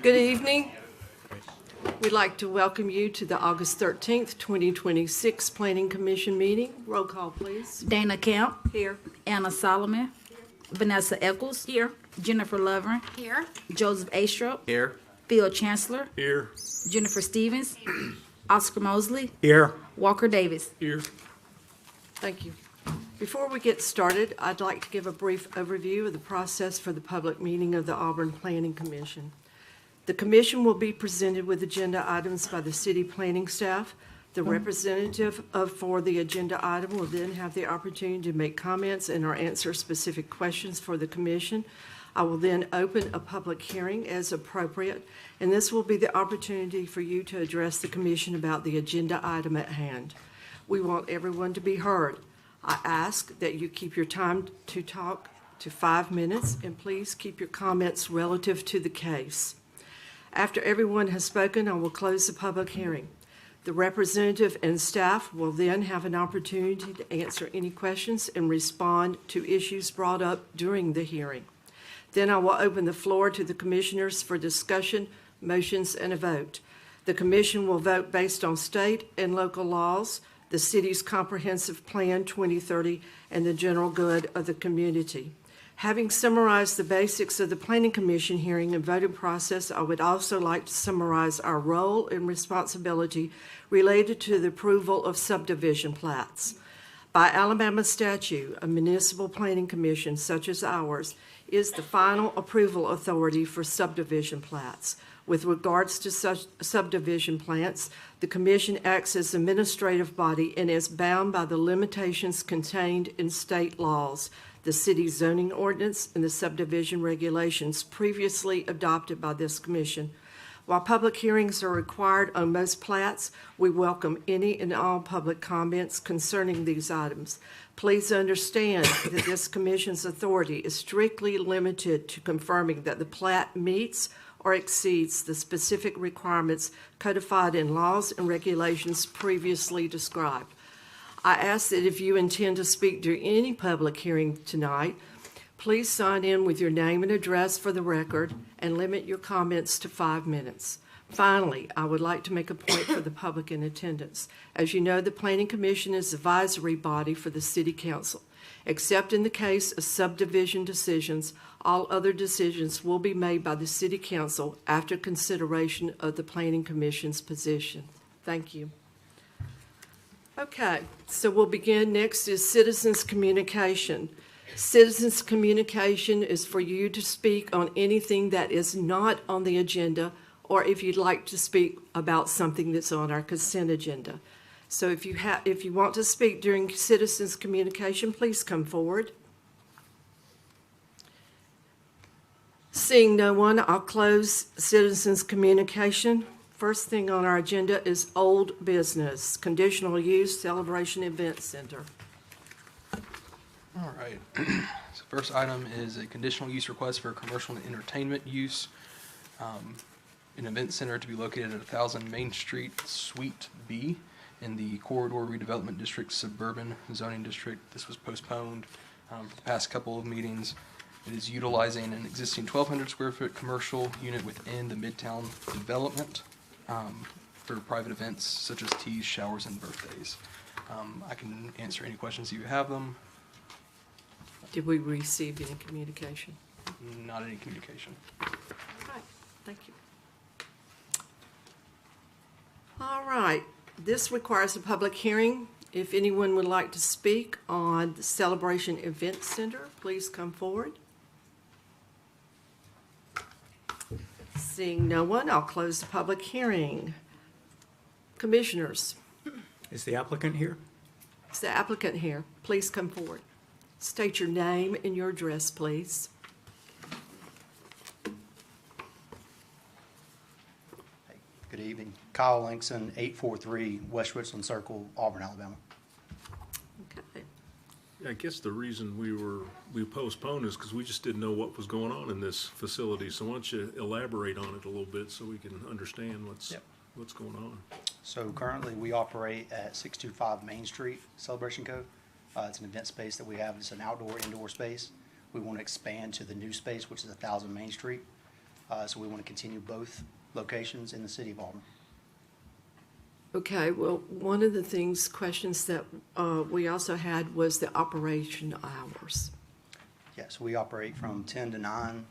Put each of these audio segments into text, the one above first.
Good evening. We'd like to welcome you to the August 13th, 2026 Planning Commission meeting. Roll call, please. Dana Camp. Here. Anna Solomon. Vanessa Eccles. Here. Jennifer Lovren. Here. Joseph Astrup. Here. Phil Chancellor. Here. Jennifer Stevens. Oscar Mosley. Here. Walker Davis. Here. Thank you. Before we get started, I'd like to give a brief overview of the process for the public meeting of the Auburn Planning Commission. The commission will be presented with agenda items by the city planning staff. The representative for the agenda item will then have the opportunity to make comments and or answer specific questions for the commission. I will then open a public hearing as appropriate, and this will be the opportunity for you to address the commission about the agenda item at hand. We want everyone to be heard. I ask that you keep your time to talk to 5 minutes, and please keep your comments relative to the case. After everyone has spoken, I will close the public hearing. The representative and staff will then have an opportunity to answer any questions and respond to issues brought up during the hearing. Then I will open the floor to the commissioners for discussion, motions, and a vote. The commission will vote based on state and local laws, the city's comprehensive plan 2030, and the general good of the community. Having summarized the basics of the Planning Commission hearing and voting process, I would also like to summarize our role and responsibility related to the approval of subdivision plats. By Alabama statute, a municipal planning commission such as ours is the final approval authority for subdivision plats. With regards to such subdivision plats, the commission acts as administrative body and is bound by the limitations contained in state laws, the city zoning ordinance, and the subdivision regulations previously adopted by this commission. While public hearings are required on most plats, we welcome any and all public comments concerning these items. Please understand that this commission's authority is strictly limited to confirming that the plat meets or exceeds the specific requirements codified in laws and regulations previously described. I ask that if you intend to speak during any public hearing tonight, please sign in with your name and address for the record and limit your comments to 5 minutes. Finally, I would like to make a point for the public in attendance. As you know, the Planning Commission is the advisory body for the City Council. Except in the case of subdivision decisions, all other decisions will be made by the City Council after consideration of the Planning Commission's position. Thank you. Okay, so we'll begin. Next is citizens communication. Citizens communication is for you to speak on anything that is not on the agenda, or if you'd like to speak about something that's on our consent agenda. So if you want to speak during citizens communication, please come forward. Seeing no one, I'll close citizens communication. First thing on our agenda is old business, conditional use celebration event center. All right. So first item is a conditional use request for commercial and entertainment use. An event center to be located at 1000 Main Street, Suite B, in the Corridor Redevelopment District Suburban Zoning District. This was postponed for the past couple of meetings. It is utilizing an existing 1,200 square foot commercial unit within the Midtown development for private events such as teas, showers, and birthdays. I can answer any questions if you have them. Did we receive any communication? Not any communication. All right, thank you. All right, this requires a public hearing. If anyone would like to speak on the Celebration Event Center, please come forward. Seeing no one, I'll close the public hearing. Commissioners. Is the applicant here? Is the applicant here? Please come forward. State your name and your address, please. Good evening. Kyle Lankson, 843 West Richland Circle, Auburn, Alabama. Okay. I guess the reason we postponed is because we just didn't know what was going on in this facility. So why don't you elaborate on it a little bit so we can understand what's going on. So currently we operate at 625 Main Street, Celebration Cove. It's an event space that we have. It's an outdoor, indoor space. We want to expand to the new space, which is 1000 Main Street. So we want to continue both locations in the city of Auburn. Okay, well, one of the questions that we also had was the operation hours. Yes, we operate from 10 to 9,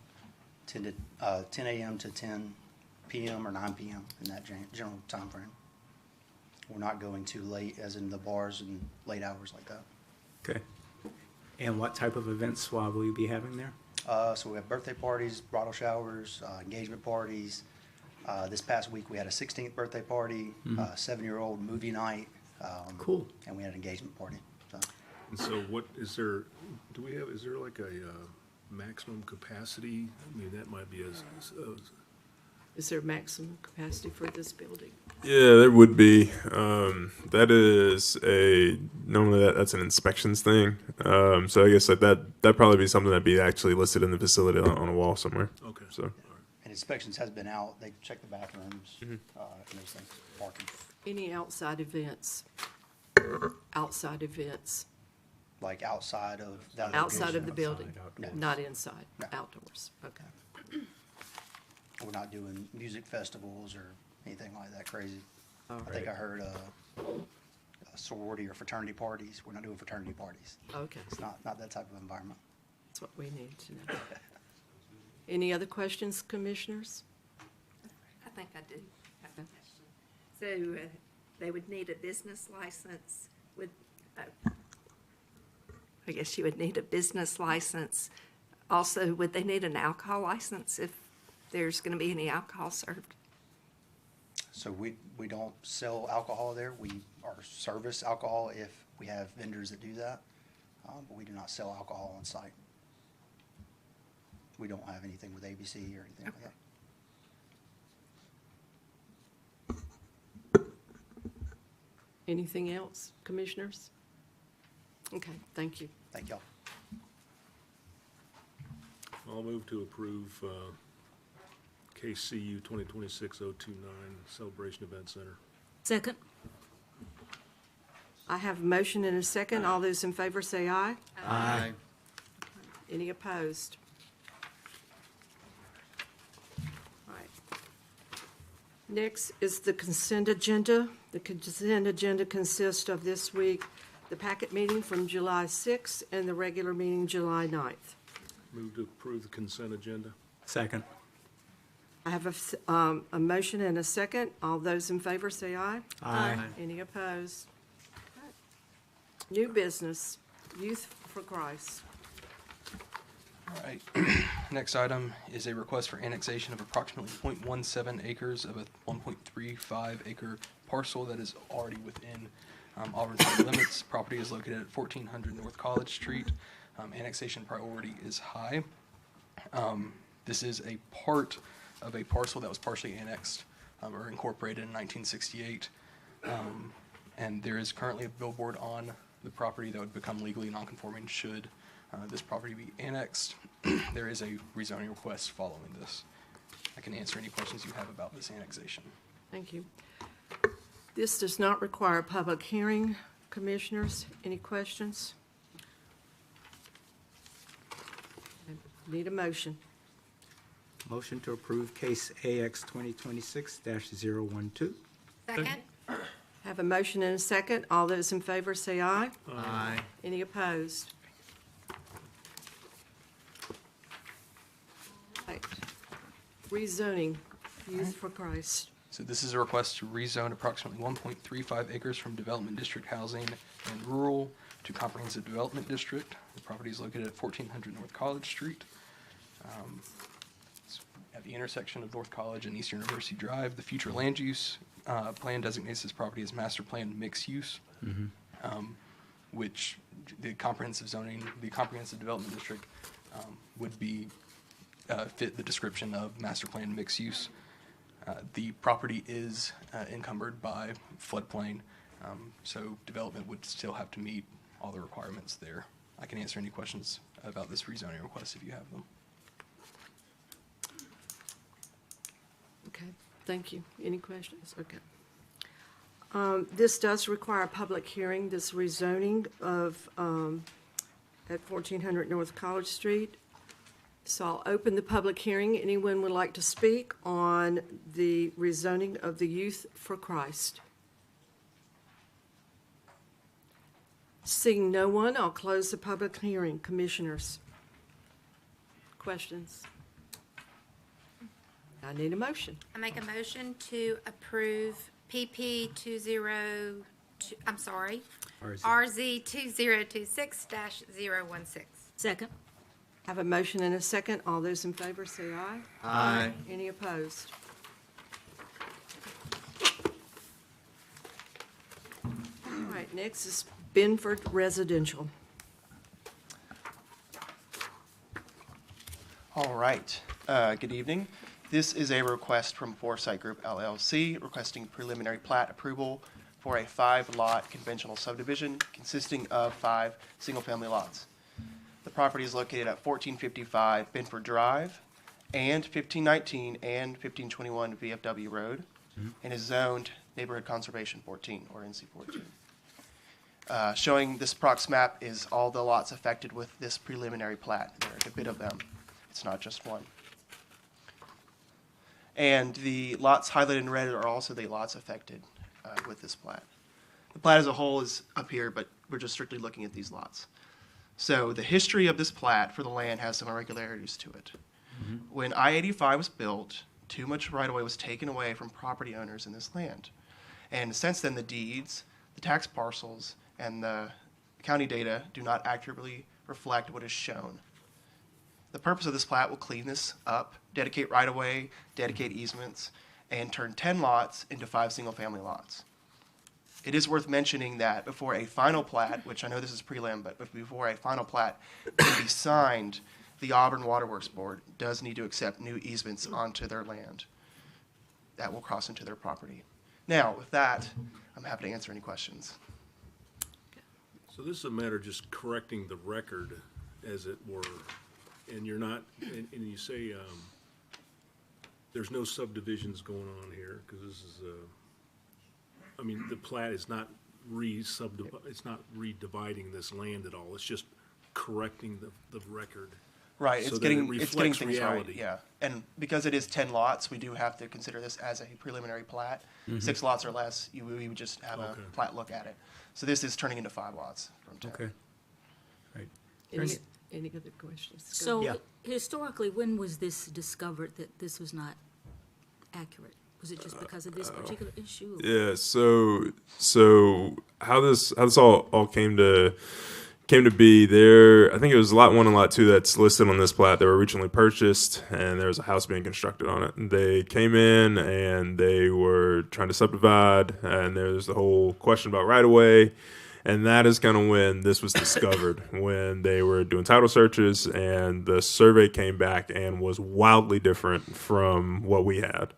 10 a.m. to 10 p.m. or 9 p.m. in that general time frame. We're not going too late, as in the bars and late hours like that. Okay. And what type of events will we be having there? So we have birthday parties, bridal showers, engagement parties. This past week, we had a 16th birthday party, 7-year-old movie night. Cool. And we had an engagement party. So, And so what, is there like a maximum capacity? I mean, that might be Is there maximum capacity for this building? Yeah, there would be. That is normally that's an inspections thing. So I guess that'd probably be something that'd be actually listed in the facility on a wall somewhere. okay. So and inspections has been out. They check the bathrooms and those things, parking. Any outside events? Outside events, Like outside of that outside of the location. building, No. not inside, No. outdoors, okay. We're not doing music festivals or anything like that crazy. All I think right. I heard sorority or fraternity parties. We're not doing fraternity parties. Okay, It's not that type of environment. that's what we need to know. Any other questions, commissioners? I think I do have a question. So they would need a business license with, I guess you would need a business license. Also, would they need an alcohol license if there's going to be any alcohol served? So we don't sell alcohol there. We are service alcohol if we have vendors that do that. But we do not sell alcohol on site. We don't have anything with ABC or anything like that. Anything else, commissioners? Okay, thank you. Thank y'all. I'll move to approve KCU 2026-029 Celebration Event Center. Second. I have a motion and a second. All those in favor say aye. Aye. Any opposed? All right. Next is the consent agenda. The consent agenda consists of this week, the packet meeting from July 6th and the regular meeting July 9th. Move to approve the consent agenda. second. I have a motion and a second. All those in favor say aye. Aye. Any opposed? New business, Youth for Christ. All right. Next item is a request for annexation of approximately 0.17 acres of a 1.35 acre parcel that is already within Auburn city limits. Property is located at 1400 North College Street. Annexation priority is high. This is a part of a parcel that was partially annexed or incorporated in 1968. And there is currently a billboard on the property that would become legally nonconforming should this property be annexed. There is a rezoning request following this. I can answer any questions you have about this annexation. Thank you. This does not require a public hearing. Commissioners, any questions? Need a motion. Motion to approve case AX 2026-012. Second? Have a motion and a second. All those in favor say aye. Aye. Any opposed? Right. Rezoning, Youth for Christ. So this is a request to rezone approximately 1.35 acres from development district housing and rural to comprehensive development district. The property is located at 1400 North College Street. It's at the intersection of North College and Eastern University Drive. The future land use plan designates this property as master plan mixed use, which the comprehensive development district would be fit the description of master plan mixed use. The property is encumbered by floodplain, so development would still have to meet all the requirements there. I can answer any questions about this rezoning request if you have them. Okay, thank you. Any questions? Okay. This does require a public hearing, this rezoning of, at 1400 North College Street. So I'll open the public hearing. Anyone would like to speak on the rezoning of the Youth for Christ? Seeing no one, I'll close the public hearing. Commissioners? Questions? I need a motion. I make a motion to approve PP 202, I'm sorry, RZ 2026-016. Second. Have a motion and a second. All those in favor say aye. Aye. Any opposed? All right, next is Benford Residential. All right, good evening. This is a request from Foresight Group LLC requesting preliminary plat approval for a 5-lot conventional subdivision consisting of 5 single-family lots. The property is located at 1455 Benford Drive and 1519 and 1521 VFW Road and is zoned Neighborhood Conservation 14 or NC 14. Showing this prox map is all the lots affected with this preliminary plat. There are a bit of them. It's not just one. And the lots highlighted in red are also the lots affected with this plat. The plat as a whole is up here, but we're just strictly looking at these lots. So the history of this plat for the land has some irregularities to it. When I-85 was built, too much right-of-way was taken away from property owners in this land. And since then, the deeds, the tax parcels, and the county data do not accurately reflect what is shown. The purpose of this plat will clean this up, dedicate right-of-way, dedicate easements, and turn 10 lots into 5 single-family lots. It is worth mentioning that before a final plat, which I know this is prelim, but before a final plat can be signed, the Auburn Waterworks Board does need to accept new easements onto their land that will cross into their property. Now, with that, I'm happy to answer any questions. So this is a matter of just correcting the record, as it were, and you're not, and you say, there's no subdivisions going on here, because this is, I mean, the plat is not it's not redividing this land at all, it's just correcting the record. Right, so it's that it getting reflects things reality. right, yeah. And because it is 10 lots, we do have to consider this as a preliminary plat. 6 lots or less, we would just have a plat look at it. So this is turning into 5 lots from 10. Okay. Right. Any other questions? Go So Yeah. historically, when was this discovered that this was not accurate? Was it just because of this particular issue? Yeah. So how this all came to be there. I think it was lot 1 and lot 2 that's listed on this plat. They were originally purchased, and there was a house being constructed on it. And they came in and they were trying to subdivide, and there was the whole question about right of way. And that is kind of when this was discovered, when they were doing title searches, and the survey came back and was wildly different from what we had.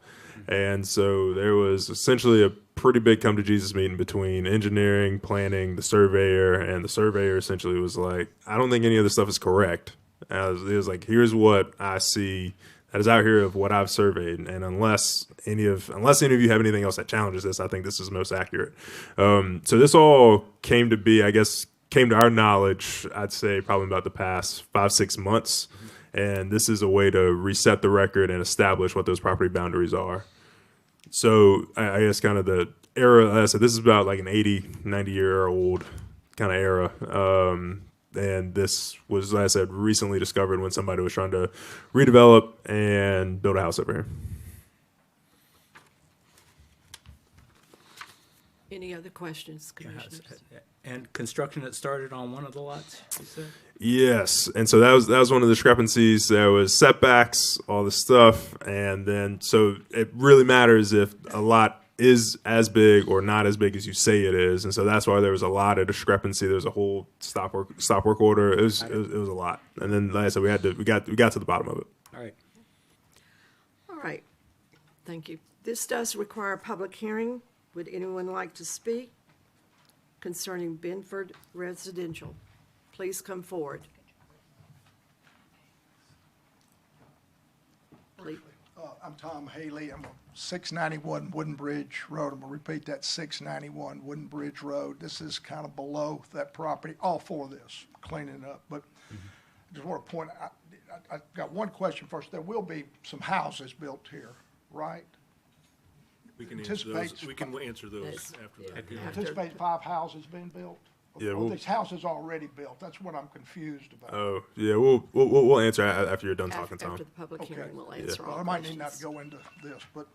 And so there was essentially a pretty big come to Jesus meeting between engineering, planning, the surveyor, and the surveyor essentially was like, I don't think any of this stuff is correct. It was like, here's what I see that is out here of what I've surveyed, and unless any of you have anything else that challenges this, I think this is most accurate. So this all came to be, I guess, came to our knowledge, I'd say probably about the past 5-6 months, and this is a way to reset the record and establish what those property boundaries are. So I guess kind of the era, like I said, this is about like an 90-year-old kind of era. And this was, like I said, recently discovered when somebody was trying to redevelop and build a house over here. Any other questions, commissioners? And construction that started on one of the lots, you said? Yes, and so that was one of the discrepancies. There was setbacks, all this stuff, and then so it really matters if a lot is as big or not as big as you say it is, and so that's why there was a lot of discrepancy. There was a whole stop work order. It was a lot, and then like I said, we got to the bottom of it. All right. All right, thank you. This does require a public hearing. Would anyone like to speak concerning Benford Residential? Please come forward. Please. I'm Tom Haley. I'm on 691 Wooden Bridge Road. I'm going to repeat that, 691 Wooden Bridge Road. This is kind of below that property, all for this, cleaning up. But I just want to point out, I got one question first. There will be some houses built here, right? We can answer those, Anticipates- we can answer those Yes. after that. You anticipate 5 houses being built? Yeah, Or we'll- these houses already built? That's what I'm confused about. Oh, yeah, we'll answer after you're done talking, After Tom. the public Okay. hearing, we'll answer Well, all I might need not questions. to go into this, but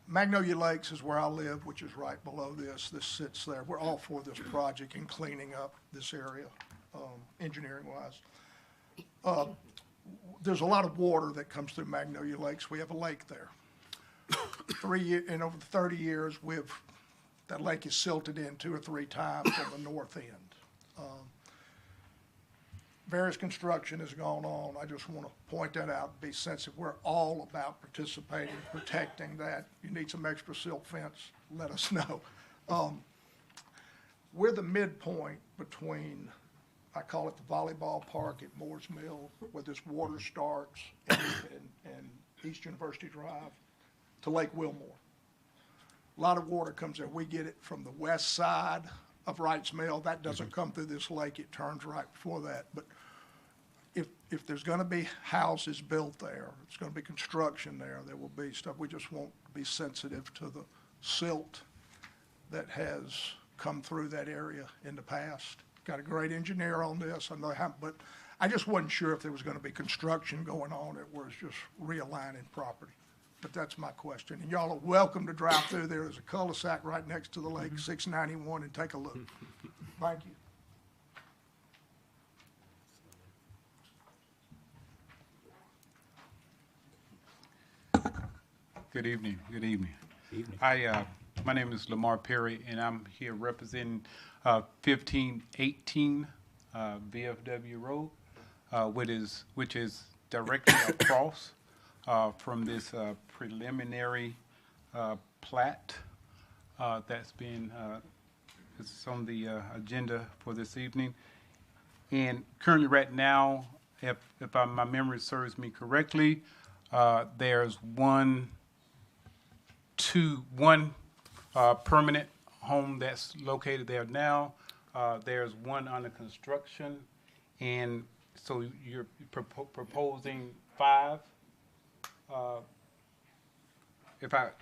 Magnolia Lakes is where I live, which is right below this. This sits there. We're all for this project and cleaning up this area, engineering-wise. There's a lot of water that comes through Magnolia Lakes. We have a lake there. In over 30 years, that lake is silted in 2 or 3 times on the north end. Various construction has gone on. I just want to point that out, be sensitive. We're all about participating, protecting that. You need some extra silk fence, let us know. We're the midpoint between, I call it the volleyball park at Moore's Mill, where this water starts, and East University Drive to Lake Wilmore. A lot of water comes there. We get it from the west side of Wright's Mill. That doesn't come through this lake. It turns right before that. But if there's going to be houses built there, it's going to be construction there, there will be stuff. We just won't be sensitive to the silt that has come through that area in the past. Got a great engineer on this. I know how, but I just wasn't sure if there was going to be construction going on or was just realigning property. But that's my question. And y'all are welcome to drive through there. There's a cul-de-sac right next to the lake, 691, and take a look. Thank you. Good evening. Good evening. My name is Lamar Perry, and I'm here representing 1518 VFW Road, which is directly across from this preliminary plat that's been it's on the agenda for this evening. And currently, right now, if my memory serves me correctly, there's one permanent home that's located there now. There's one under construction, and so you're proposing 5.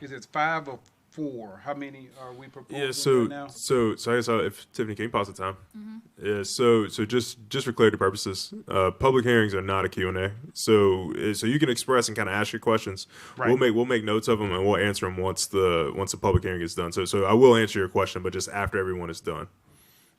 Is it 5 or 4? How many are we proposing right now? So I guess if Tiffany, can you pause the time? Yeah. So just for clarity purposes, public hearings are not a Q&A. So you can express and kind of ask your questions. Right. We'll make notes of them and we'll answer them once the public hearing is done. So I will answer your question, but just after everyone is done.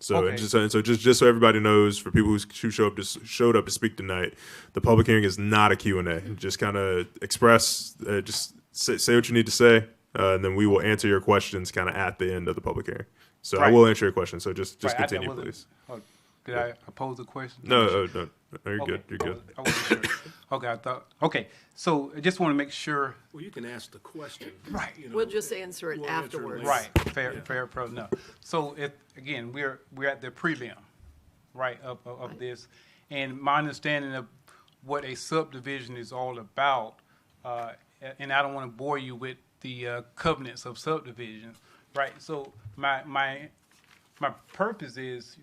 So Okay. and just so everybody knows, for people who showed up to speak tonight, the public hearing is not a Q&A. Just kind of express, just say what you need to say, and then we will answer your questions kind of at the end of the public hearing. So I Right. will answer your question. So just Right, continue, wasn't- please. Did I pose a question? No, no, you're Okay. good. You're good. I wasn't sure. Okay, so I just want to make sure. Well, you can ask the question. Right. you know. We'll just answer it We'll answer afterwards. later. Right, fair approach. No. So again, we're at the prelim, right, of this, and my understanding of what a subdivision is all about, and I don't want to bore you with the covenants of subdivision, right? So my purpose is,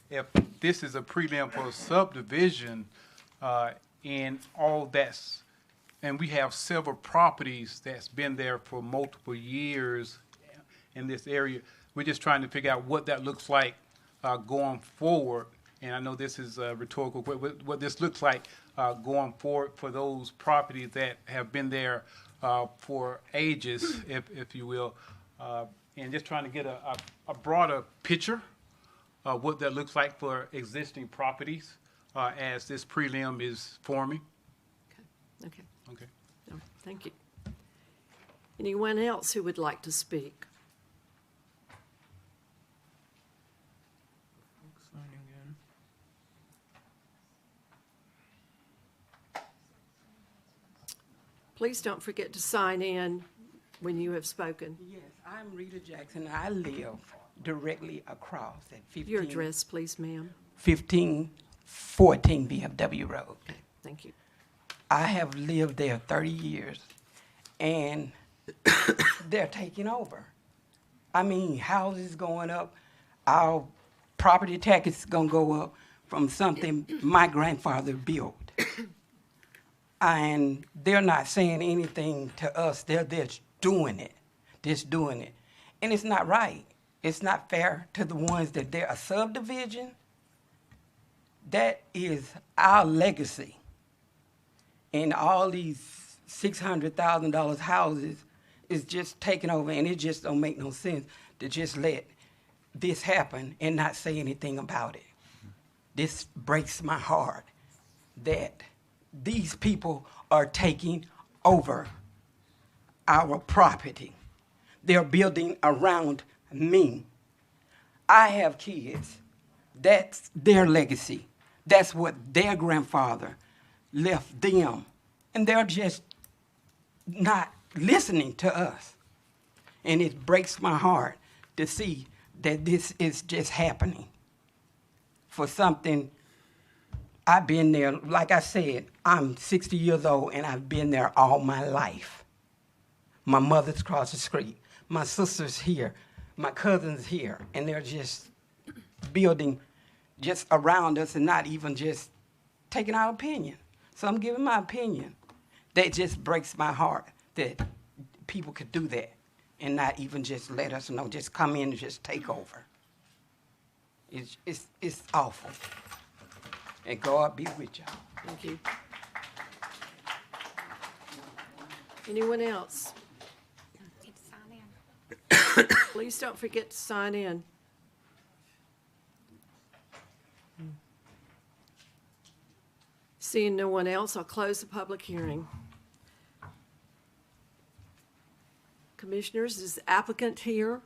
if this is a prelim for a subdivision, and all that's, and we have several properties that's been there for multiple years in this area, we're just trying to figure out what that looks like going forward. And I know this is rhetorical, what this looks like going forward for those properties that have been there for ages, if you will, and just trying to get a broader picture of what that looks like for existing properties as this prelim is forming. Okay. Okay. No, thank you. Anyone else who would like to speak? Please don't forget to sign in when you have spoken. Yes, I'm Rita Jackson. I live directly across at 15. Your address, please, ma'am. 1514 VFW Road. Okay, thank you. I have lived there 30 years, and they're taking over. I mean, houses going up, our property tax is going to go up from something my grandfather built. And they're not saying anything to us. They're just doing it. And it's not right. It's not fair to the ones that they're a subdivision. That is our legacy. And all these $600,000 houses is just taking over, and it just don't make no sense to just let this happen and not say anything about it. This breaks my heart that these people are taking over our property. They're building around me. I have kids. That's their legacy. That's what their grandfather left them. And they're just not listening to us. And it breaks my heart to see that this is just happening for something. I've been there, like I said, I'm 60 years old and I've been there all my life. My mother's across the street. My sister's here. My cousin's here. And they're just building just around us and not even just taking our opinion. So I'm giving my opinion. That just breaks my heart that people could do that and not even just let us know, just come in and just take over. It's awful. And God be with y'all. Thank you. Anyone else? Need to sign in. Please don't forget to sign in. Seeing no one else, I'll close the public hearing. Commissioners, is the applicant here?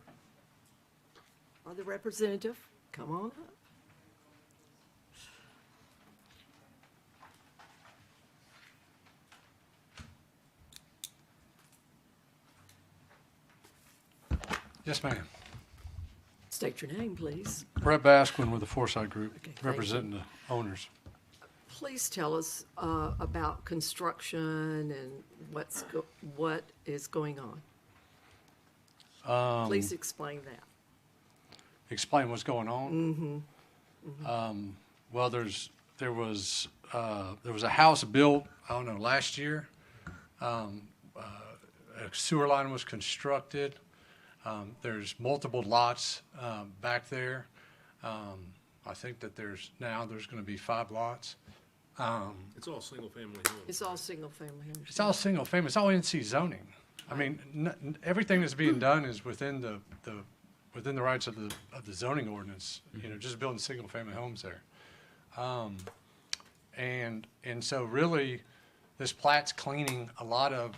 Or the representative? Come on up. Yes, ma'am. State your name, please. Brett Basquin with the Foresight Group, Okay, thank representing the owners. Please tell us about construction and what is going on. Please explain that. Explain what's going on. Well, there was a house built, I don't know, last year. A sewer line was constructed. There's multiple lots back there. I think that there's going to be 5 lots. It's all single-family homes. It's all single-family homes. It's all single family. It's all NC zoning. I mean, everything that's being done is within the rights of the zoning ordinance. You know, just building single family homes there. And so really, this plat's cleaning a lot of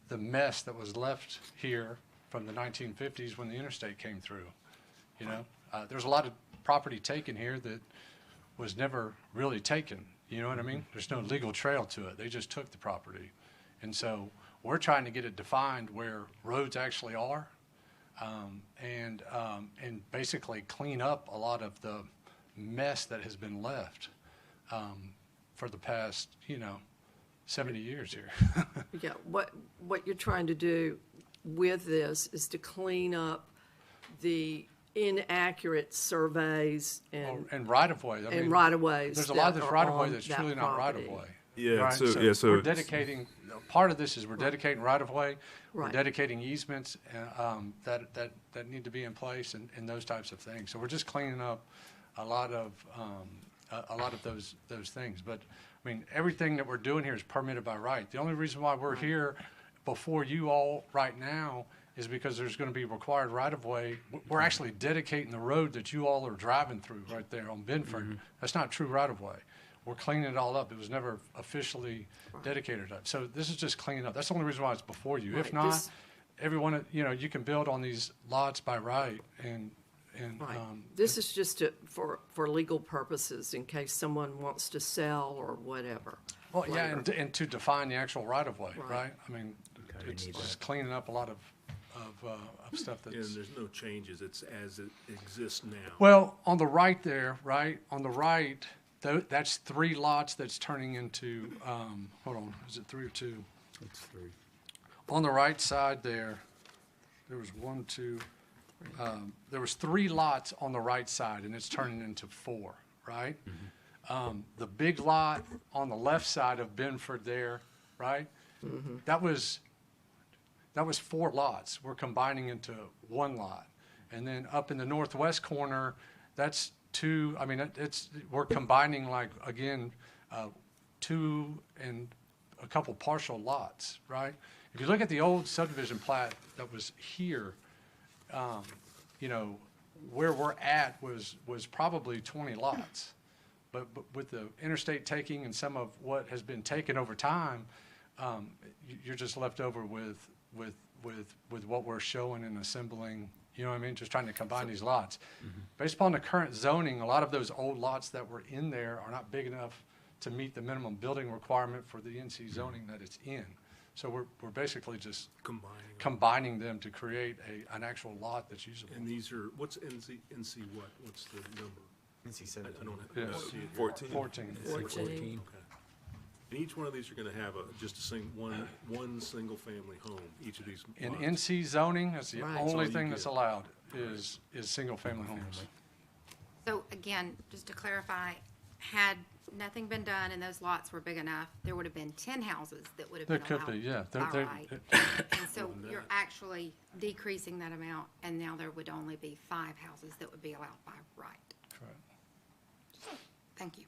the mess that was left here from the 1950s when the interstate came through. You know, there's a lot of property taken here that was never really taken. You know what I mean? There's no legal trail to it. They just took the property. And so we're trying to get it defined where roads actually are, and basically clean up a lot of the mess that has been left for the past, 70 years here. Yeah, what you're trying to do with this is to clean up the inaccurate surveys and right-of-way. Right-of-ways. There's a lot of this right-of-way that's truly not right-of-way. Yeah, right? so we're dedicating, part of this is we're dedicating right-of-way, we're Right. dedicating easements that need to be in place and those types of things. So we're just cleaning up a lot of those things. But, I mean, everything that we're doing here is permitted by right. The only reason why we're here before you all right now is because there's going to be required right-of-way. We're actually dedicating the road that you all are driving through right there on Benford. That's not true right-of-way. We're cleaning it all up. It was never officially dedicated up. So this is just cleaning up. That's the only reason why it's before you. If Right, not, everyone, you can build on these lots by right and Right. This is just for legal purposes, in case someone wants to sell or whatever. well, yeah, later. and to define the actual right-of-way, Right. right? I mean, it's just cleaning up a lot of stuff that's. And there's no changes. It's as it exists now. Well, on the right there, right, on the right, that's 3 lots that's turning into, hold on, is it 3 or 2? It's 3. On the right side there was 1, 2, there was 3 lots on the right side, and it's turning into 4, right? The big lot on the left side of Benford there, right? That was 4 lots. We're combining into 1 lot. And then up in the northwest corner, that's 2, I mean, we're combining like, again, 2 and a couple partial lots, right? If you look at the old subdivision plat that was here, you know, where we're at was probably 20 lots. But with the interstate taking and some of what has been taken over time, you're just left over with what we're showing and assembling, you know what I mean? Just trying to combine these lots. Based upon the current zoning, a lot of those old lots that were in there are not big enough to meet the minimum building requirement for the NC zoning that it's in. So we're basically just combining them to create an actual lot that's usable. And these are, what's NC what? What's the number? NC 17. I don't Yeah. see it here. 14. 14. Okay. And each one of these are gonna have just one single family home, each of these In lots. NC zoning, that's the Right. only That's all thing you that's get. allowed is single family homes. So again, just to clarify, had nothing been done and those lots were big enough, there would have been 10 houses that would have There been could allowed. be, yeah. By right. And so you're actually decreasing that amount, and now there would only be 5 houses that would be allowed by right. Correct. Thank you.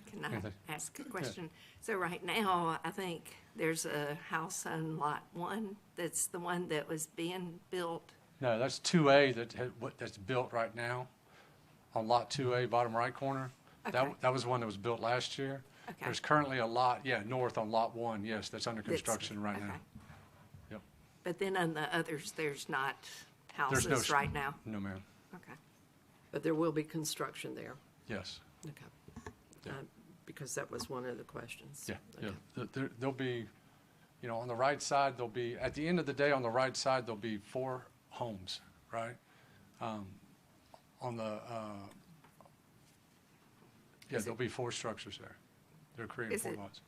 Can I Anything? ask a question? So right now, I think there's a house on Lot 1 that's the one that was being built. No, that's 2A that's built right now on Lot 2A, bottom right corner. Okay. That was one that was built last year. Okay. There's currently a lot, north on Lot 1, yes, that's under construction right now. okay. Yep. But then on the others, there's not There's no houses right now? No, ma'am. Okay. But there will be construction there. Yes. Okay. Yeah. Because that was one of the questions. Yeah, Okay. yeah. There'll be, on the right side, at the end of the day, on the right side, there'll be 4 homes, right? On the, there'll be 4 structures there. They're creating Is 4 it- lots.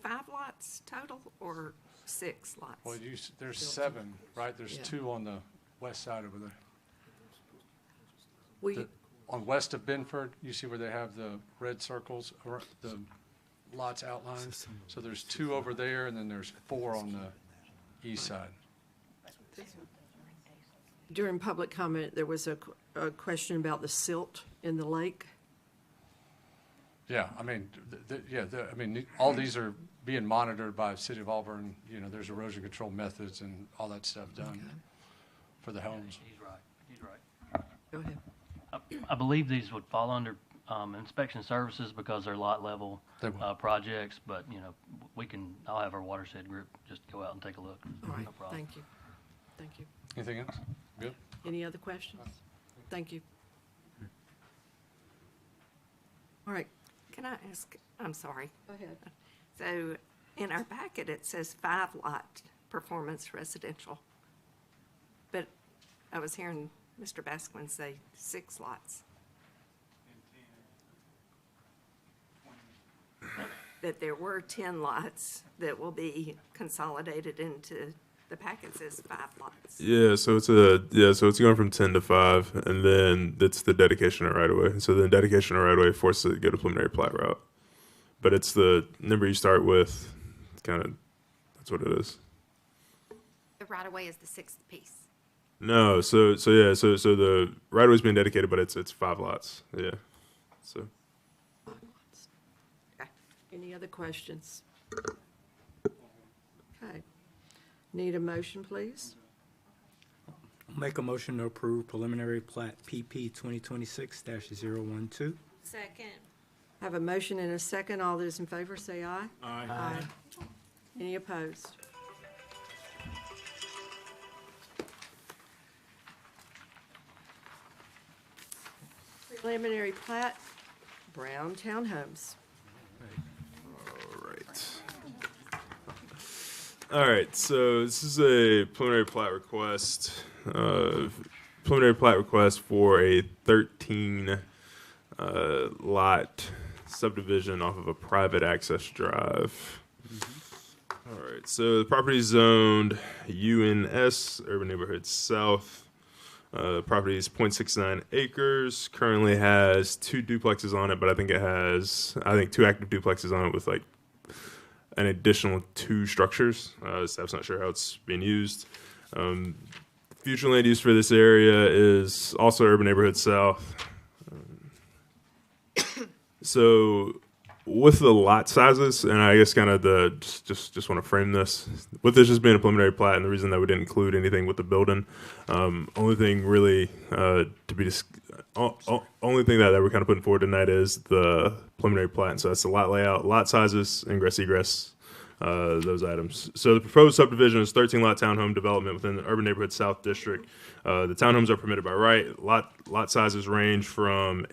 5 lots total or 6 lots? Well, there's 7, right? There's Yeah. 2 on the west side over there. We, On west of Benford, you see where they have the red circles, or the lots outlined? So there's 2 over there, and then there's 4 on the east side. during public comment, there was a question about the silt in the lake. Yeah, I mean, all these are being monitored by the city of Auburn. There's erosion control methods and all that stuff done for the homes. He's right. Go ahead. I believe these would fall under inspection services because they're lot level They will. projects, but, I'll have our watershed group just go out and take a look. All right, No problem. thank you. Thank you. Anything else? Good? Any other questions? Thank you. All right, Can I ask, I'm sorry. go ahead. So in our packet, it says 5 lot performance residential. But I was hearing Mr. Basquin say 6 lots. That there were 10 lots that will be consolidated into, the packet says 5 lots. Yeah, so it's going from 10 to 5, and then it's the dedication of right of way. So the dedication of right of way forces it to go to preliminary plat route. But it's the number you start with, that's what it is. The right-of-way is the 6th piece. No, so the right of way's being dedicated, but it's 5 lots. Yeah. So Any other questions? Okay. Need a motion, please? Make a motion to approve preliminary plat PP 2026-012. Second. Have a motion and a second. All those in favor say aye. Aye. Any opposed? Preliminary plat, Brown Townhomes. All right, so this is a preliminary plat request. Preliminary plat request for a 13 lot subdivision off of a private access drive. All right, so the property is zoned UNS, Urban Neighborhood South. Property is 0.69 acres. Currently has 2 duplexes on it, but I think it has 2 active duplexes on it with like an additional 2 structures. Staff's not sure how it's being used. Future land use for this area is also urban neighborhood south. So with the lot sizes, and I guess kind of just want to frame this, with this just being a preliminary plat, and the reason that we didn't include anything with the building, only thing really only thing that we're kind of putting forward tonight is the preliminary plat. And so that's the lot layout, lot sizes, ingress, egress, those items. So the proposed subdivision is 13-lot townhome development within the urban neighborhood south district. The townhomes are permitted by right. Lot sizes range from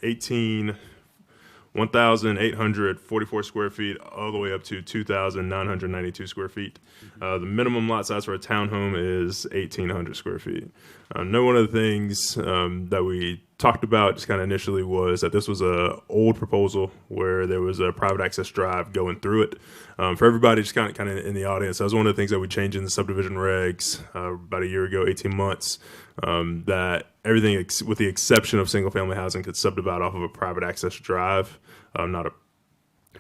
1,844 square feet all the way up to 2,992 square feet. The minimum lot size for a townhome is 1,800 square feet. One of the things that we talked about just kind of initially was that this was a old proposal where there was a private access drive going through it. For everybody just kind of in the audience, that was one of the things that we changed in the subdivision regs about a year ago, 18 months, that everything with the exception of single family housing could subdivide off of a private access drive, not a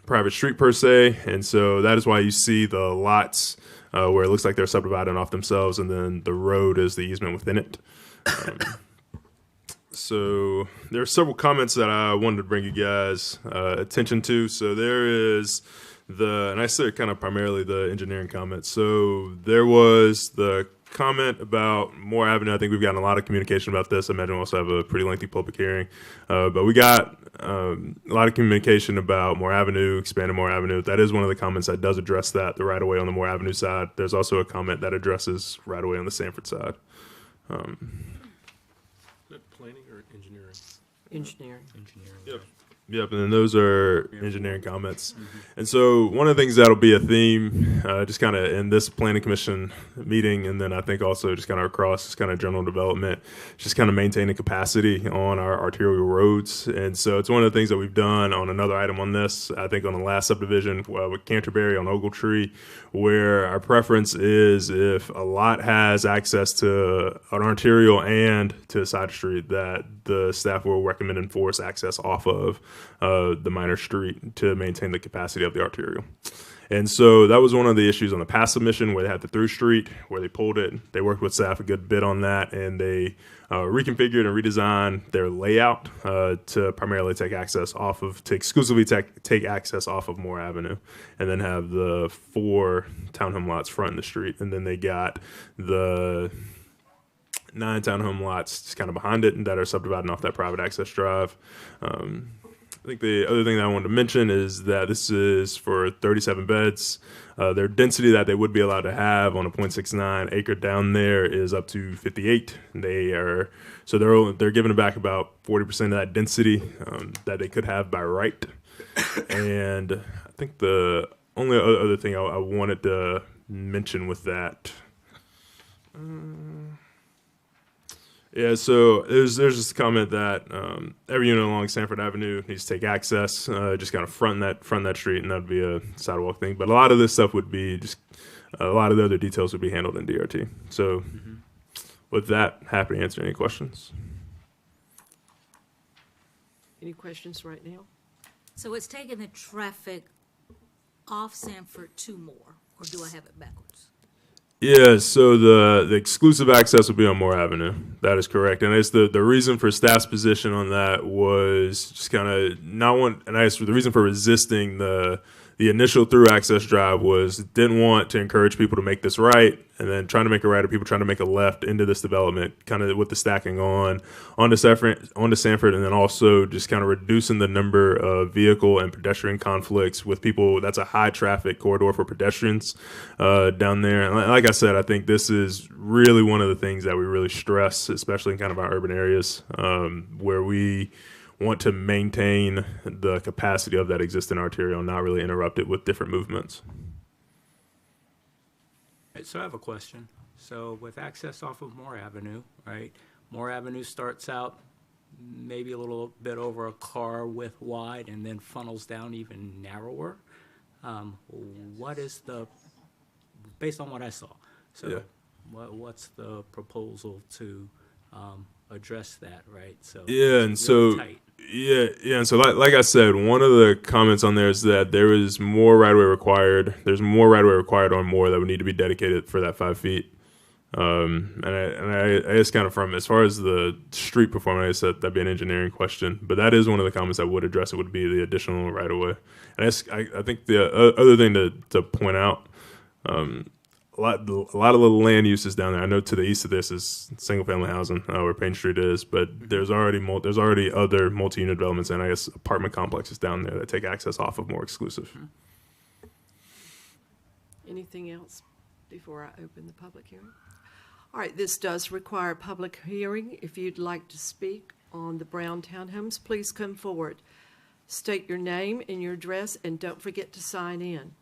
private street per se. And so that is why you see the lots where it looks like they're subdividing off themselves, and then the road is the easement within it. So there are several comments that I wanted to bring you guys attention to. So there is and I say kind of primarily the engineering comments. So there was the comment about Moore Avenue. I think we've gotten a lot of communication about this. I imagine we'll also have a pretty lengthy public hearing. But we got a lot of communication about Moore Avenue, expanding Moore Avenue. That is one of the comments that does address that, the right-of-way on the Moore Avenue side. There's also a comment that addresses right-of-way on the Sanford side. Is that planning or engineering? Engineering. Yep, and then those are engineering comments. And so one of the things that'll be a theme just kind of in this planning commission meeting, and then I think also just kind of across just kind of general development, just kind of maintaining capacity on our arterial roads. And so it's one of the things that we've done on another item on this, I think on the last subdivision with Canterbury on Ogletree, where our preference is if a lot has access to an arterial and to a side street, that the staff will recommend enforce access off of the minor street to maintain the capacity of the arterial. And so that was one of the issues on the past submission where they had the through street, where they pulled it. They worked with staff a good bit on that, and they reconfigured and redesigned their layout to primarily take access off of, to exclusively take access off of Moore Avenue, and then have the 4 townhome lots fronting the street. And then they got the 9 townhome lots just kind of behind it and that are subdividing off that private access drive. I think the other thing that I wanted to mention is that this is for 37 beds. Their density that they would be allowed to have on a 0.69 acre down there is up to 58. They're giving back about 40% of that density that they could have by right. And I think the only other thing I wanted to mention with that. Yeah, so there's just a comment that every unit along Sanford Avenue needs to take access, just kind of front that street, and that'd be a sidewalk thing. But a lot of this stuff would be just a lot of the other details would be handled in DRT. So with that, happy to answer any questions. Any questions right now? So it's taking the traffic off Sanford to Moore, or do I have it backwards? Yeah, so the exclusive access will be on Moore Avenue. That is correct. And it's the reason for staff's position on that was just kind of the reason for resisting the initial through access drive was didn't want to encourage people to make this right, and then trying to make a right, or people trying to make a left into this development, kind of with the stacking onto Sanford, and then also just kind of reducing the number of vehicle and pedestrian conflicts with people. That's a high traffic corridor for pedestrians down there. And like I said, I think this is really one of the things that we really stress, especially in kind of our urban areas, where we want to maintain the capacity of that existing arterial, not really interrupt it with different movements. So I have a question. So with access off of Moore Avenue, right? Moore Avenue starts out maybe a little bit over a car width wide and then funnels down even narrower. What is based on what I saw? So yeah. what's the proposal to address that, right? So Yeah, and it's really so tight. yeah, and so like I said, one of the comments on there is that there is more right of way required. There's more right of way required on more that would need to be dedicated for that 5 feet. And I guess kind of from as far as the street performance, I guess that'd be an engineering question, but that is one of the comments I would address. It would be the additional right of way. And I think the other thing to point out, a lot of the land uses down there. I know to the east of this is single family housing, where Payne Street is, but there's already other multi-unit developments and I guess apartment complexes down there that take access off of more exclusive. Anything else before I open the public hearing? All right, this does require a public hearing. If you'd like to speak on the Brown Townhomes, please come forward. State your name and your address, and don't forget to sign in.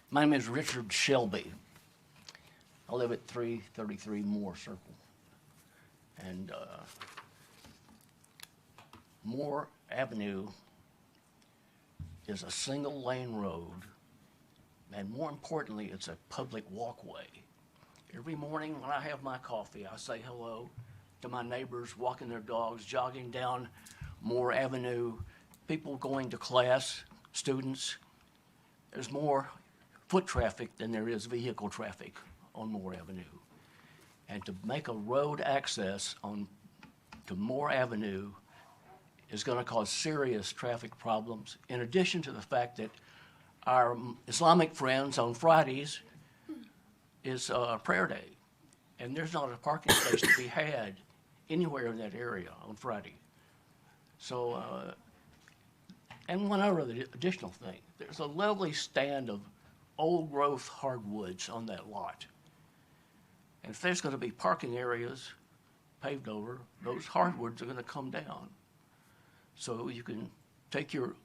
My name is Richard Shelby. I live at 333 Moore Circle. And Moore Avenue is a single lane road, and more importantly, it's a public walkway. Every morning when I have my coffee, I say hello to my neighbors walking their dogs, jogging down Moore Avenue, people going to class, students. There's more foot traffic than there is vehicle traffic on Moore Avenue. And to make a road access to Moore Avenue is going to cause serious traffic problems, in addition to the fact that our Islamic friends on Fridays is prayer day, and there's not a parking space to be had anywhere in that area on Friday. So, and one other additional thing, there's a lovely stand of old growth hardwoods on that lot. And if there's going to be parking areas paved over, those hardwoods are going to come down. So you can take your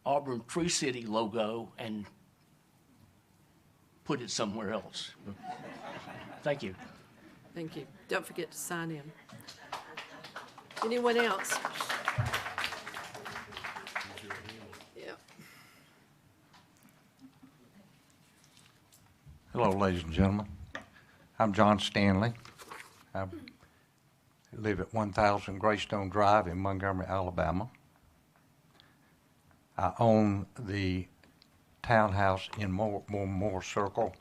Auburn Tree City logo and put it somewhere else. Thank you. Thank you. Don't forget to sign in. Anyone else? Yeah. Hello, ladies and gentlemen. I'm John Stanley. I live at 1000 Greystone Drive in Montgomery, Alabama. I own the townhouse in Moore Circle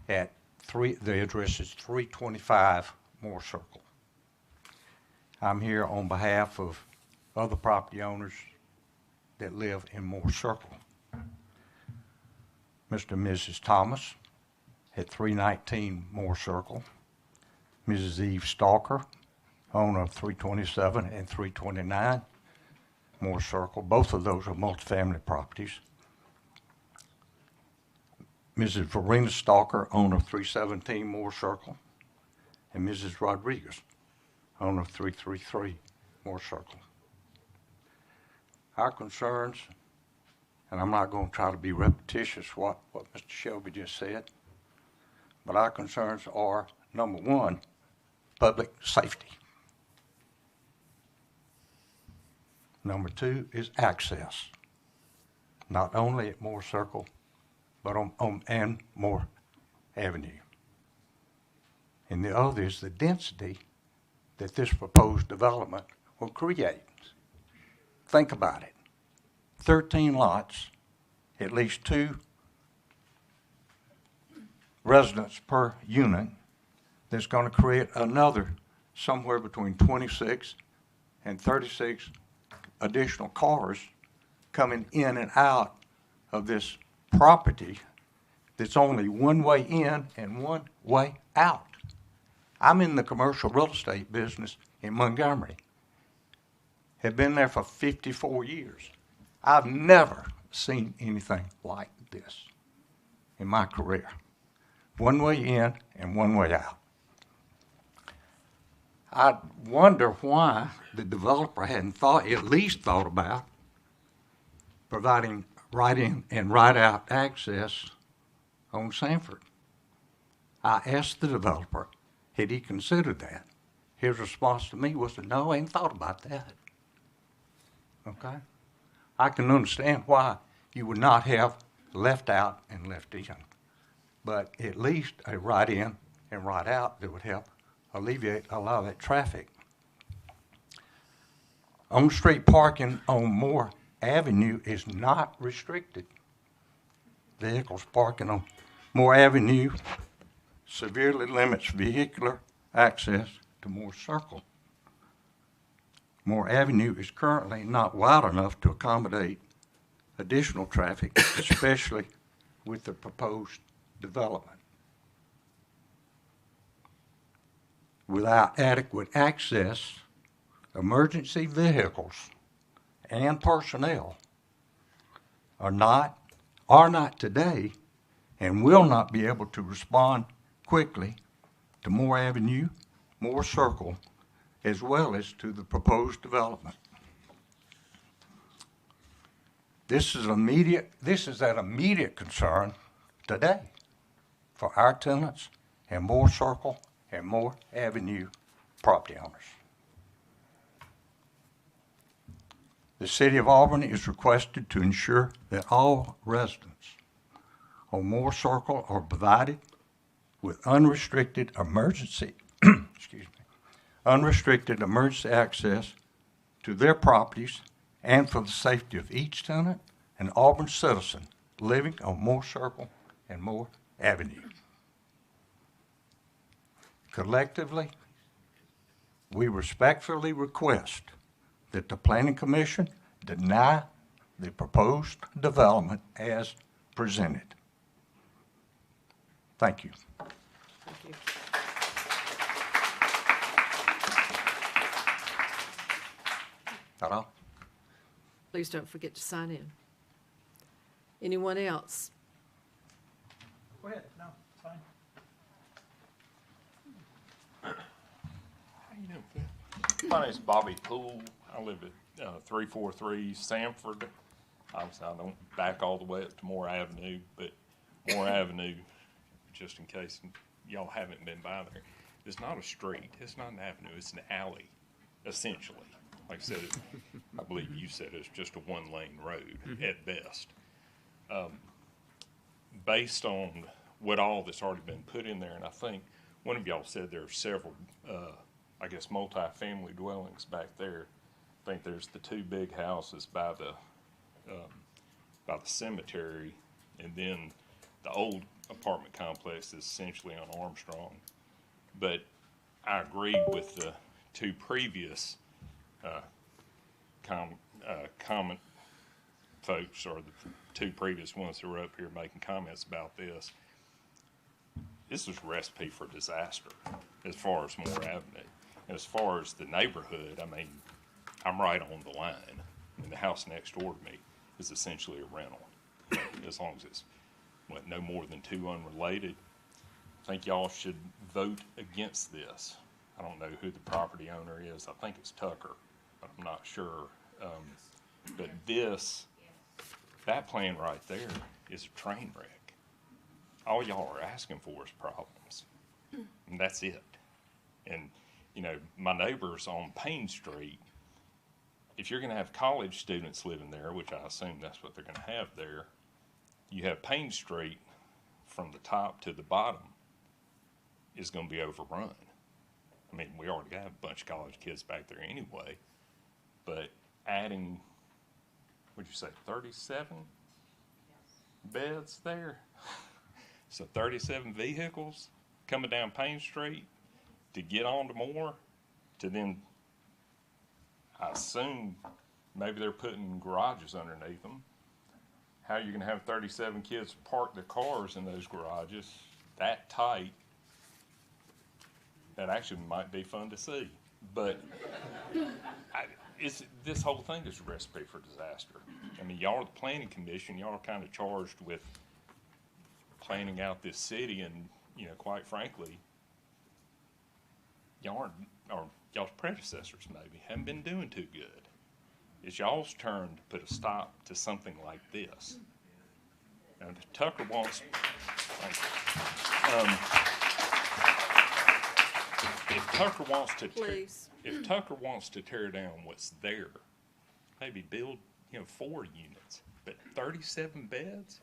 at the address is 325 Moore Circle. I'm here on behalf of other property owners that live in Moore Circle. Mr. and Mrs. Thomas at 319 Moore Circle. Mrs. Eve Stalker, owner of 327 and 329 Moore Circle. Both of those are multifamily properties. Mrs. Verena Stalker, owner of 317 Moore Circle. And Mrs. Rodriguez, owner of 333 Moore Circle. Our concerns, and I'm not going to try to be repetitious what Mr. Shelby just said, but our concerns are, number one, public safety. Number two is access, not only at Moore Circle, but on Moore Avenue. And the other is the density that this proposed development will create. Think about it. 13 lots, at least 2 residents per unit, that's going to create another somewhere between 26 and 36 additional cars coming in and out of this property that's only one way in and one way out. I'm in the commercial real estate business in Montgomery. Have been there for 54 years. I've never seen anything like this in my career. One way in and one way out. I wonder why the developer hadn't at least thought about providing right in and right out access on Sanford. I asked the developer, had he considered that? His response to me was, no, I ain't thought about that. Okay? I can understand why you would not have left out and left in, but at least a right in and right out that would help alleviate a lot of that traffic. On-street parking on Moore Avenue is not restricted. Vehicles parking on Moore Avenue severely limits vehicular access to Moore Circle. Moore Avenue is currently not wide enough to accommodate additional traffic, especially with the proposed development. Without adequate access, emergency vehicles and personnel are not today and will not be able to respond quickly to Moore Avenue, Moore Circle, as well as to the proposed development. This is an immediate concern today for our tenants and Moore Circle and Moore Avenue property owners. The City of Auburn is requested to ensure that all residents on Moore Circle are provided with unrestricted emergency access to their properties and for the safety of each tenant and Auburn citizen living on Moore Circle and Moore Avenue. Collectively, we respectfully request that the Planning Commission deny the proposed development as presented. Thank you. Thank you. Hello? Please don't forget to sign in. Anyone else? Go ahead, no, it's fine. How you doing? My name's Bobby Poole. I live at 343 Sanford. Obviously, I don't back all the way up to Moore Avenue, but Moore Avenue, just in case y'all haven't been by there, it's not a street. It's not an avenue. It's an alley, essentially. Like I said, I believe you said it's just a one-lane road at best. Based on what all that's already been put in there, and I think one of y'all said there are several, I guess, multi-family dwellings back there. I think there's the two big houses by the cemetery, and then the old apartment complex is essentially on Armstrong. But I agree with the two previous comment folks, or the two previous ones who were up here making comments about this. This is a recipe for disaster as far as Moore Avenue. As far as the neighborhood, I mean, I'm right on the line, and the house next door to me is essentially a rental, as long as it's no more than two unrelated. I think y'all should vote against this. I don't know who the property owner is. I think it's Tucker, but I'm not sure. But that plan right there is a train wreck. All y'all are asking for is problems, and that's it. And, you know, my neighbors on Payne Street, if you're going to have college students living there, which I assume that's what they're going to have there, you have Payne Street from the top to the bottom is going to be overrun. I mean, we already have a bunch of college kids back there anyway, but adding, what'd you say, 37 beds there? So 37 vehicles coming down Payne Street to get on to Moore, to then, I assume, maybe they're putting garages underneath them. How you're going to have 37 kids park their cars in those garages that tight, that actually might be fun to see. But this whole thing is a recipe for disaster. I mean, y'all are the Planning Commission. Y'all are kind of charged with planning out this city, and, you know, quite frankly, y'all aren't, or y'all's predecessors maybe, haven't been doing too good. It's y'all's turn to put a stop to something like this. Now, Tucker wants, if Tucker wants to, Please. if Tucker wants to tear down what's there, maybe build, 4 units, but 37 beds?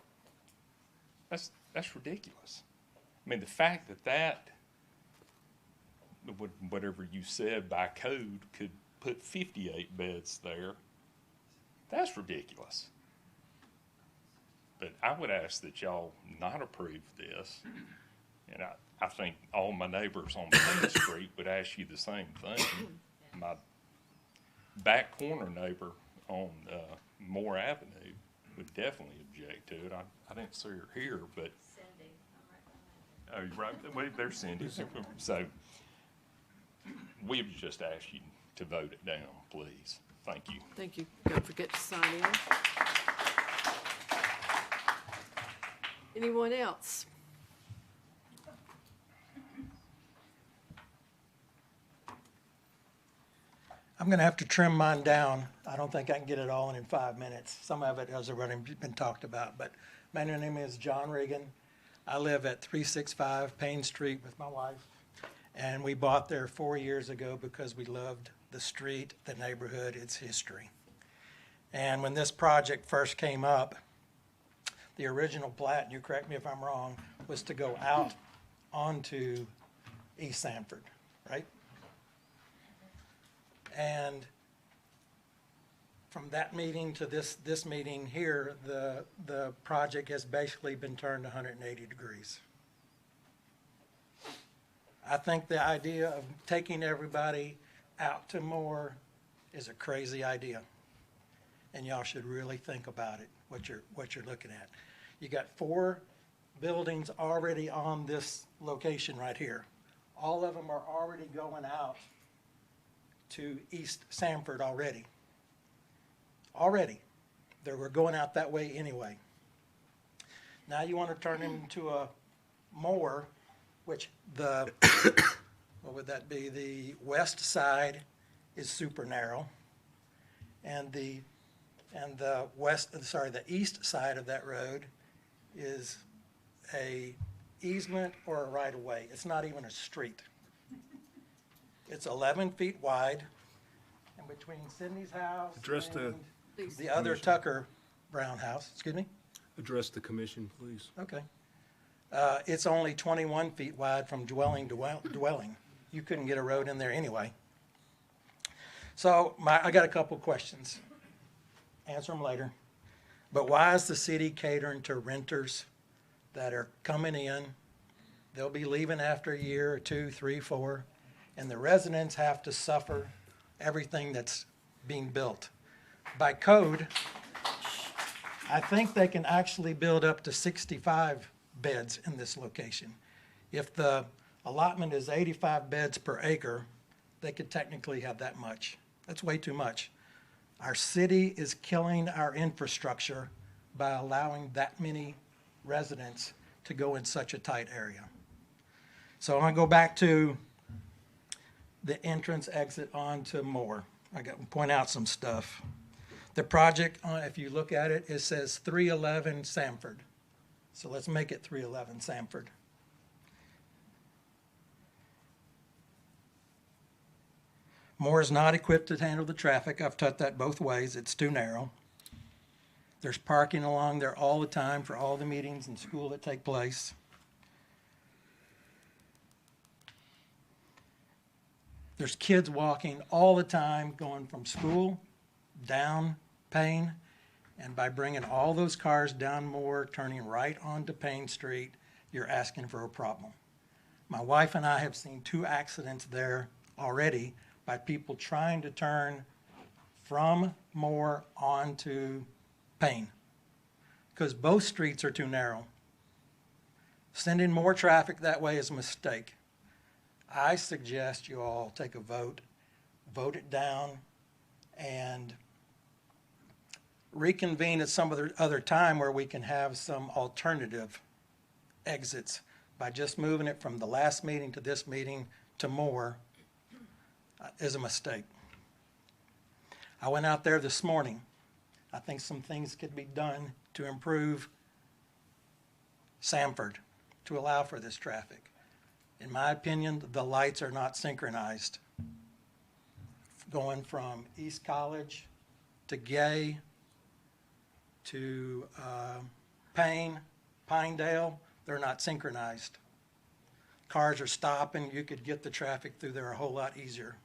That's ridiculous. I mean, the fact that whatever you said by code could put 58 beds there, that's ridiculous. But I would ask that y'all not approve this, and I think all my neighbors on Main Street would ask you the same thing. My back corner neighbor on Moore Avenue would definitely object to it. I didn't see her here, but Cindy, I'm right behind her. Oh, you're right. Well, there's Cindy. So we would just ask you to vote it down, please. Thank you. Thank you. Don't forget to sign in. Anyone else? I'm going to have to trim mine down. I don't think I can get it all in 5 minutes. Some of it has already been talked about, but my name is John Regan. I live at 365 Payne Street with my wife, and we bought there 4 years ago because we loved the street, the neighborhood, its history. And when this project first came up, the original plat, and you correct me if I'm wrong, was to go out onto East Sanford, right? And from that meeting to this meeting here, the project has basically been turned 180 degrees. I think the idea of taking everybody out to Moore is a crazy idea. And y'all should really think about it, what you're looking at. You got 4 buildings already on this location right here. All of them are already going out to East Sanford already. They were going out that way anyway. Now you want to turn them into a Moore, which the, what would that be? The west side is super narrow, and the east side of that road is a easement or a right-of-way. It's not even a street. It's 11 feet wide, and between Sydney's house Address and the the other commission. Tucker Brown house, excuse me? Address the commission, please. Okay. It's only 21 feet wide from dwelling to dwelling. You couldn't get a road in there anyway. So I got a couple questions. Answer them later. But why is the city catering to renters that are coming in? They'll be leaving after a year or 2, 3, 4, and the residents have to suffer everything that's being built. By code, I think they can actually build up to 65 beds in this location. If the allotment is 85 beds per acre, they could technically have that much. That's way too much. Our city is killing our infrastructure by allowing that many residents to go in such a tight area. So I'm going to go back to the entrance exit onto Moore. I got to point out some stuff. The project, if you look at it, it says 311 Sanford. So let's make it 311 Sanford. Moore is not equipped to handle the traffic. I've taught that both ways. It's too narrow. There's parking along there all the time for all the meetings and school that take place. There's kids walking all the time going from school down Payne, and by bringing all those cars down Moore, turning right onto Payne Street, you're asking for a problem. My wife and I have seen 2 accidents there already by people trying to turn from Moore onto Payne, because both streets are too narrow. Sending more traffic that way is a mistake. I suggest you all take a vote it down, and reconvene at some other time where we can have some alternative exits. By just moving it from the last meeting to this meeting to Moore is a mistake. I went out there this morning. I think some things could be done to improve Sanford, to allow for this traffic. In my opinion, the lights are not synchronized. Going from East College to Gay to Payne, Pinedale, they're not synchronized. Cars are stopping. You could get the traffic through there a whole lot easier.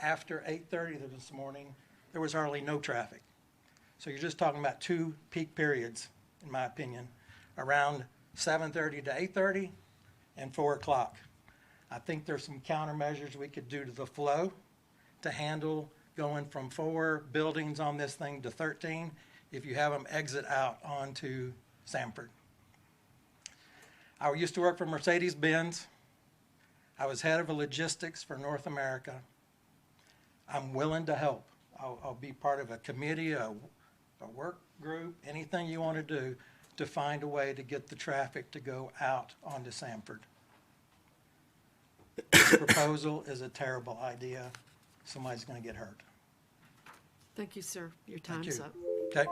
After 8:30 this morning, there was hardly no traffic. So you're just talking about two peak periods, in my opinion, around 7:30 to 8:30 and 4 o'clock. I think there's some countermeasures we could do to the flow to handle going from 4 buildings on this thing to 13 if you have them exit out onto Sanford. I used to work for Mercedes-Benz. I was head of logistics for North America. I'm willing to help. I'll be part of a committee, a work group, anything you want to do to find a way to get the traffic to go out onto Sanford. This proposal is a terrible idea. Somebody's going to get hurt. Thank you, sir. Your Thank time's you. up. Okay.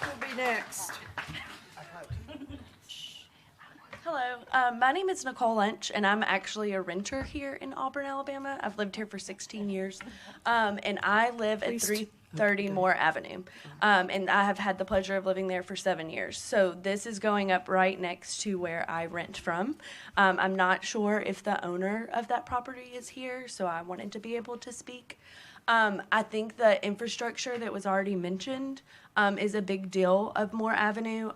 Who'll be next? Hello, my name is Nicole Lynch, and I'm actually a renter here in Auburn, Alabama. I've lived here for 16 years, and I live at 330 Moore Avenue, and I have had the pleasure of living there for 7 years. So this is going up right next to where I rent from. I'm not sure if the owner of that property is here, so I wanted to be able to speak. I think the infrastructure that was already mentioned is a big deal of Moore Avenue.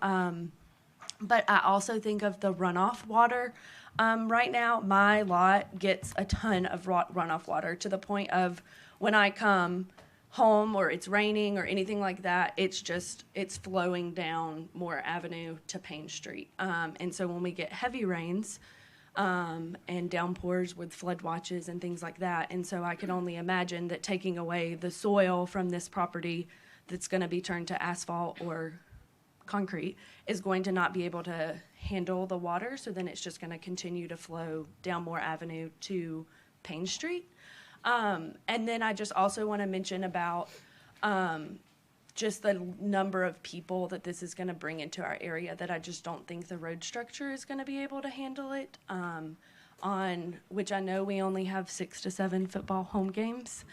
But I also think of the runoff water. Right now, my lot gets a ton of runoff water to the point of when I come home or it's raining or anything like that, it's flowing down Moore Avenue to Payne Street. And so when we get heavy rains and downpours with flood watches and things like that, and so I can only imagine that taking away the soil from this property that's going to be turned to asphalt or concrete is going to not be able to handle the water, so then it's just going to continue to flow down Moore Avenue to Payne Street. And then I just also want to mention about just the number of people that this is going to bring into our area, that I just don't think the road structure is going to be able to handle it. On which I know we only have 6 to 7 football home games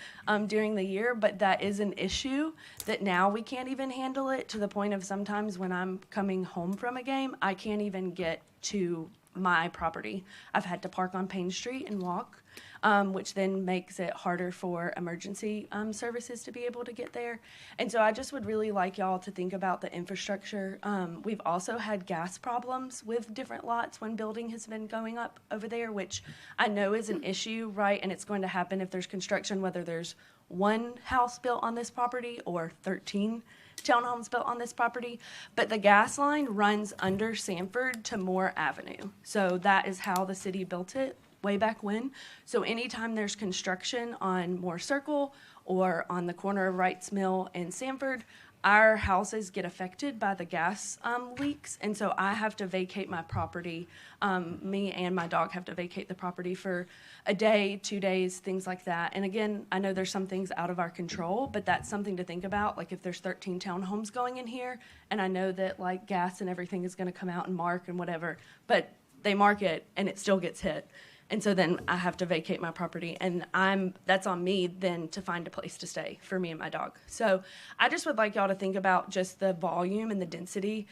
during the year, but that is an issue that now we can't even handle it, to the point of sometimes when I'm coming home from a game, I can't even get to my property. I've had to park on Payne Street and walk, which then makes it harder for emergency services to be able to get there. And so I just would really like y'all to think about the infrastructure. We've also had gas problems with different lots when building has been going up over there, which I know is an issue, right? And it's going to happen if there's construction, whether there's one house built on this property or 13 townhomes built on this property. But the gas line runs under Sanford to Moore Avenue. So that is how the city built it way back when. So anytime there's construction on Moore Circle or on the corner of Wrights Mill and Sanford, our houses get affected by the gas leaks, and so I have to vacate my property. Me and my dog have to vacate the property for a day, 2 days, things like that. And again, I know there's some things out of our control, but that's something to think about. Like if there's 13 townhomes going in here, and I know that like gas and everything is going to come out and mark and whatever, but they mark it and it still gets hit. And so then I have to vacate my property, and that's on me then to find a place to stay for me and my dog. So I just would like y'all to think about just the volume and the density.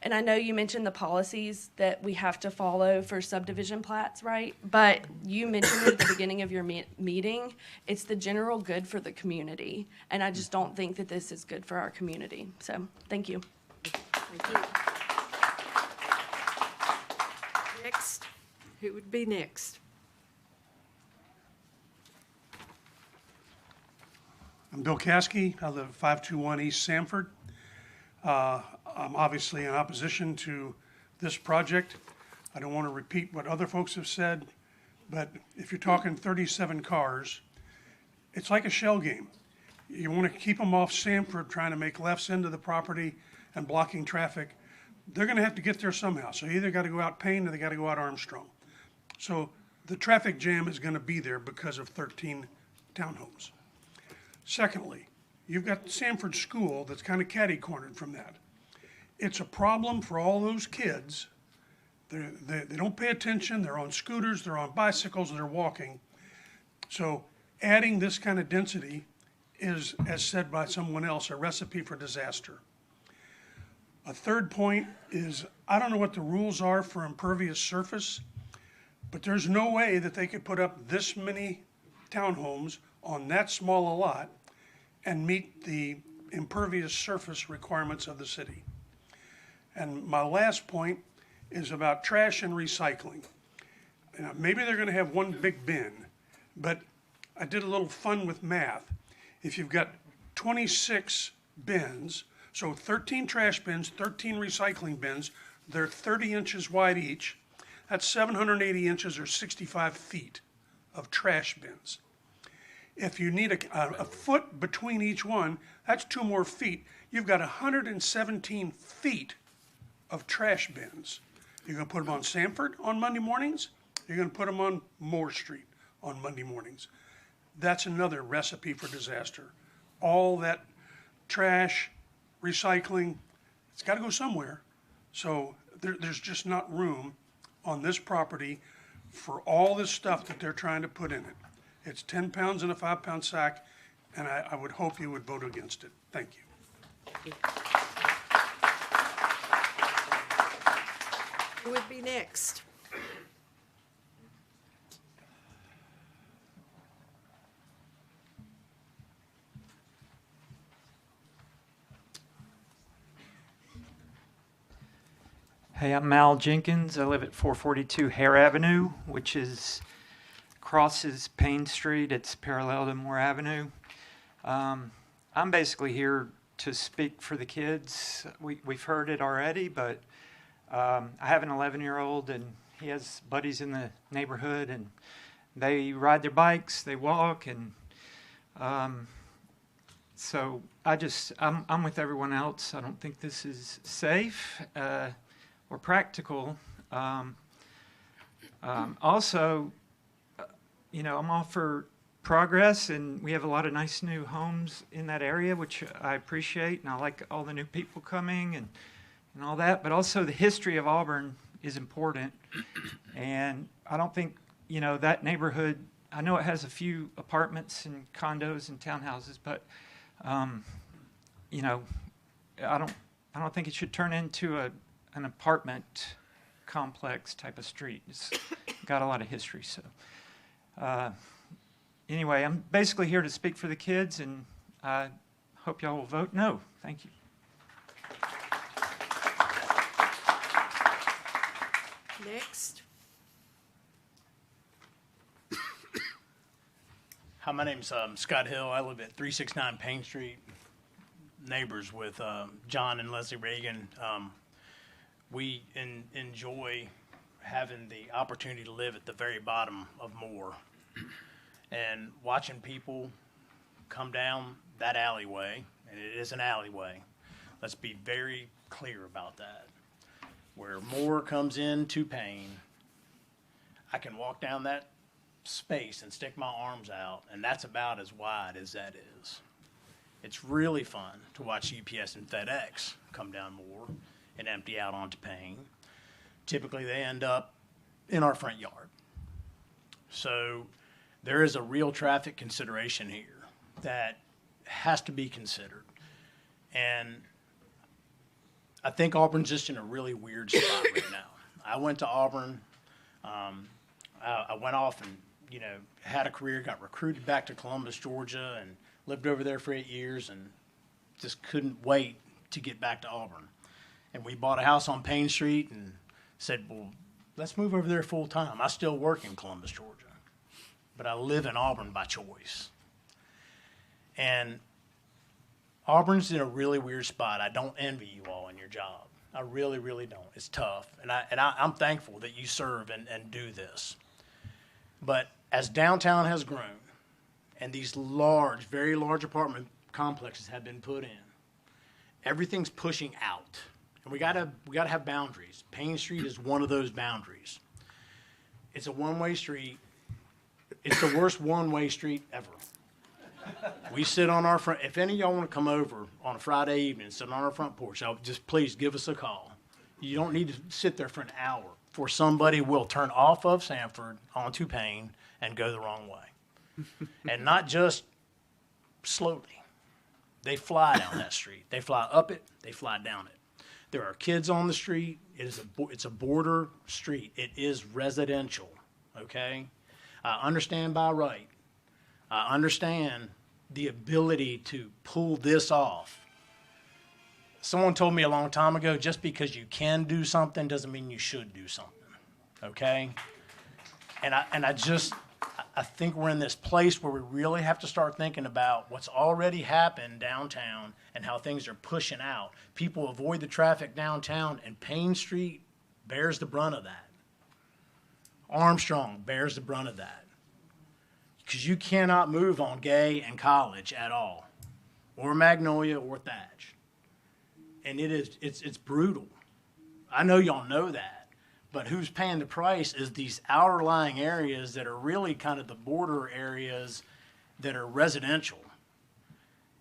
And I know you mentioned the policies that we have to follow for subdivision plats, right? But you mentioned at the beginning of your meeting, it's the general good for the community. And I just don't think that this is good for our community. So thank you. Thank you. Next. Who would be next? I'm Bill Caskey. I live at 521 East Sanford. I'm obviously in opposition to this project. I don't want to repeat what other folks have said, but if you're talking 37 cars, it's like a shell game. You want to keep them off Sanford, trying to make lefts into the property and blocking traffic. They're going to have to get there somehow. So you either got to go out Payne or they got to go out Armstrong. So the traffic jam is going to be there because of 13 townhomes. Secondly, you've got Sanford School that's kind of catty-cornered from that. it's a problem for all those kids. They don't pay attention, they're on scooters, they're on bicycles, and they're walking. So adding this kind of density is, as said by someone else, a recipe for disaster. A third point is, I don't know what the rules are for impervious surface, but there's no way that they could put up this many townhomes on that small a lot and meet the impervious surface requirements of the city. And my last point is about trash and recycling. Maybe they're gonna have one big bin, but I did a little fun with math. If you've got 26 bins, so 13 trash bins, 13 recycling bins, they're 30 inches wide each. That's 780 inches or 65 feet of trash bins. If you need a foot between each one, that's 2 more feet. You've got 117 feet of trash bins. You're gonna put them on Sanford on Monday mornings. You're gonna put them on Moore Street on Monday mornings. That's another recipe for disaster. All that trash, recycling, it's gotta go somewhere. So there's just not room on this property for all this stuff that they're trying to put in it. It's 10 pounds in a 5-pound sack, and I would hope you would vote against it. Thank you. Who would be next? Hey, I'm Mal Jenkins. I live at 442 Hare Avenue, which crosses Payne Street. It's parallel to Moore Avenue. I'm basically here to speak for the kids. We've heard it already, but I have an 11-year-old, and he has buddies in the neighborhood, and they ride their bikes, they walk, and so I'm with everyone else. I don't think this is safe or practical. Also, I'm all for progress, and we have a lot of nice new homes in that area, which I appreciate, and I like all the new people coming and all that, but also the history of Auburn is important, and I don't think, that neighborhood, I know it has a few apartments and condos and townhouses, but, I don't think it should turn into an apartment complex type of street. It's got a lot of history, so. Anyway, I'm basically here to speak for the kids, and I hope y'all will vote no. Thank you. Next. Hi, my name's Scott Hill. I live at 369 Payne Street, neighbors with John and Leslie Reagan. We enjoy having the opportunity to live at the very bottom of Moore and watching people come down that alleyway, and it is an alleyway. Let's be very clear about that. Where Moore comes into Payne, I can walk down that space and stick my arms out, and that's about as wide as that is. It's really fun to watch UPS and FedEx come down Moore and empty out onto Payne. Typically, they end up in our front yard. So there is a real traffic consideration here that has to be considered. And I think Auburn's just in a really weird spot right now. I went to Auburn. I went off and, had a career, got recruited back to Columbus, Georgia, and lived over there for 8 years and just couldn't wait to get back to Auburn. And we bought a house on Payne Street and said, well, let's move over there full time. I still work in Columbus, Georgia, but I live in Auburn by choice. And Auburn's in a really weird spot. I don't envy you all in your job. I really, really don't. It's tough. And I'm thankful that you serve and do this. But as downtown has grown and these large, very large apartment complexes have been put in, everything's pushing out. And we gotta have boundaries. Payne Street is one of those boundaries. It's a one-way street. It's the worst one-way street ever. We sit on our front, if any of y'all want to come over on a Friday evening, sit on our front porch, just please give us a call. You don't need to sit there for an hour, for somebody will turn off of Sanford onto Payne and go the wrong way. And not just slowly. They fly down that street. They fly up it, they fly down it. There are kids on the street. It's a border street. It is residential, okay? I understand by right. I understand the ability to pull this off. Someone told me a long time ago, just because you can do something doesn't mean you should do something, okay? And I think we're in this place where we really have to start thinking about what's already happened downtown and how things are pushing out. People avoid the traffic downtown, and Payne Street bears the brunt of that. Armstrong bears the brunt of that. Because you cannot move on Gay and College at all, or Magnolia or Thatch. And it's brutal. I know y'all know that, but who's paying the price is these outlying areas that are really kind of the border areas that are residential.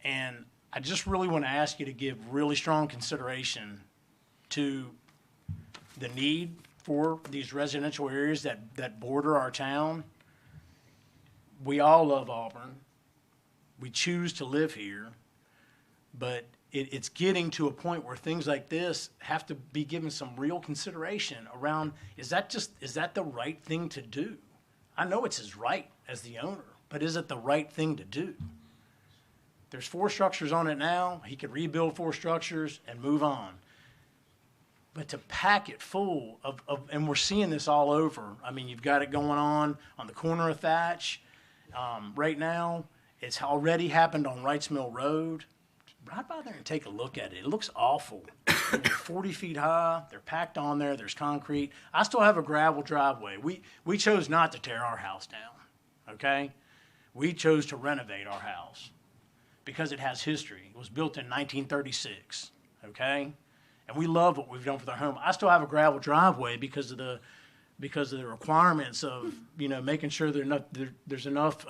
And I just really want to ask you to give really strong consideration to the need for these residential areas that border our town. We all love Auburn. We choose to live here, but it's getting to a point where things like this have to be given some real consideration around, is that the right thing to do? I know it's his right as the owner, but is it the right thing to do? There's 4 structures on it now. He could rebuild 4 structures and move on. But to pack it full of, and we're seeing this all over. I mean, you've got it going on the corner of Thatch. Right now, it's already happened on Wrights Mill Road. Ride by there and take a look at it. It looks awful. They're 40 feet high. They're packed on there. There's concrete. I still have a gravel driveway. We chose not to tear our house down, okay? We chose to renovate our house because it has history. It was built in 1936, okay? And we love what we've done for our home. I still have a gravel driveway because of the requirements of, making sure there's enough,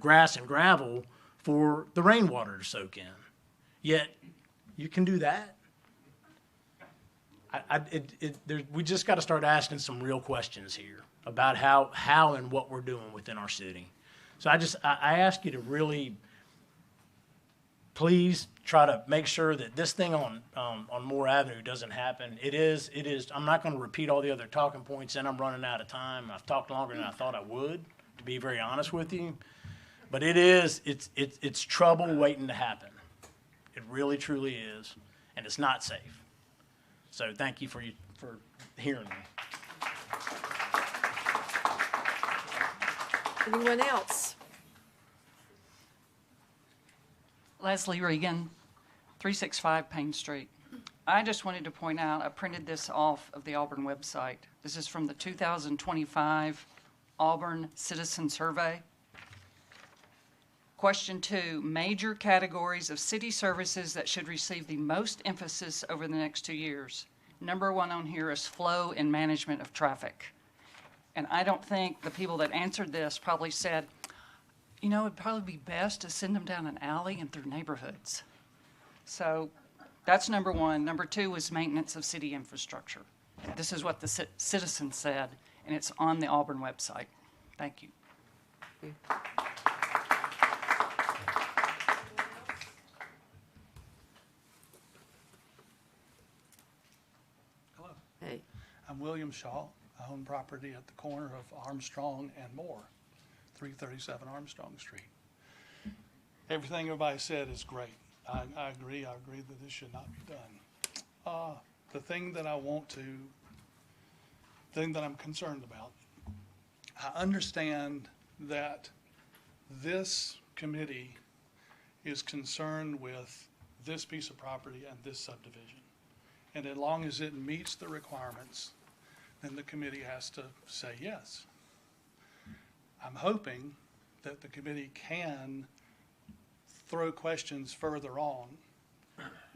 grass and gravel for the rainwater to soak in. Yet, you can do that. We just got to start asking some real questions here about how and what we're doing within our city. So I ask you to really, please try to make sure that this thing on Moore Avenue doesn't happen. It is, I'm not going to repeat all the other talking points, and I'm running out of time. I've talked longer than I thought I would, to be very honest with you. But it's trouble waiting to happen. It really, truly is, and it's not safe. So thank you for hearing me. Anyone else? Leslie Regan, 365 Payne Street. I just wanted to point out, I printed this off of the Auburn website. This is from the 2025 Auburn Citizen Survey. Question 2, major categories of city services that should receive the most emphasis over the next 2 years. Number 1 on here is flow and management of traffic. And I don't think the people that answered this probably said, it'd probably be best to send them down an alley and through neighborhoods. So that's number 1. Number 2 was maintenance of city infrastructure. This is what the citizen said, and it's on the Auburn website. Thank you. Hello. Hey. I'm William Shaw. I own property at the corner of Armstrong and Moore, 337 Armstrong Street. Everything everybody said is great. I agree. I agree that this should not be done. The thing that I'm concerned about, I understand that this committee is concerned with this piece of property and this subdivision. And as long as it meets the requirements, then the committee has to say yes. I'm hoping that the committee can throw questions further on,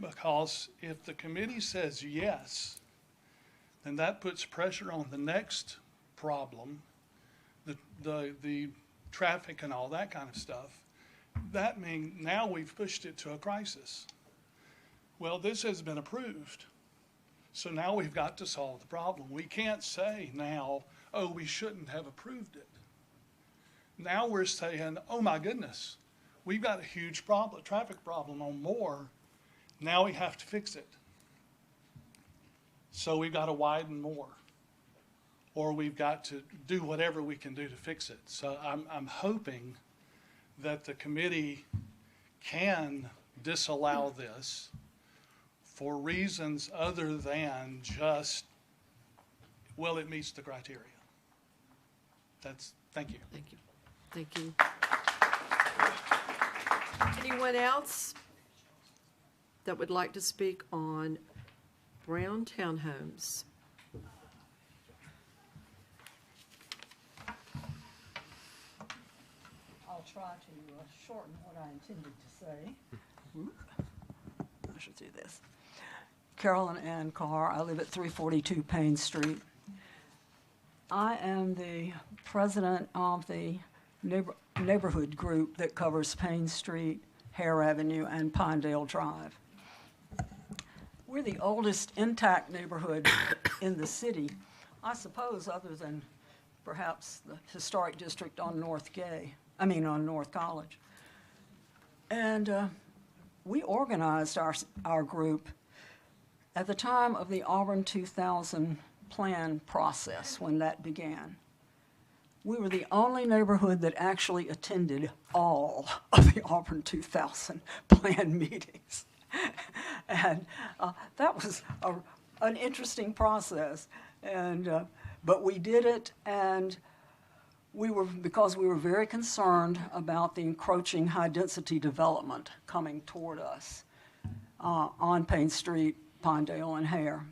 because if the committee says yes, then that puts pressure on the next problem, the traffic and all that kind of stuff. that means now we've pushed it to a crisis. Well, this has been approved. So now we've got to solve the problem. We can't say now, oh, we shouldn't have approved it. Now we're saying, oh my goodness, we've got a huge problem, traffic problem on Moore. Now we have to fix it. So we've got to widen Moore, or we've got to do whatever we can do to fix it. So I'm hoping that the committee can disallow this for reasons other than just, well, it meets the criteria. Thank you. Thank you. Thank you. Anyone else that would like to speak on Brown Townhomes? I'll try to shorten what I intended to say. I should do this. Carolyn Ann Carr. I live at 342 Payne Street. I am the president of the neighborhood group that covers Payne Street, Hare Avenue, and Pinedale Drive. We're the oldest intact neighborhood in the city, I suppose, other than perhaps the historic district on North College. And we organized our group at the time of the Auburn 2000 plan process, when that began. We were the only neighborhood that actually attended all of the Auburn 2000 plan meetings. And that was an interesting process. But we did it, and because we were very concerned about the encroaching high-density development coming toward us on Payne Street, Pinedale, and Hare.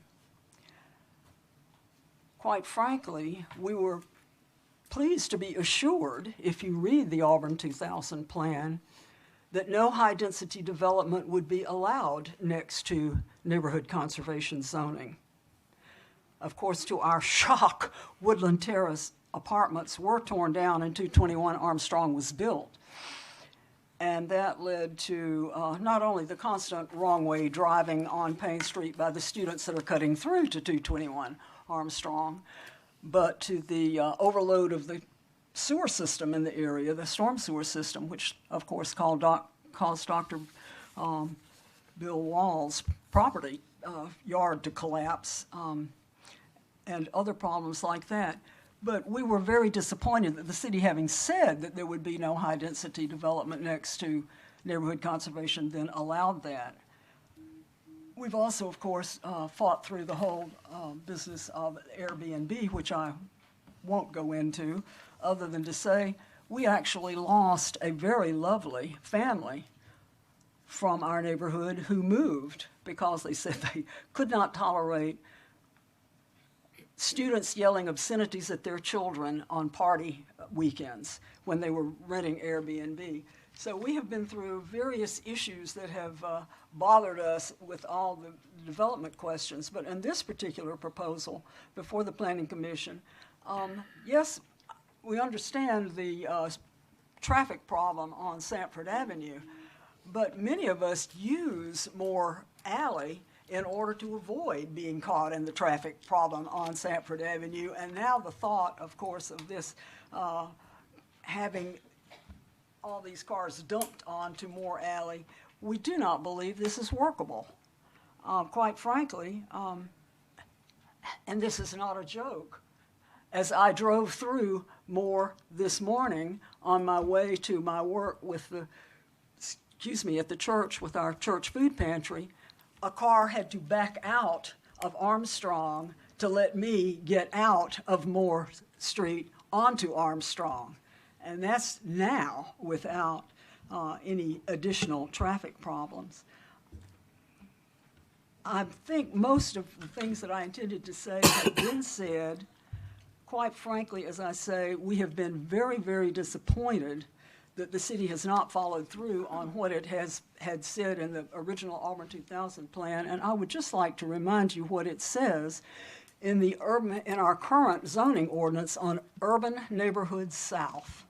Quite frankly, we were pleased to be assured, if you read the Auburn 2000 plan, that no high-density development would be allowed next to neighborhood conservation zoning. Of course, to our shock, Woodland Terrace apartments were torn down and 221 Armstrong was built. And that led to not only the constant wrong-way driving on Payne Street by the students that are cutting through to 221 Armstrong, but to the overload of the sewer system in the area, the storm sewer system, which of course caused Dr. Bill Wall's property yard to collapse, and other problems like that. But we were very disappointed that the city, having said that there would be no high-density development next to neighborhood conservation, then allowed that. We've also, of course, fought through the whole business of Airbnb, which I won't go into, other than to say we actually lost a very lovely family from our neighborhood who moved because they said they could not tolerate students yelling obscenities at their children on party weekends when they were renting Airbnb. So we have been through various issues that have bothered us with all the development questions. But in this particular proposal before the Planning Commission, yes, we understand the traffic problem on Sanford Avenue, but many of us use Moore Alley in order to avoid being caught in the traffic problem on Sanford Avenue. And now the thought, of course, of this having all these cars dumped onto Moore Alley, we do not believe this is workable. Quite frankly, and this is not a joke, as I drove through Moore this morning on my way to my work with at the church with our church food pantry, a car had to back out of Armstrong to let me get out of Moore Street onto Armstrong. And that's now without any additional traffic problems. I think most of the things that I intended to say have been said. Quite frankly, as I say, we have been very, very disappointed that the city has not followed through on what it had said in the original Auburn 2000 plan. And I would just like to remind you what it says in our current zoning ordinance on urban neighborhoods south.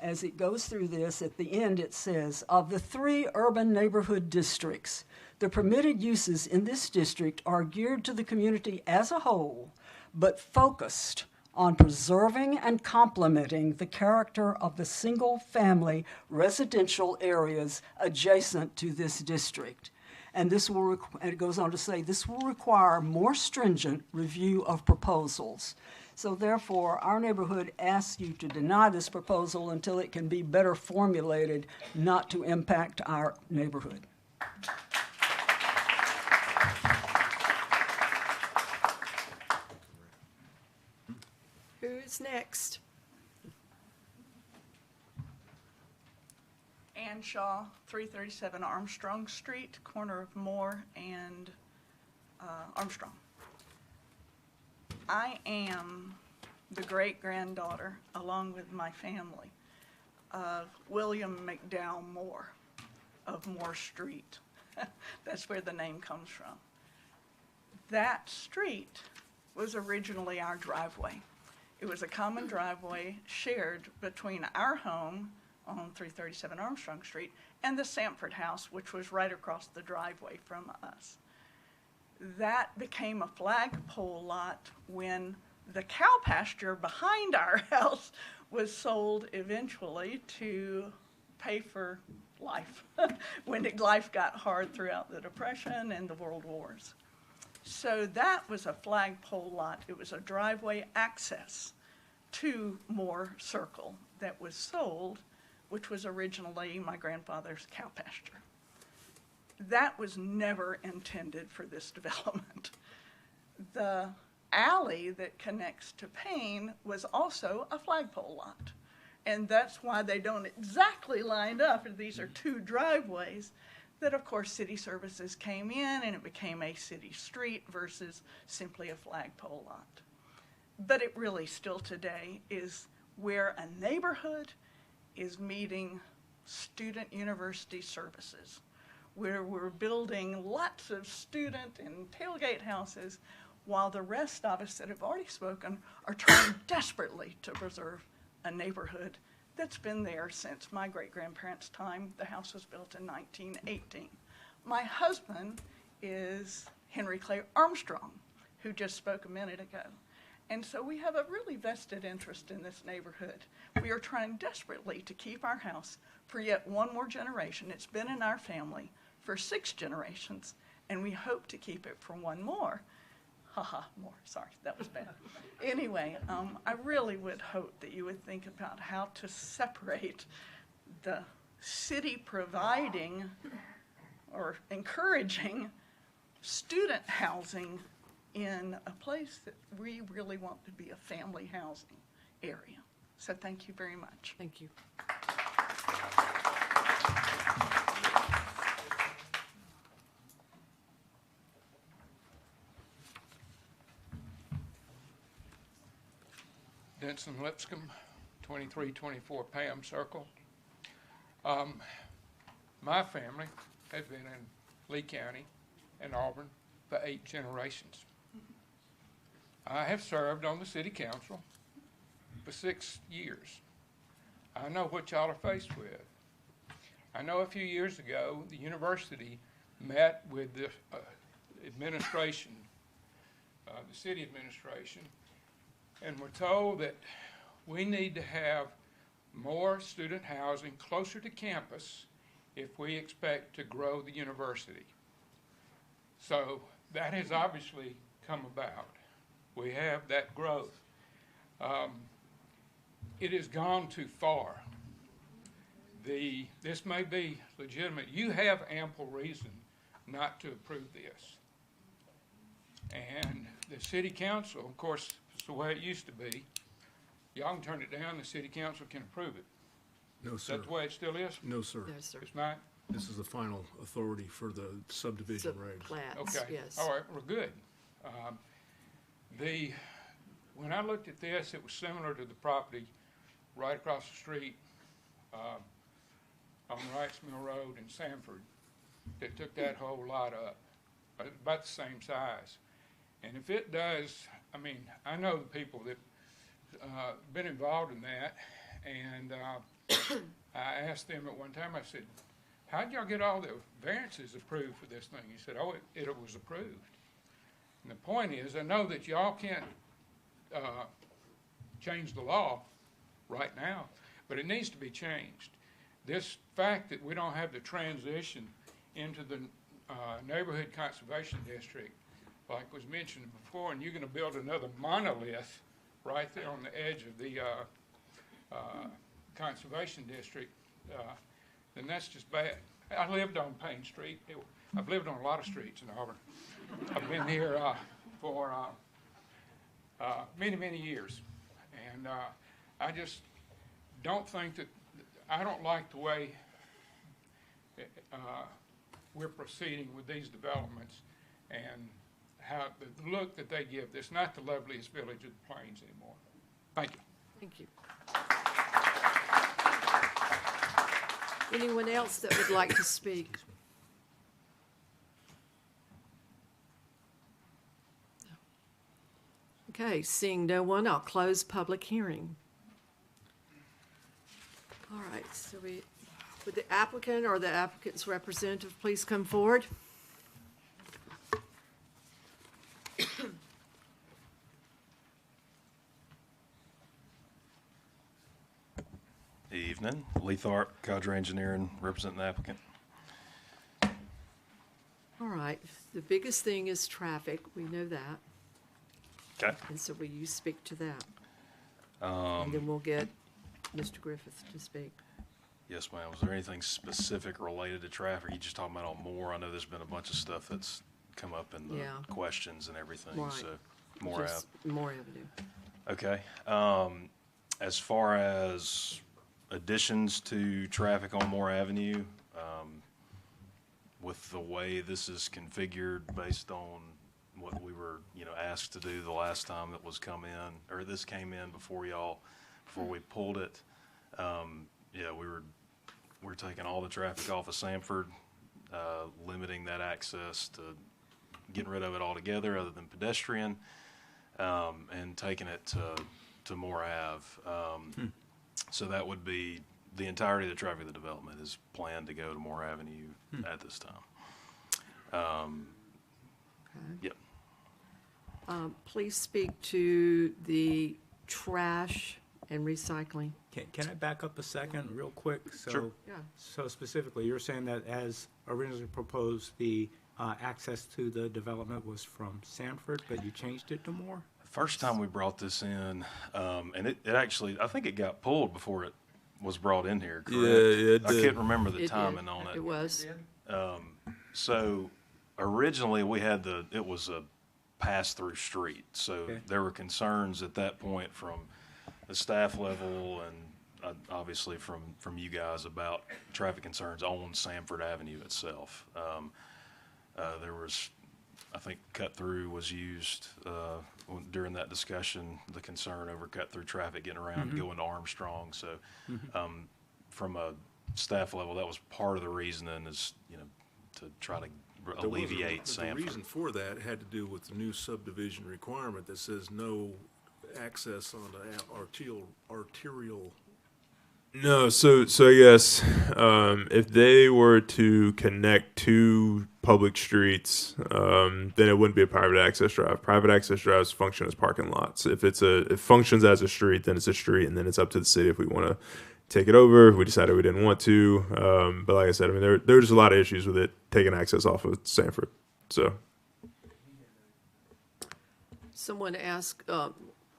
as it goes through this, at the end it says, of the 3 urban neighborhood districts, the permitted uses in this district are geared to the community as a whole, but focused on preserving and complementing the character of the single-family residential areas adjacent to this district. And this will, and it goes on to say, this will require more stringent review of proposals. So therefore, our neighborhood asks you to deny this proposal until it can be better formulated not to impact our neighborhood. Who's next? Ann Shaw, 337 Armstrong Street, corner of Moore and Armstrong. I am the great-granddaughter, along with my family, of William McDowell Moore of Moore Street. That's where the name comes from. That street was originally our driveway. It was a common driveway shared between our home on 337 Armstrong Street and the Sanford house, which was right across the driveway from us. That became a flagpole lot when the cow pasture behind our house was sold eventually to pay for life when life got hard throughout the Depression and the World Wars. So that was a flagpole lot. It was a driveway access to Moore Circle that was sold, which was originally my grandfather's cow pasture. That was never intended for this development. The alley that connects to Payne was also a flagpole lot. And that's why they don't exactly line up. These are 2 driveways that, of course, city services came in and it became a city street versus simply a flagpole lot. But it really still today is where a neighborhood is meeting student university services, where we're building lots of student and tailgate houses, while the rest of us that have already spoken are trying desperately to preserve a neighborhood that's been there since my great-grandparents' time. The house was built in 1918. My husband is Henry Clay Armstrong, who just spoke a minute ago. And so we have a really vested interest in this neighborhood. We are trying desperately to keep our house for yet one more generation. It's been in our family for 6 generations, and we hope to keep it for one more. More, sorry, that was bad. Anyway, I really would hope that you would think about how to separate the city providing or encouraging student housing in a place that we really want to be a family housing area. So thank you very much. Thank you. Denson Lipscomb, 2324 Pam Circle. My family has been in Lee County and Auburn for 8 generations. I have served on the city council for 6 years. I know what y'all are faced with. I know a few years ago, the university met with the administration, the city administration, and we're told that we need to have more student housing closer to campus if we expect to grow the university. So that has obviously come about. We have that growth. It has gone too far. This may be legitimate. You have ample reason not to approve this. And the city council, of course, it's the way it used to be. Y'all can turn it down, the city council can approve it. No, Is sir. that the way it still is? No, sir. No, sir. It's not? This is the final authority for the subdivision regs. Plats, Okay. yes. All right, we're good. When I looked at this, it was similar to the property right across the street on Wrights Mill Road in Sanford that took that whole lot up, about the same size. And if it does, I mean, I know the people that been involved in that, and I asked them at one time, I said, how'd y'all get all the variances approved for this thing? He said, oh, it was approved. And the point is, I know that y'all can't change the law right now, but it needs to be changed. This fact that we don't have the transition into the neighborhood conservation district, like was mentioned before, and you're going to build another monolith right there on the edge of the conservation district, then that's just bad. I lived on Payne Street. I've lived on a lot of streets in Auburn. I've been here for many, many years. And I just don't think that, I don't like the way we're proceeding with these developments and how the look that they give. It's not the loveliest village of the plains anymore. Thank you. Thank you. Anyone else that would like to speak? Okay, seeing no one, I'll close public hearing. All right, so would the applicant or the applicant's representative please come forward? Evening, Lee Tharp, Cadre Engineering, representing the applicant. All right, the biggest thing is traffic, we know that. Okay. And so will you speak to that? And then we'll get Mr. Griffith to speak. Yes, ma'am. Was there anything specific related to traffic? You just talking about on Moore? I know there's been a bunch of stuff that's come up in the questions and everything. Right. So Moore Just Ave. Moore Avenue. Okay. As far as additions to traffic on Moore Avenue, with the way this is configured based on what we were, asked to do the last time that was come in, or this came in before we pulled it. We're taking all the traffic off of Sanford, limiting that access to getting rid of it altogether other than pedestrian, and taking it to Moore Ave. So that would be the entirety of the traffic of the development is planned to go to Moore Avenue at this time. Yep. Please speak to the trash and recycling. Can I back up a second real quick? Sure. Yeah. So specifically, you're saying that as originally proposed, the access to the development was from Sanford, but you changed it to Moore? First time we brought this in, and it actually, I think it got pulled before it was brought in here, correct? Yeah, it I did. can't remember the It timing did. on it. It was. So originally we had it was a pass-through street. So Okay. there were concerns at that point from the staff level and obviously from you guys about traffic concerns on Sanford Avenue itself. There was, I think cut-through was used during that discussion, the concern over cut-through traffic getting around, going to Armstrong. So from a staff level, that was part of the reasoning is, to try to alleviate The Sanford. reason for that had to do with the new subdivision requirement that says no access on the arterial. No, so I guess if they were to connect two public streets, then it wouldn't be a private access drive. Private access drives function as parking lots. If it functions as a street, then it's a street, and then it's up to the city if we want to take it over. If we decided we didn't want to, but like I said, I mean there were just a lot of issues with it taking access off of Sanford. So Someone asked,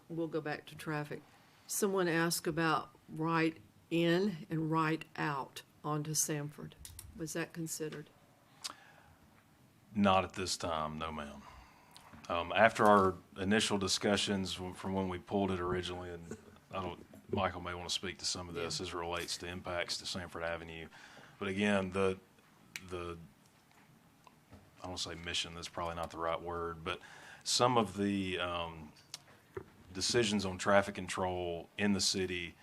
we'll go back to traffic. Someone asked about right in and right out onto Sanford. Was that considered? Not at this time, no, ma'am. After our initial discussions from when we pulled it originally, and Michael may want to speak to some of this as it relates to impacts to Sanford Avenue. But again, I don't want to say mission, that's probably not the right word, but some of the decisions on traffic control in the city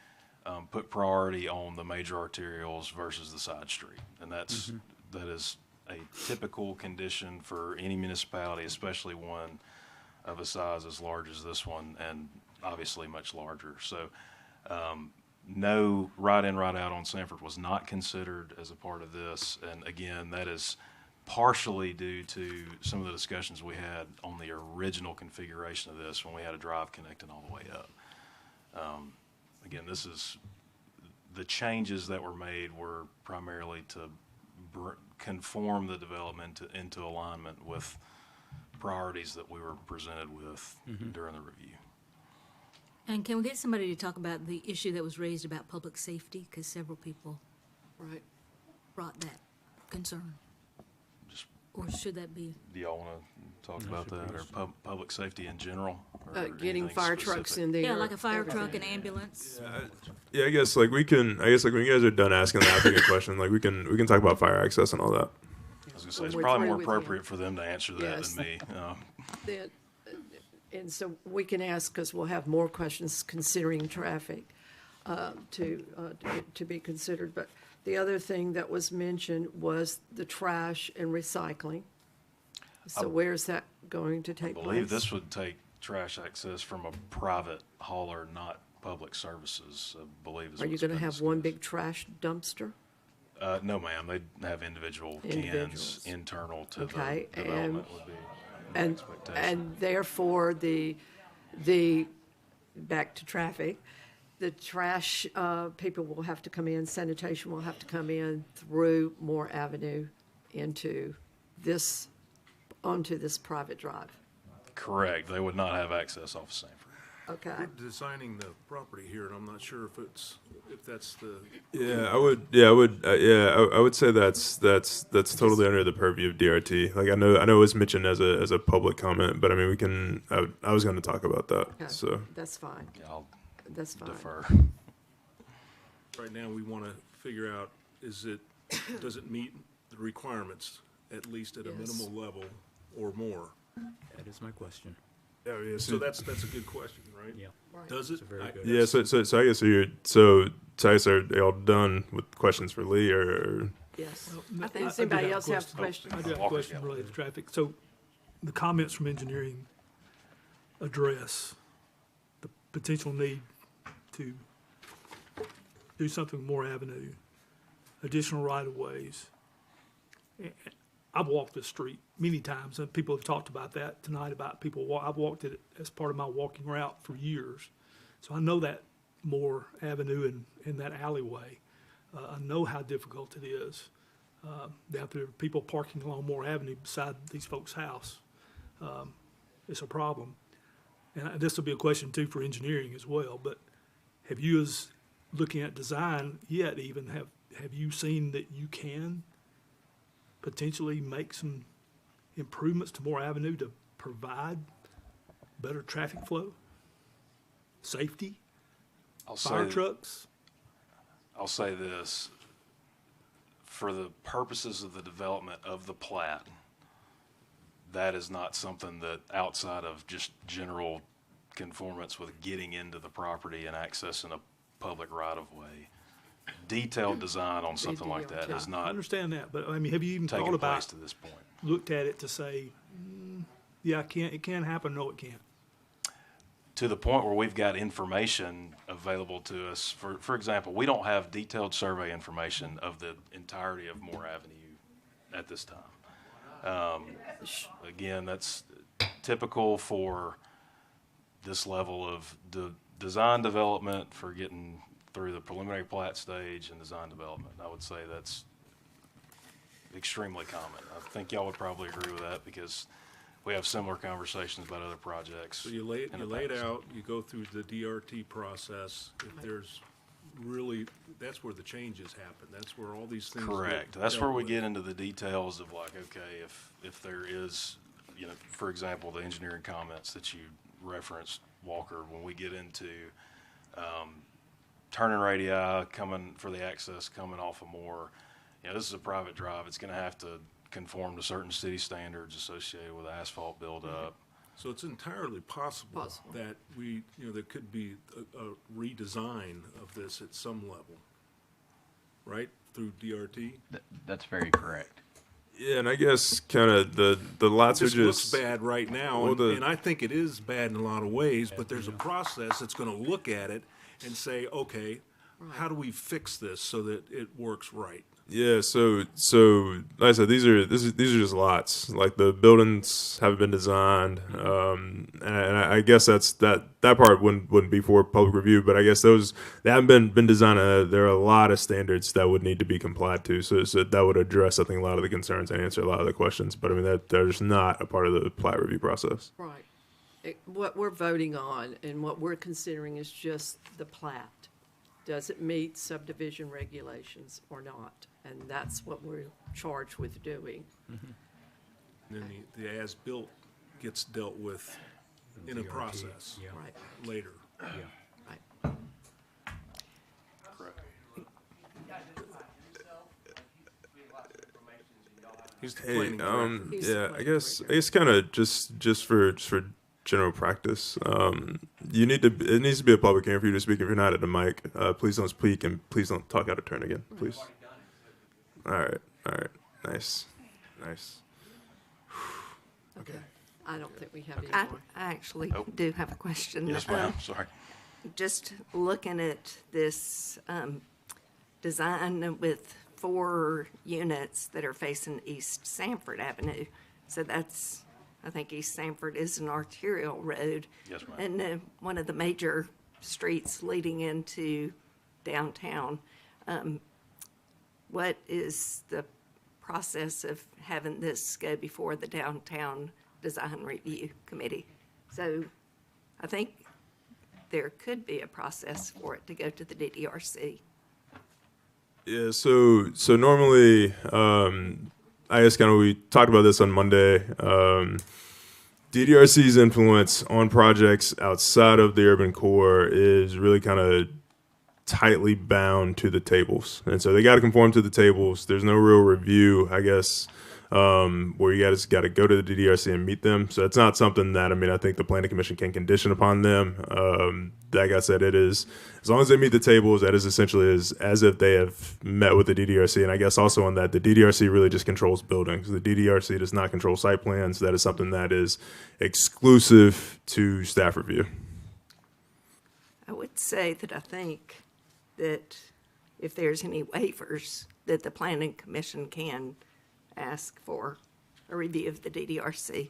put priority on the major arterials versus the side street. And that is a typical condition for any municipality, especially one of a size as large as this one, and obviously much larger. So no right in, right out on Sanford was not considered as a part of this. And again, that is partially due to some of the discussions we had on the original configuration of this when we had a drive connecting all the way up. Again, this is, the changes that were made were primarily to conform the development into alignment with priorities that we were presented with during the review. And can we get somebody to talk about the issue that was raised about public safety? Because several people Right. brought that concern. Or should that be? Do y'all want to talk about that, or public safety in general? or Getting anything fire trucks specific? in there. Yeah, like a fire everything. truck, an ambulance. Yeah, I guess like when you guys are done asking the applicant question, like we can talk about fire access and all that. I was gonna say, it's We're probably through more with you. appropriate for them to answer that Yes. than me. Then, and so we can ask, because we'll have more questions considering traffic to be considered. But the other thing that was mentioned was the trash and recycling. So where's that going to take I place? believe this would take trash access from a private hauler, not public services, I believe is Are you what's going to been have one big trash dumpster? No, ma'am, they'd have individual Individuals. cans internal to Okay, the development would be my And, expectation. and therefore, the, back to traffic, the trash, people will have to come in, sanitation will have to come in through Moore Avenue onto this private drive. Correct, they would not have access off of Sanford. Okay. We're designing the property here, and I'm not sure if that's the. I would say that's totally under the purview of DRT. Like I know it was mentioned as a public comment, but I mean we can. I was going to talk about that. Okay. So That's fine. Yeah, I'll That's fine. defer. Right now, we want to figure out, does it meet the requirements, at least at a Yes. minimal level or more? That is my question. yeah, So that's a good question, right? Yeah. Right. Does it? It's a very good- yeah. So I guess Tice, are they all done with questions for Lee or? Yes. I I think, does do anybody have a else have question. questions? I do have a question related to traffic. So the comments from engineering address the potential need to do something with Moore Avenue, additional right-of-ways. I've walked this street many times, and people have talked about that tonight, about I've walked it as part of my walking route for years. So I know that Moore Avenue and that alleyway. I know how difficult it is. Down there, people parking along Moore Avenue beside these folks' house. It's a problem. And this will be a question too for engineering as well, but have you, as looking at design yet even, have you seen that you can potentially make some improvements to Moore Avenue to provide better traffic flow, safety, fire trucks? I'll say this, for the purposes of the development of the plat, that is not something that outside of just general conformance with getting into the property and accessing a public right-of-way, detailed design on something like that is I not understand that, but I mean, have you even taking thought place about, to this point. looked at it to say, yeah, it can happen, no, it can't? To the point where we've got information available to us. For example, we don't have detailed survey information of the entirety of Moore Avenue at this time. Again, that's typical for this level of design development, for getting through the preliminary plat stage and design development. I would say that's extremely common. I think y'all would probably agree with that because we have similar conversations about other projects. So you lay it past. out, you go through the DRT process. If there's really, that's where the changes happen. That's where all these things. Correct. get That's dealt where we with. get into the details of like, okay, if there is, for example, the engineering comments that you referenced, Walker, when we get into turning radii coming for the access coming off of Moore, this is a private drive. It's going to have to conform to certain city standards associated with asphalt buildup. So it's entirely possible that there could be a redesign of this at some level, right, through DRT? That's very correct. Yeah, and I guess kind of the lots are This just looks bad right now, Well, and I think it is bad in a lot of ways, but there's a process that's going to look at it and say, okay, how do we fix this so that it works right? Yeah, so like I said, these are just lots. Like the buildings haven't been designed, and I guess that part wouldn't be for public review. But I guess they haven't been designed. There are a lot of standards that would need to be complied to. So that would address, I think, a lot of the concerns and answer a lot of the questions. But I mean, they're just not a part of the plat review process. Right. What we're voting on and what we're considering is just the plat. Does it meet subdivision regulations or not? And that's what we're charged with doing. And then the as-built gets dealt with in a process Right. later. Right. He's the Hey, planning director. yeah, I guess kind of just for general practice, it needs to be a public hearing for you to speak. If you're not at the mic, please don't speak and please don't talk out of turn again, please. All right, nice. Okay. I don't think we have any I more. actually do have a question. Yes, ma'am, sorry. Just looking at this design with 4 units that are facing East Sanford Avenue. So that's, I think East Sanford is an arterial road. Yes, ma'am. And one of the major streets leading into downtown. What is the process of having this go before the Downtown Design Review Committee? So I think there could be a process for it to go to the DDRC. Yeah, so normally, I guess kind of we talked about this on Monday. DDRC's influence on projects outside of the urban core is really kind of tightly bound to the tables, and so they got to conform to the tables. There's no real review, I guess, where you guys got to go to the DDRC and meet them. So it's not something that, I mean, I think the Planning Commission can condition upon them. Like I said, it is, as long as they meet the tables, that is essentially as if they have met with the DDRC. And I guess also on that, the DDRC really just controls buildings. The DDRC does not control site plans. That is something that is exclusive to staff review. I would say that I think that if there's any waivers, that the Planning Commission can ask for a review of the DDRC.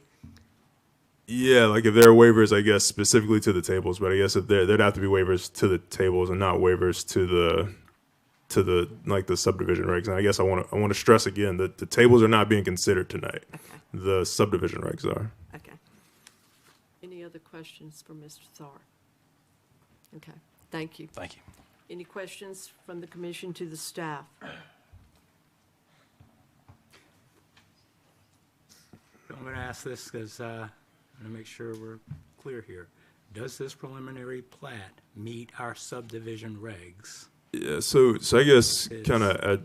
Yeah, like if there are waivers, I guess, specifically to the tables, but I guess if there'd have to be waivers to the tables and not waivers to the like the subdivision regs. And I guess I want to stress again that the tables are not being considered tonight. Okay. The subdivision regs are. Okay. Any other questions for Mr. Thar? Okay, thank you. Thank you. Any questions from the commission to the staff? I'm going to ask this because I want to make sure we're clear here. Does this preliminary plat meet our subdivision regs? Yeah, so I guess kind of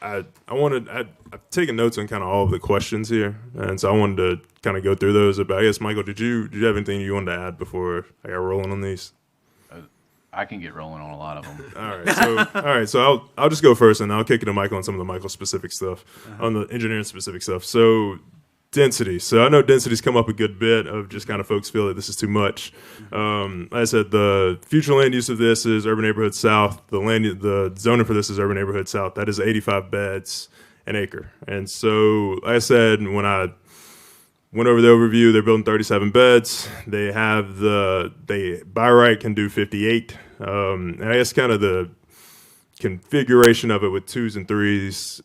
I've taken notes on kind of all of the questions here, and so I wanted to kind of go through those. But I guess Michael, did you have anything you wanted to add before I got rolling on these? I can get rolling on a lot of them. All right. So I'll just go first, and I'll kick it to Michael on some of the Michael specific stuff, on the engineering specific stuff. So density. So I know density's come up a good bit of just kind of folks feel that this is too much. Like I said, the future land use of this is urban neighborhood south. The zoning for this is urban neighborhood south. That is 85 beds an acre. And so, like I said, when I went over the overview, they're building 37 beds. They by right can do 58. And I guess kind of the configuration of it with 2s and 3s,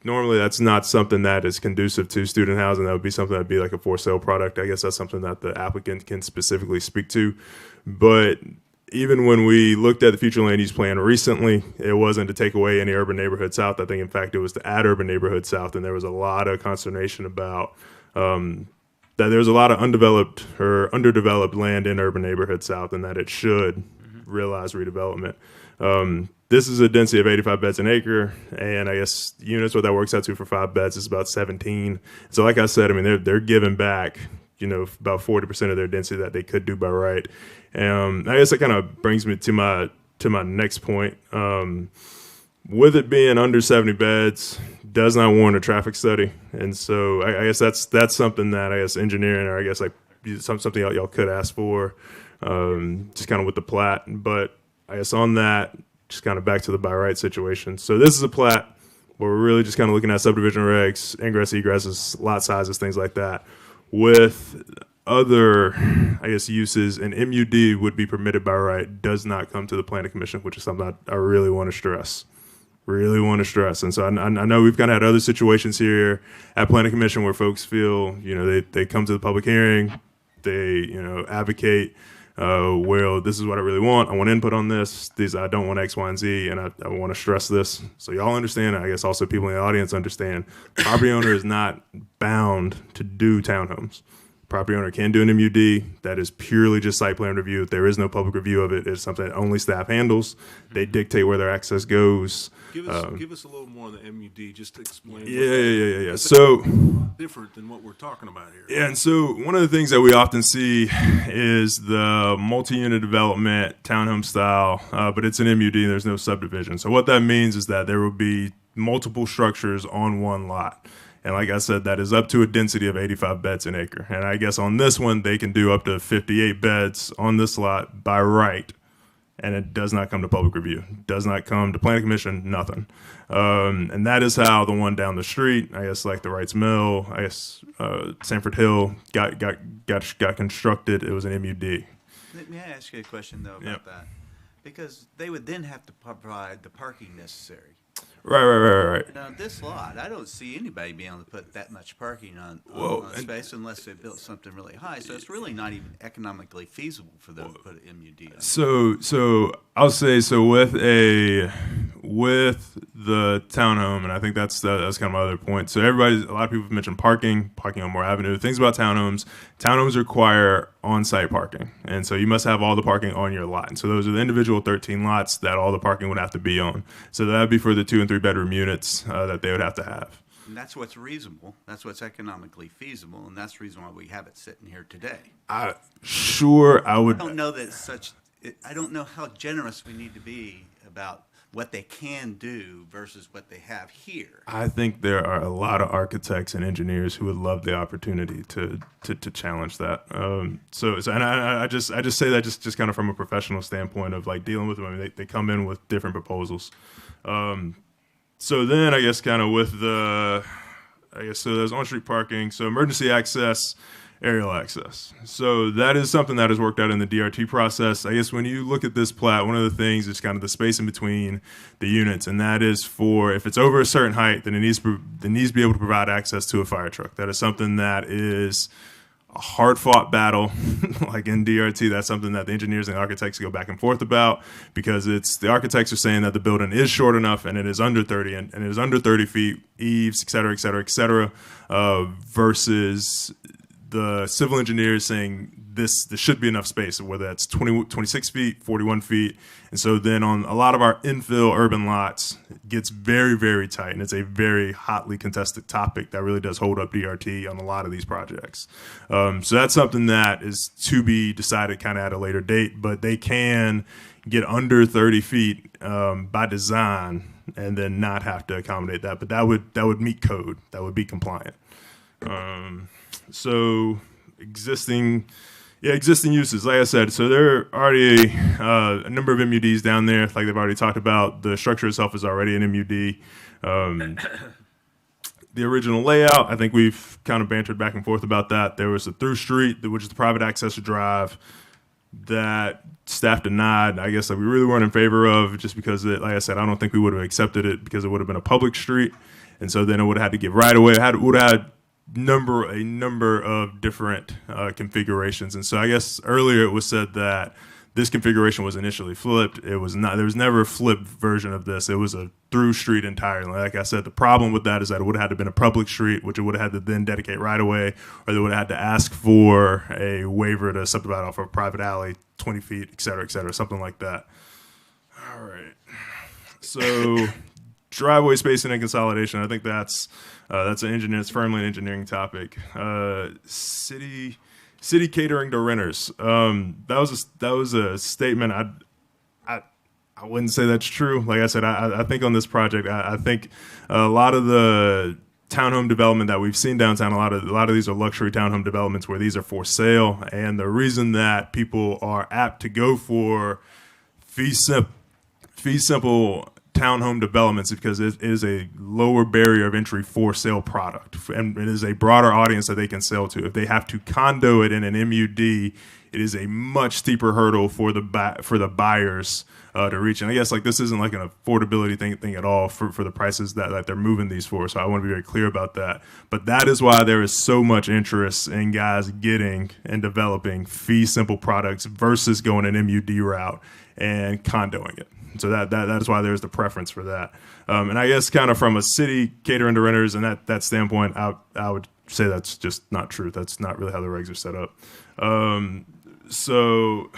normally that's not something that is conducive to student housing. That would be something that would be like a for sale product. I guess that's something that the applicant can specifically speak to. But even when we looked at the future land use plan recently, it wasn't to take away any urban neighborhood south. I think, in fact, it was to add urban neighborhood south. And there was a lot of consternation about that there's a lot of undeveloped or underdeveloped land in urban neighborhood south, and that it should realize redevelopment. This is a density of 85 beds an acre, and I guess units, what that works out to for 5 beds is about 17. So like I said, I mean, they're giving back, about 40% of their density that they could do by right. I guess that kind of brings me to my next point. With it being under 70 beds, does not warrant a traffic study. And so I guess that's something that I guess engineering, or I guess like something y'all could ask for, just kind of with the plat. But I guess on that, just kind of back to the by right situation. So this is a plat where we're really just kind of looking at subdivision regs, ingress, egresses, lot sizes, things like that. With other, I guess, uses, an MUD would be permitted by right, does not come to the Planning Commission, which is something I really want to stress. Really want to stress. And so I know we've kind of had other situations here at Planning Commission where folks feel, they come to the public hearing, they, advocate, well, this is what I really want. I want input on this. I don't want X, Y, and Z, and I want to stress this. So y'all understand, I guess also people in the audience understand, property owner is not bound to do townhomes. Property owner can do an MUD. That is purely just site plan review. There is no public review of it. It's something that only staff handles. They dictate where their access goes. Give us a little more on the MUD, just to explain. Yeah. So different than what we're talking about here. Yeah, and so one of the things that we often see is the multi-unit development, townhome style, but it's an MUD and there's no subdivision. So what that means is that there will be multiple structures on one lot. And like I said, that is up to a density of 85 beds an acre. And I guess on this one, they can do up to 58 beds on this lot by right. And it does not come to public review. Does not come to Planning Commission, nothing. And that is how the one down the street, I guess like the Wrights Mill, I guess Sanford Hill got constructed. It was an MUD. May I ask you a question, though, about that? Because they would then have to provide the parking necessary. Right. Now, this lot, I don't see anybody being able to put that much parking on space unless they built something really high. So it's really not even economically feasible for them to put an MUD on. So I'll say with the townhome, and I think that's kind of my other point. So a lot of people have mentioned parking on Moore Avenue. Things about townhomes require on-site parking, and so you must have all the parking on your lot. And so those are the individual 13 lots that all the parking would have to be on. So that would be for the 2 and 3 bedroom units that they would have to have. And that's what's reasonable. That's what's economically feasible, and that's the reason why we have it sitting here today. I don't know that I don't know how generous we need to be about what they can do versus what they have here. I think there are a lot of architects and engineers who would love the opportunity to challenge that. And I just say that just kind of from a professional standpoint of like dealing with them. I mean, they come in with different proposals. So then I guess kind of with so there's on-street parking, so emergency access, aerial access. So that is something that is worked out in the DRT process. I guess when you look at this plat, one of the things is kind of the space in between the units, and that is for if it's over a certain height, then it needs to be able to provide access to a fire truck. That is something that is a hard-fought battle. Like in DRT, that's something that the engineers and architects go back and forth about, because the architects are saying that the building is short enough and it is under 30 and it is under 30 feet, eaves, et cetera, versus the civil engineers saying this should be enough space, whether that's 26 feet, 41 feet. And so then on a lot of our infill urban lots, it gets very, very tight. And it's a very hotly contested topic that really does hold up DRT on a lot of these projects. So that's something that is to be decided kind of at a later date, but they can get under 30 feet by design and then not have to accommodate that. But that would meet code. That would be compliant. So existing uses, like I said, so there are already a number of MUDs down there, like they've already talked about. The structure itself is already an MUD. The original layout, I think we've kind of bantered back and forth about that. There was a through street, which is the private access drive, that staff denied. I guess that we really weren't in favor of, just because, like I said, I don't think we would have accepted it because it would have been a public street. And so then it would have had to give right away. It would have had a number of different configurations. And so I guess earlier it was said that this configuration was initially flipped. It was not. There was never a flipped version of this. It was a through street entirely. Like I said, the problem with that is that it would have had to been a public street, which it would have had to then dedicate right away, or they would have had to ask for a waiver to subdivide off of a private alley, 20 feet, et cetera, something like that. All right. So driveway spacing and consolidation. I think that's it's firmly an engineering topic. City catering to renters. That was a statement. I wouldn't say that's true. Like I said, I think on this project, I think a lot of the townhome development that we've seen downtown, a lot of these are luxury townhome developments where these are for sale, and the reason that people are apt to go for fee simple townhome developments because it is a lower barrier of entry for sale product, and it is a broader audience that they can sell to. If they have to condo it in an MUD, it is a much steeper hurdle for the buyers to reach. And I guess like this isn't like an affordability thing at all for the prices that they're moving these for. So I want to be very clear about that. But that is why there is so much interest in guys getting and developing fee simple products versus going an MUD route and condoing it. So that is why there's the preference for that. And I guess kind of from a city catering to renters and that standpoint, I would say that's just not true. That's not really how the regs are set up. So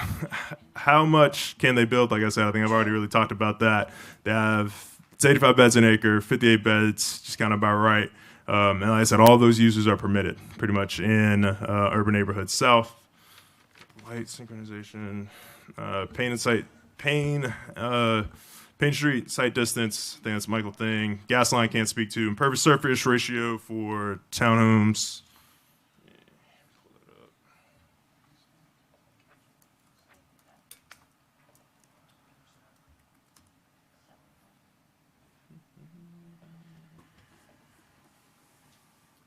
how much can they build? Like I said, I think I've already really talked about that. They have, it's 85 beds an acre, 58 beds, just kind of about right. And like I said, all those uses are permitted pretty much in urban neighborhoods. South, light synchronization, Payne Street, site distance, I think that's Michael thing. Gas line can't speak to. Impervious surface ratio for townhomes.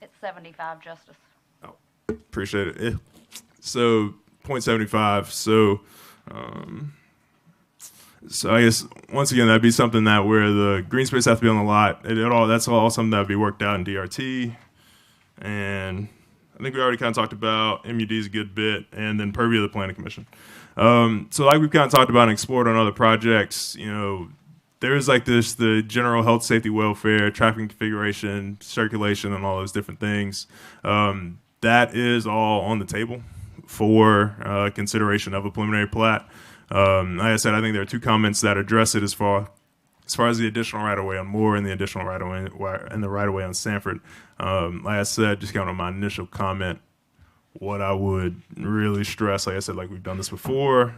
It's 75, Justice. Oh, appreciate it. Yeah. So 0.75. So I guess once again that'd be something that where the green space has to be on the lot. That's all something that would be worked out in DRT. And I think we already kind of talked about MUD's a good bit, and then purview of the Planning Commission. So like we've kind of talked about and explored on other projects, you know, there's like the general health, safety, welfare, traffic configuration, circulation, and all those different things. That is all on the table for consideration of a preliminary plat. Like I said, I think there are two comments that address it as far as the additional right-of-way on Moore and the additional right-of-way and the right-of-way on Sanford. Like I said, just kind of my initial comment, what I would really stress, like I said, like we've done this before,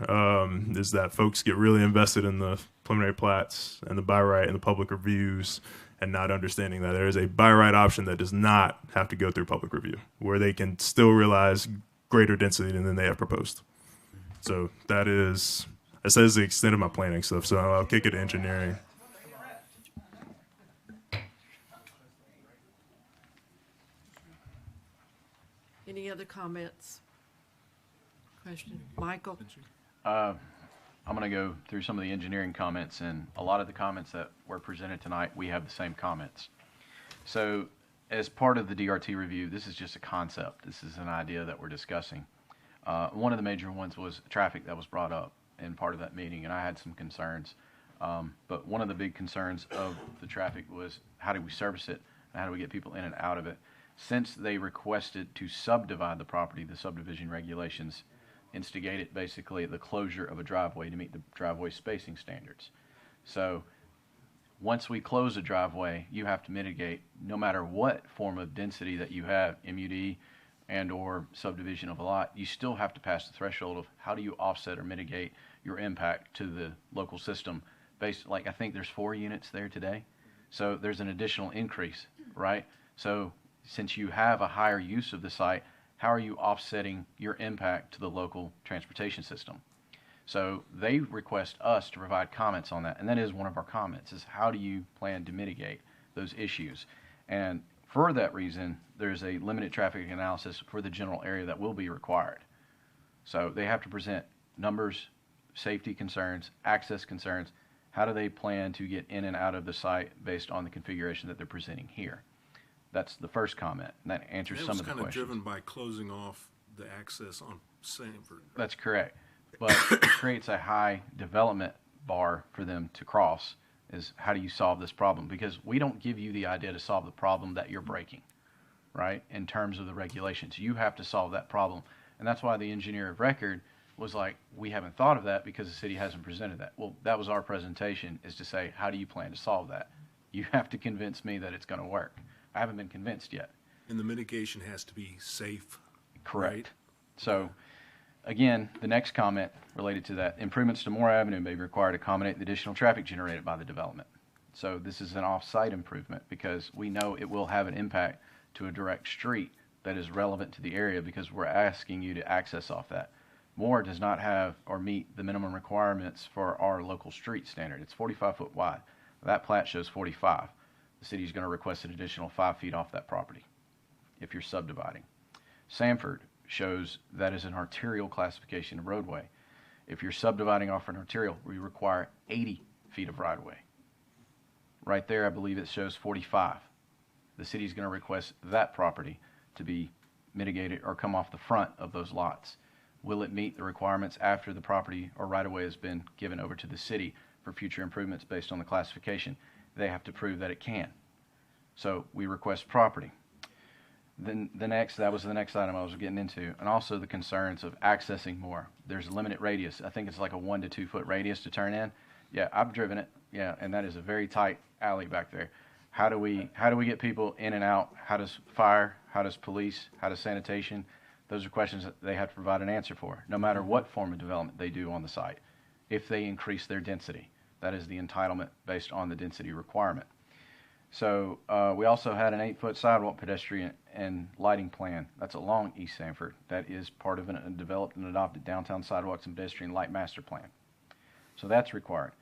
is that folks get really invested in the preliminary plats and the by right and the public reviews, and not understanding that there is a by right option that does not have to go through public review, where they can still realize greater density than they have proposed. So that says the extent of my planning stuff. So I'll kick it to engineering. Any other comments? Question, Michael? I'm going to go through some of the engineering comments, and a lot of the comments that were presented tonight, we have the same comments. So as part of the DRT review, this is just a concept. This is an idea that we're discussing. One of the major ones was traffic that was brought up in part of that meeting, and I had some concerns. But one of the big concerns of the traffic was how do we service it and how do we get people in and out of it? Since they requested to subdivide the property, the subdivision regulations instigated basically the closure of a driveway to meet the driveway spacing standards. So once we close a driveway, you have to mitigate no matter what form of density that you have, MUD and or subdivision of a lot, you still have to pass the threshold of how do you offset or mitigate your impact to the local system based, like I think there's 4 units there today. So there's an additional increase, right? So since you have a higher use of the site, how are you offsetting your impact to the local transportation system? So they request us to provide comments on that, and that is one of our comments, is how do you plan to mitigate those issues? And for that reason, there's a limited traffic analysis for the general area that will be required. So they have to present numbers, safety concerns, access concerns. How do they plan to get in and out of the site based on the configuration that they're presenting here? That's the first comment, and that answers some of the questions. That was kind of driven by closing off the access on Sanford. That's correct. But it creates a high development bar for them to cross, is how do you solve this problem? Because we don't give you the idea to solve the problem that you're breaking, right, in terms of the regulations. You have to solve that problem. And that's why the engineer of record was like, we haven't thought of that because the city hasn't presented that. Well, that was our presentation, is to say, how do you plan to solve that? You have to convince me that it's going to work. I haven't been convinced yet. And the mitigation has to be safe. Correct. Right? So, again, the next comment related to that, improvements to Moore Avenue may be required to accommodate the additional traffic generated by the development. So this is an off-site improvement because we know it will have an impact to a direct street that is relevant to the area because we're asking you to access off that. Moore does not have or meet the minimum requirements for our local street standard. It's 45 foot wide. That plat shows 45. The city's going to request an additional 5 feet off that property if you're subdividing. Sanford shows that is an arterial classification of roadway. If you're subdividing off an arterial, we require 80 feet of right-of-way. Right there, I believe it shows 45. The city's going to request that property to be mitigated or come off the front of those lots. Will it meet the requirements after the property or right-of-way has been given over to the city for future improvements based on the classification? They have to prove that it can. So we request property. Then that was the next item I was getting into, and also the concerns of accessing more. There's a limited radius. I think it's like a 1 to 2 foot radius to turn in. Yeah, I've driven it. Yeah, and that is a very tight alley back there. How do we get people in and out? How does fire? How does police? How does sanitation? Those are questions that they have to provide an answer for, no matter what form of development they do on the site. If they increase their density, that is the entitlement based on the density requirement. So we also had an 8-foot sidewalk pedestrian and lighting plan. That's along East Sanford. That is part of a developed and adopted downtown sidewalks and pedestrian light master plan. So that's required.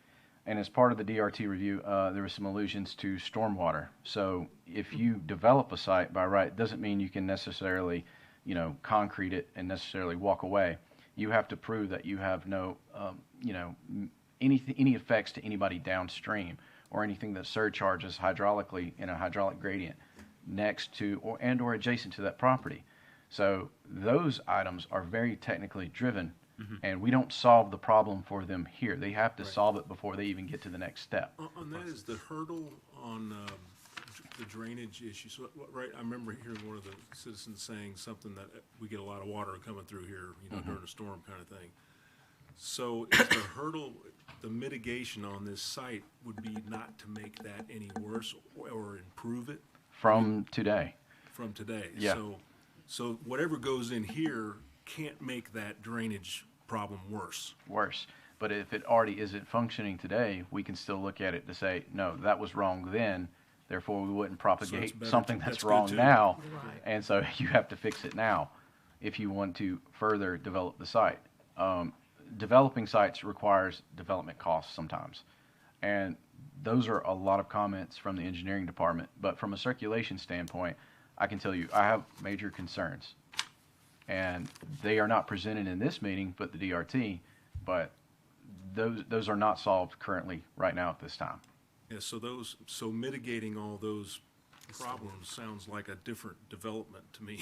And as part of the DRT review, there were some allusions to stormwater. So if you develop a site by right, it doesn't mean you can necessarily, concrete it and necessarily walk away. You have to prove that you have no, any effects to anybody downstream, or anything that surcharges hydraulically in a hydraulic gradient next to or adjacent to that property. So those items are very technically driven, and we don't solve the problem for them here. They have to solve it before they even get to the next step. On that is the hurdle on the drainage issue. So, right, I remember hearing one of the citizens saying something that we get a lot of water coming through here, during a storm kind of thing. So is the hurdle, the mitigation on this site would be not to make that any worse or improve it? From today. From today? Yeah. So whatever goes in here can't make that drainage problem worse? Worse. But if it already isn't functioning today, we can still look at it to say, no, that was wrong then, therefore we wouldn't propagate something that's wrong now. Right. And so you have to fix it now if you want to further develop the site. Developing sites requires development costs sometimes. And those are a lot of comments from the engineering department. But from a circulation standpoint, I can tell you I have major concerns. And they are not presented in this meeting, but the DRT, but those are not solved currently right now at this time. Yeah, so mitigating all those problems sounds like a different development to me.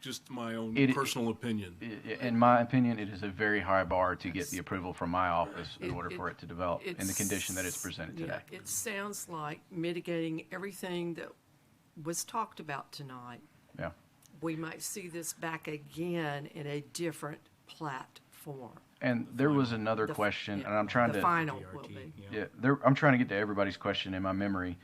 Just my own personal opinion. In my opinion, it is a very high bar to get the approval from my office in order for it to develop in the condition that it's presented today. It sounds like mitigating everything that was talked about tonight. Yeah. We might see this back again in a different platform. And there was another question, and I'm trying The to. final will be. Yeah, I'm trying to get to everybody's question in my memory.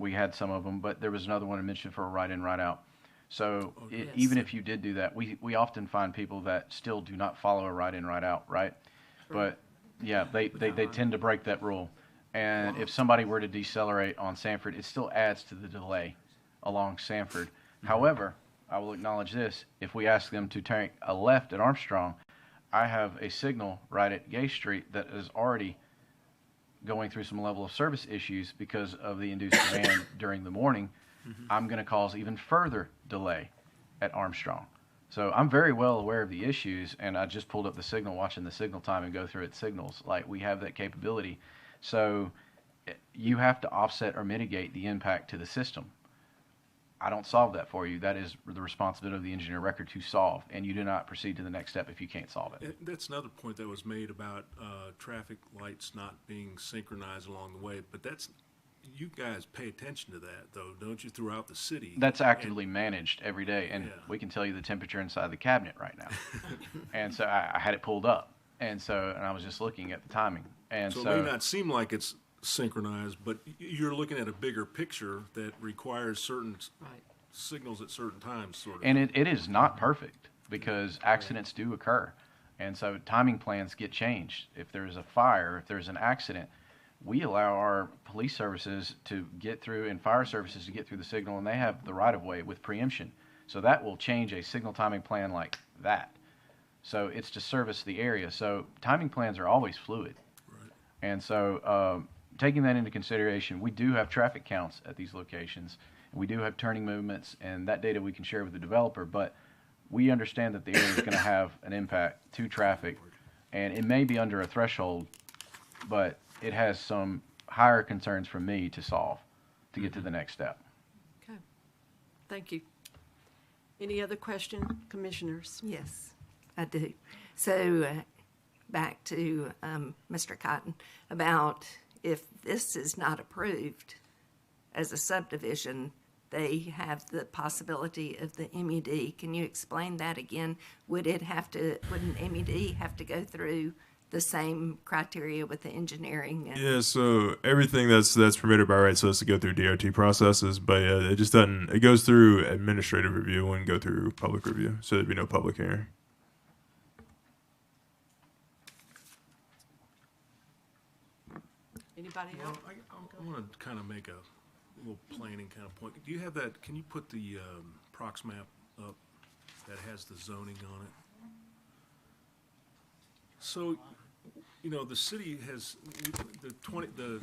We had some of them, but there was another one I mentioned for a right-in, right-out. So even if you did do that, we often find people that still do not follow a right-in, right-out, right? But yeah, they tend to break that rule. And if somebody were to decelerate on Sanford, it still adds to the delay along Sanford. However, I will acknowledge this. If we ask them to take a left at Armstrong, I have a signal right at Gay Street that is already going through some level of service issues because of the induced demand during the morning. I'm going to cause even further delay at Armstrong. So I'm very well aware of the issues, and I just pulled up the signal, watching the signal time and go through its signals. Like, we have that capability. So you have to offset or mitigate the impact to the system. I don't solve that for you. That is the responsibility of the engineer record to solve, and you do not proceed to the next step if you can't solve it. That's another point that was made about traffic lights not being synchronized along the way, but you guys pay attention to that, though, don't you, throughout the city? That's actively managed every day, and we can tell you the temperature inside the cabinet right now. And so I had it pulled up, and I was just looking at the timing. And so it may not seem like it's synchronized, but you're looking at a bigger picture that requires certain signals at certain times, sort of. And it is not perfect, because accidents do occur. And so timing plans get changed. If there's a fire, if there's an accident, we allow our police services to get through and fire services to get through the signal, and they have the right of way with preemption. So that will change a signal timing plan like that. So it's to service the area. So timing plans are always fluid. And so taking that into consideration, we do have traffic counts at these locations. And we do have turning movements, and that data we can share with the developer. But we understand that the area is going to have an impact to traffic, and it may be under a threshold, but it has some higher concerns from me to solve to get to the next step. Okay, thank you. Any other question, commissioners? Yes, I do. So back to Mr. Cotton about if this is not approved as a subdivision, they have the possibility of the MUD. Can you explain that again? Would an MUD have to go through the same criteria with the engineering? Yeah, so everything that's permitted by right so has to go through DOT processes, but it just doesn't. It goes through administrative review and go through public review, so there'd be no public hearing. Anybody else? I want to kind of make a little planning kind of point. Do you have that? Can you put the prox map up that has the zoning on it? So, you know, the city has the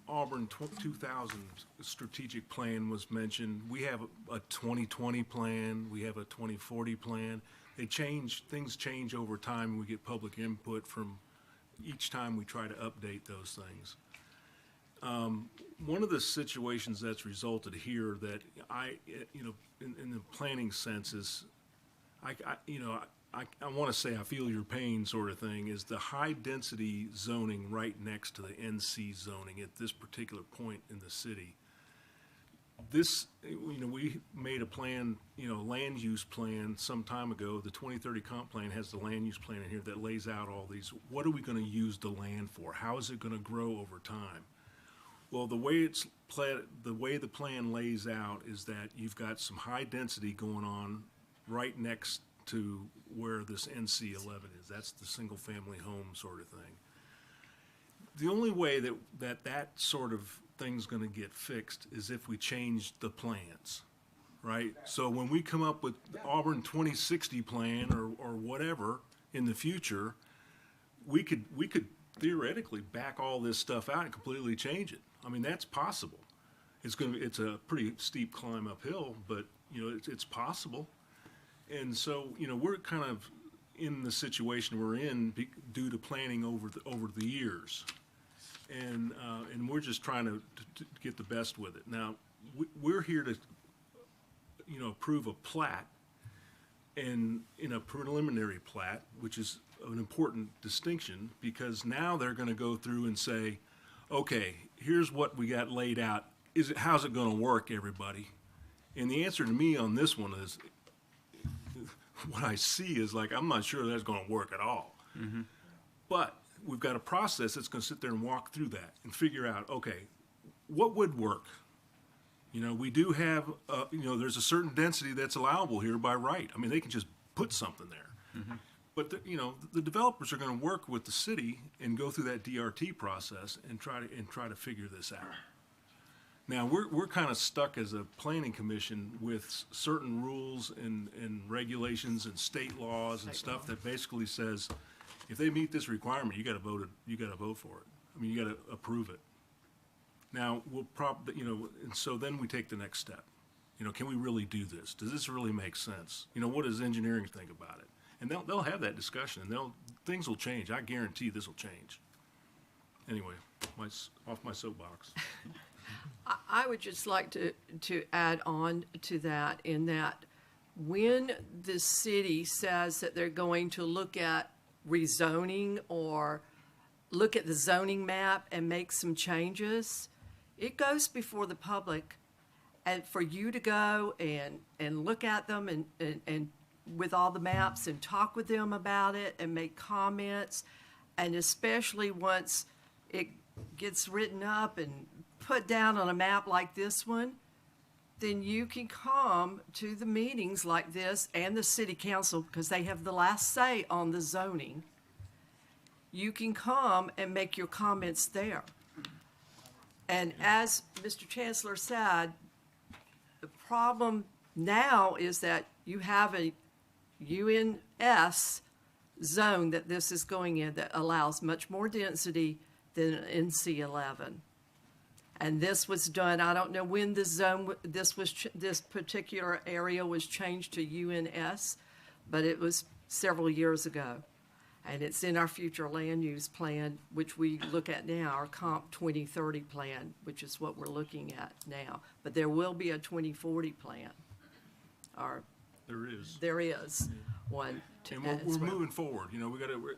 Auburn 2000 strategic plan was mentioned. We have a 2020 plan. We have a 2040 plan. Things change over time. We get public input from each time we try to update those things. One of the situations that's resulted here that in the planning sense is, I want to say I feel your pain sort of thing, is the high density zoning right next to the NC zoning at this particular point in the city. We made a plan, land use plan some time ago. The 2030 comp plan has the land use plan in here that lays out all these. What are we going to use the land for? How is it going to grow over time? Well, the way the plan lays out is that you've got some high density going on right next to where this NC11 is. That's the single family home sort of thing. The only way that sort of thing's going to get fixed is if we change the plans, right? So when we come up with the Auburn 2060 plan or whatever in the future, we could theoretically back all this stuff out and completely change it. I mean, that's possible. It's a pretty steep climb uphill, but it's possible. And so we're kind of in the situation we're in due to planning over the years, and we're just trying to get the best with it. Now we're here to approve a plat, and in a preliminary plat, which is an important distinction, because now they're going to go through and say, okay, here's what we got laid out. How's it going to work, everybody? And the answer to me on this one is, what I see is I'm not sure that's going to work at all. Mm-hmm. But we've got a process that's going to sit there and walk through that and figure out, okay, what would work? We do have, there's a certain density that's allowable here by right. I mean, they can just put something there. Mm-hmm. But the developers are going to work with the city and go through that DRT process and try to figure this out. Now we're kind of stuck as a planning commission with certain rules and regulations and state laws and stuff that basically says, if they meet this requirement, you got to vote for it. I mean, you got to approve it. Now we'll and so then we take the next step. Can we really do this? Does this really make sense? What does engineering think about it? And they'll have that discussion, and things will change. I guarantee this will change. Anyway, off my soapbox. I would just like to add on to that, in that when the city says that they're going to look at rezoning or look at the zoning map and make some changes, it goes before the public, and for you to go and look at them and with all the maps and talk with them about it and make comments, and especially once it gets written up and put down on a map like this one, then you can come to the meetings like this and the city council, because they have the last say on the zoning. You can come and make your comments there. And as Mr. Chancellor said, the problem now is that you have a UNS zone that this is going in that allows much more density than NC 11. And this was done, I don't know when this zone, this particular area was changed to UNS, but it was several years ago. And it's in our future land use plan, which we look at now, our Comp 2030 plan, which is what we're looking at now. But there will be a 2040 plan, or There is. there is one. And as we're well. moving forward, you know, the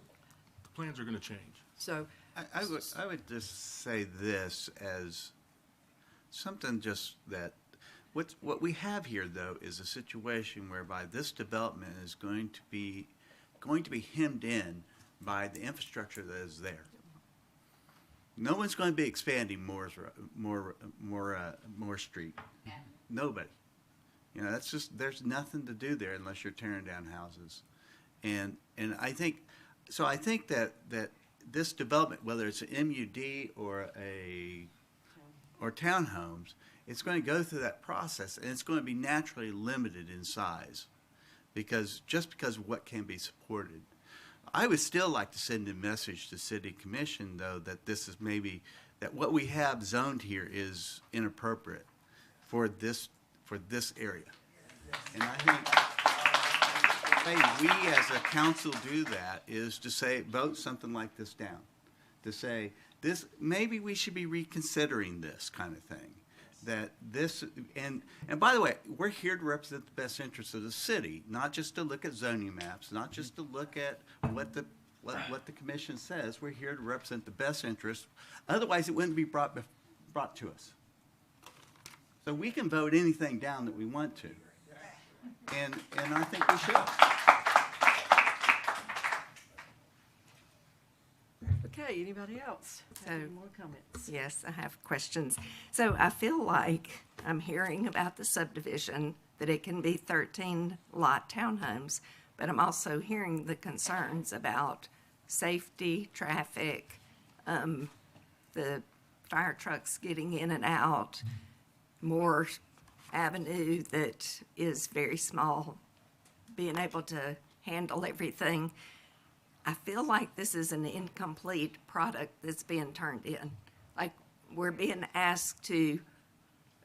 plans are gonna change. So, I would just say this as something just that, what we have here, though, is a situation whereby this development is going to be hemmed in by the infrastructure that is there. No one's going to be expanding Moore Street. Nobody. You know, that's just, there's nothing to do there unless you're tearing down houses. And I think that this development, whether it's an MUD or townhomes, it's going to go through that process, and it's going to be naturally limited in size because of what can be supported. I would still like to send a message to City Commission, though, that this is that what we have zoned here is inappropriate for this area. And I think the way we as a council do that is to say, vote something like this down. To say, maybe we should be reconsidering this kind of thing. That this, and by the way, we're here to represent the best interests of the city, not just to look at zoning maps, not just to look at what the commission says. We're here to represent the best interests. Otherwise, it wouldn't be brought to us. So we can vote anything down that we want to, and I think we should. okay, anybody else? Have any more comments? Yes, I have questions. So I feel like I'm hearing about the subdivision, that it can be 13 lot townhomes, but I'm also hearing the concerns about safety, traffic, the fire trucks getting in and out, Moore Avenue that is very small, being able to handle everything. I feel like this is an incomplete product that's being turned in. Like, we're being asked to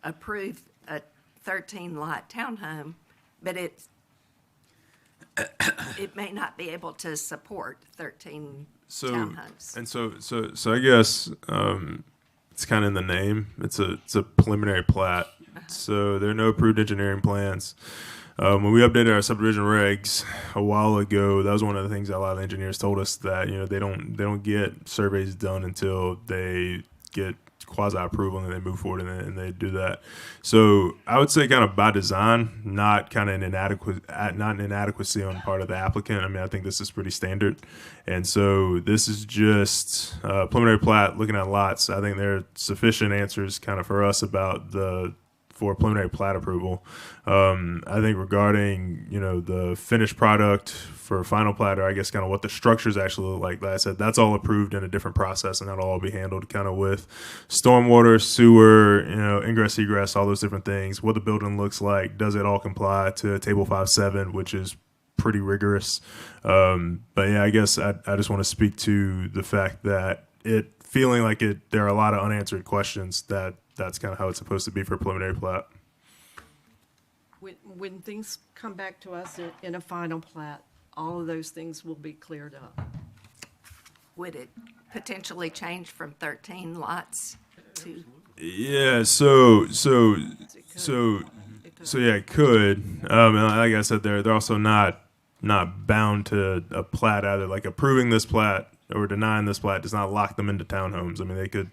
approve a 13-lot townhome, but it may not be able to support 13 townhomes. And so I guess it's kind of in the name. It's a preliminary plat. So there are no approved engineering plans. When we updated our subdivision regs a while ago, that was one of the things that a lot of engineers told us, that they don't get surveys done until they get quasi approval and then they move forward and they do that. So I would say kind of by design, not kind of an inadequacy on part of the applicant. I mean, I think this is pretty standard, and so this is just preliminary plat looking at lots. I think there are sufficient answers kind of for us about for preliminary plat approval. I think regarding, the finished product for final plat, or I guess kind of what the structures actually look like I said, that's all approved in a different process, and that'll all be handled kind of with stormwater, sewer, ingress, egress, all those different things, what the building looks like, does it all comply to Table 5.7, which is pretty rigorous. But yeah, I guess I just want to speak to the fact that feeling like there are a lot of unanswered questions, that's kind of how it's supposed to be for preliminary plat. When things come back to us in a final plat, all of those things will be cleared up. Would it potentially change from 13 lots to? Yeah, so yeah, it could. And like I said, they're also not bound to a plat either. Like approving this plat or denying this plat does not lock them into townhomes. I mean, they could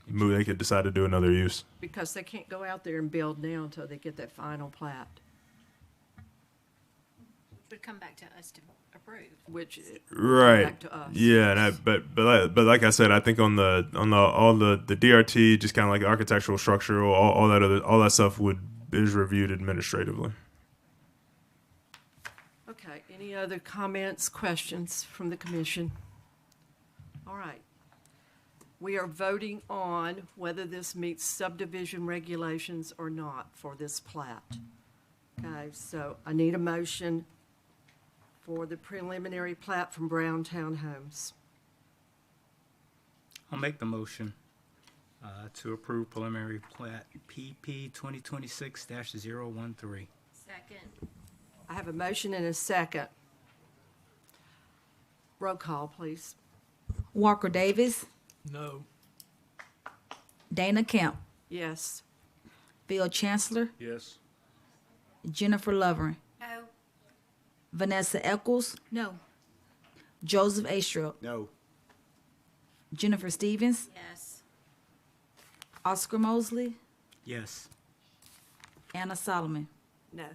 move. They could decide to do another use. Because they can't go out there and build now until they get that final plat. Would come back to us to approve. Which right, back to us. Yeah, and but like I said, I think on all the DRT, just kind of like architectural, structural, all that stuff is reviewed administratively. Okay. Any other comments, questions from the commission? All right. We are voting on whether this meets subdivision regulations or not for this plat. Okay, so I need a motion for the preliminary plat from Brown Townhomes. I'll make the motion to approve preliminary plat PP 2026-013. Second. I have a motion and a second. Roll call, please. Walker Davis, No. Dana Kemp, Yes. Bill Chancellor, Yes. Jennifer Lovering, No. Vanessa Eccles, No. Joseph Astrup, No. Jennifer Stevens, Yes. Oscar Mosley, Yes. Anna Solomon. No.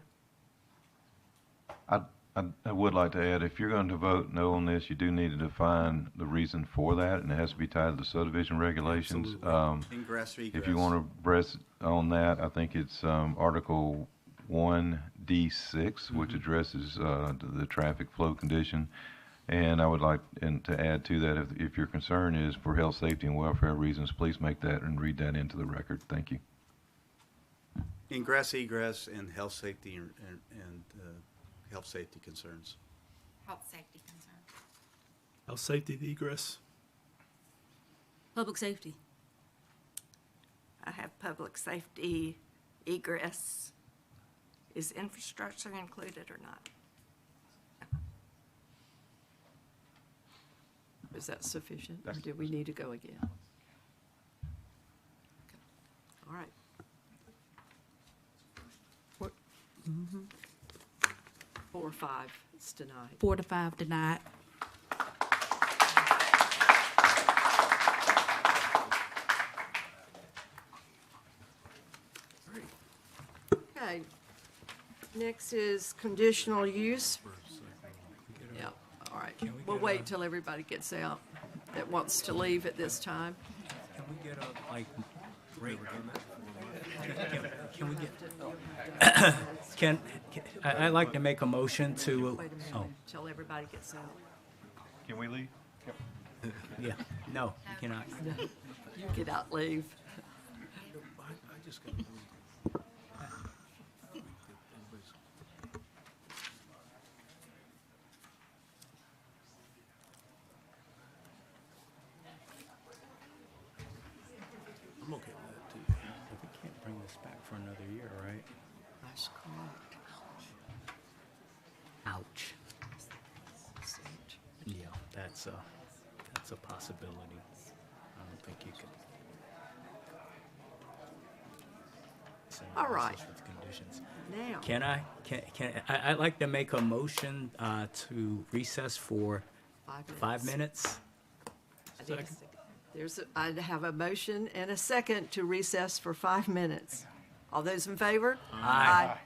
I would like to add, if you're going to vote no on this, you do need to define the reason for that, and it has to be tied to the subdivision regulations. Ingress, If egress. you want to press on that, I think it's Article 1D6, which addresses the traffic flow condition. And I would like to add to that, if your concern is for health, safety, and welfare reasons, please make that and read that into the record. Thank you. Ingress, egress, and health, safety, and health, safety concerns. Health safety concern. Health, safety, the egress. Public safety. I have public safety, egress. Is infrastructure included or not? Is that sufficient, or do we need to go again? Okay. All right. What? 4 or 5, it's denied. 4 to 5 denied. Okay. Next is conditional use. Yeah, all right. We'll wait till everybody gets out that wants to leave at this time. Can we get a, like, break? Can we get, I'd like to make a motion to, Wait a minute, oh, till everybody gets out. Can we leave? yeah, no, you cannot. You get out, leave. I just got. I'm okay with that too. We can't bring this back for another year, right? That's correct. Ouch. Yeah, that's a possibility. I don't think you can. All right. With conditions. Now. I'd like to make a motion to recess for 5 minutes. I have a motion and a second to recess for 5 minutes. All those in favor? Aye.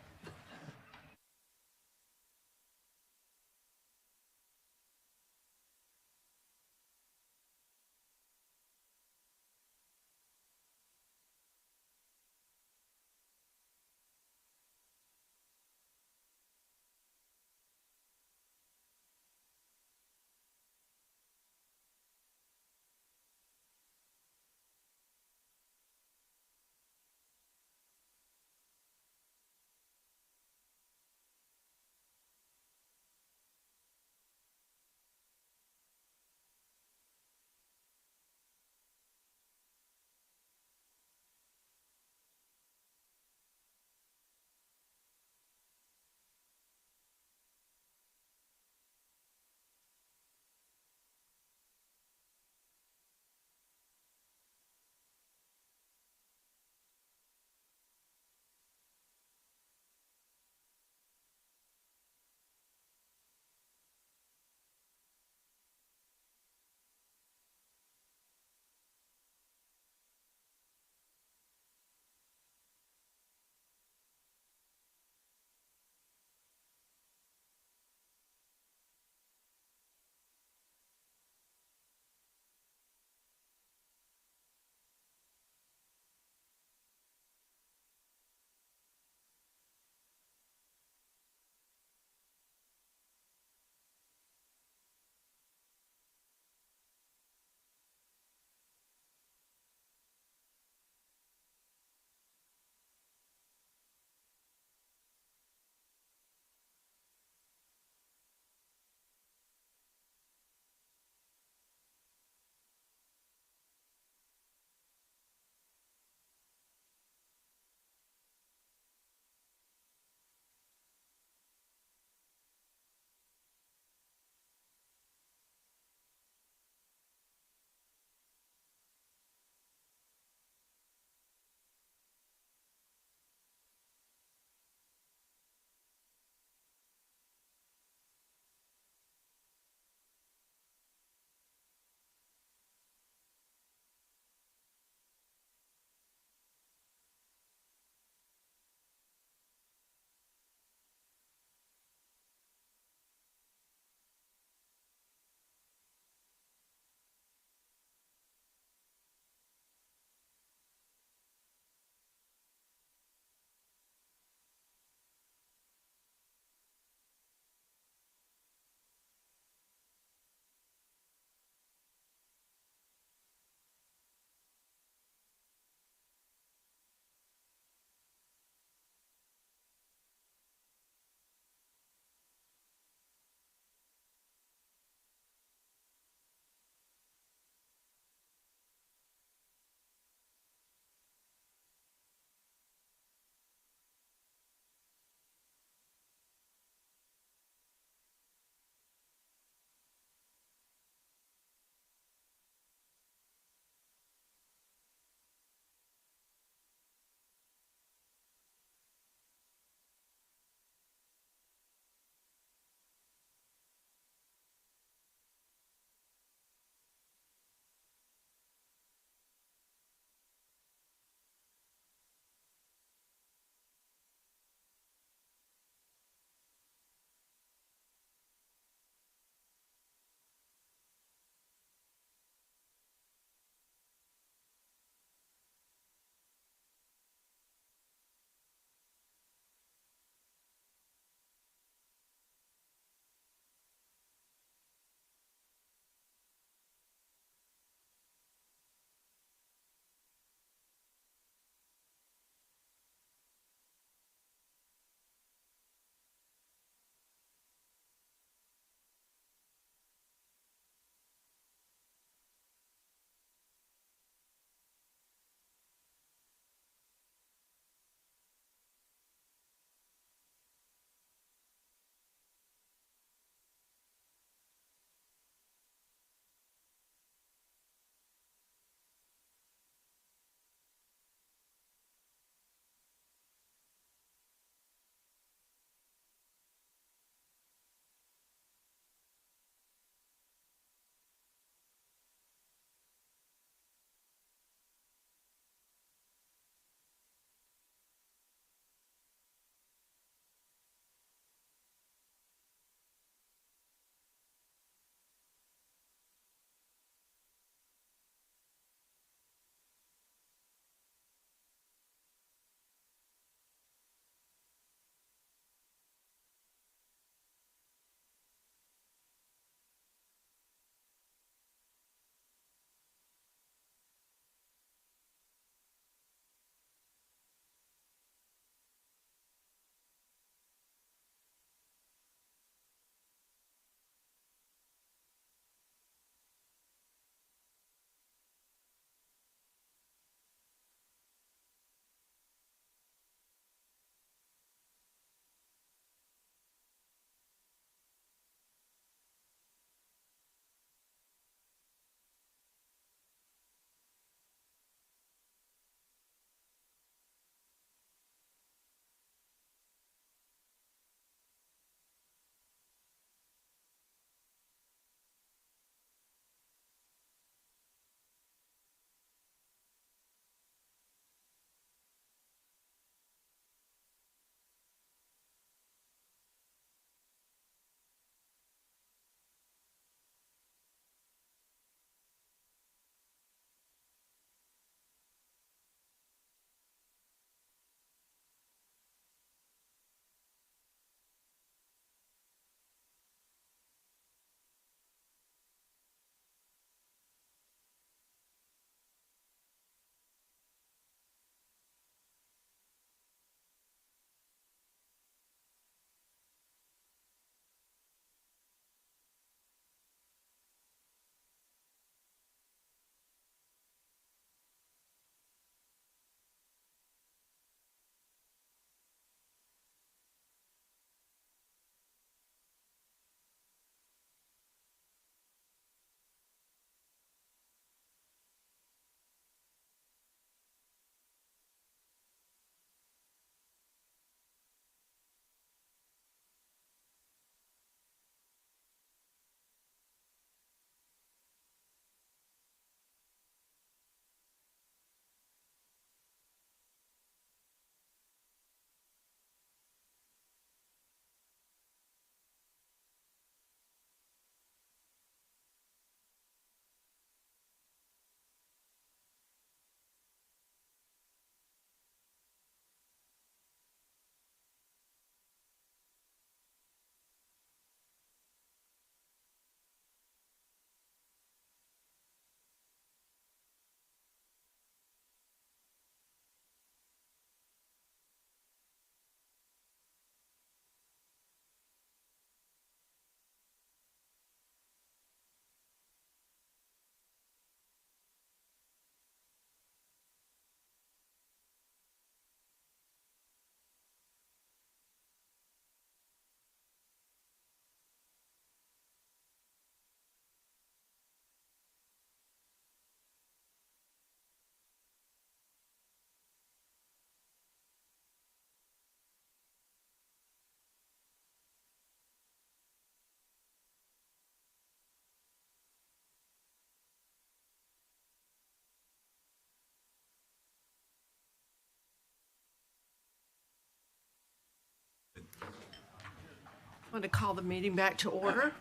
Want to call the meeting back to order?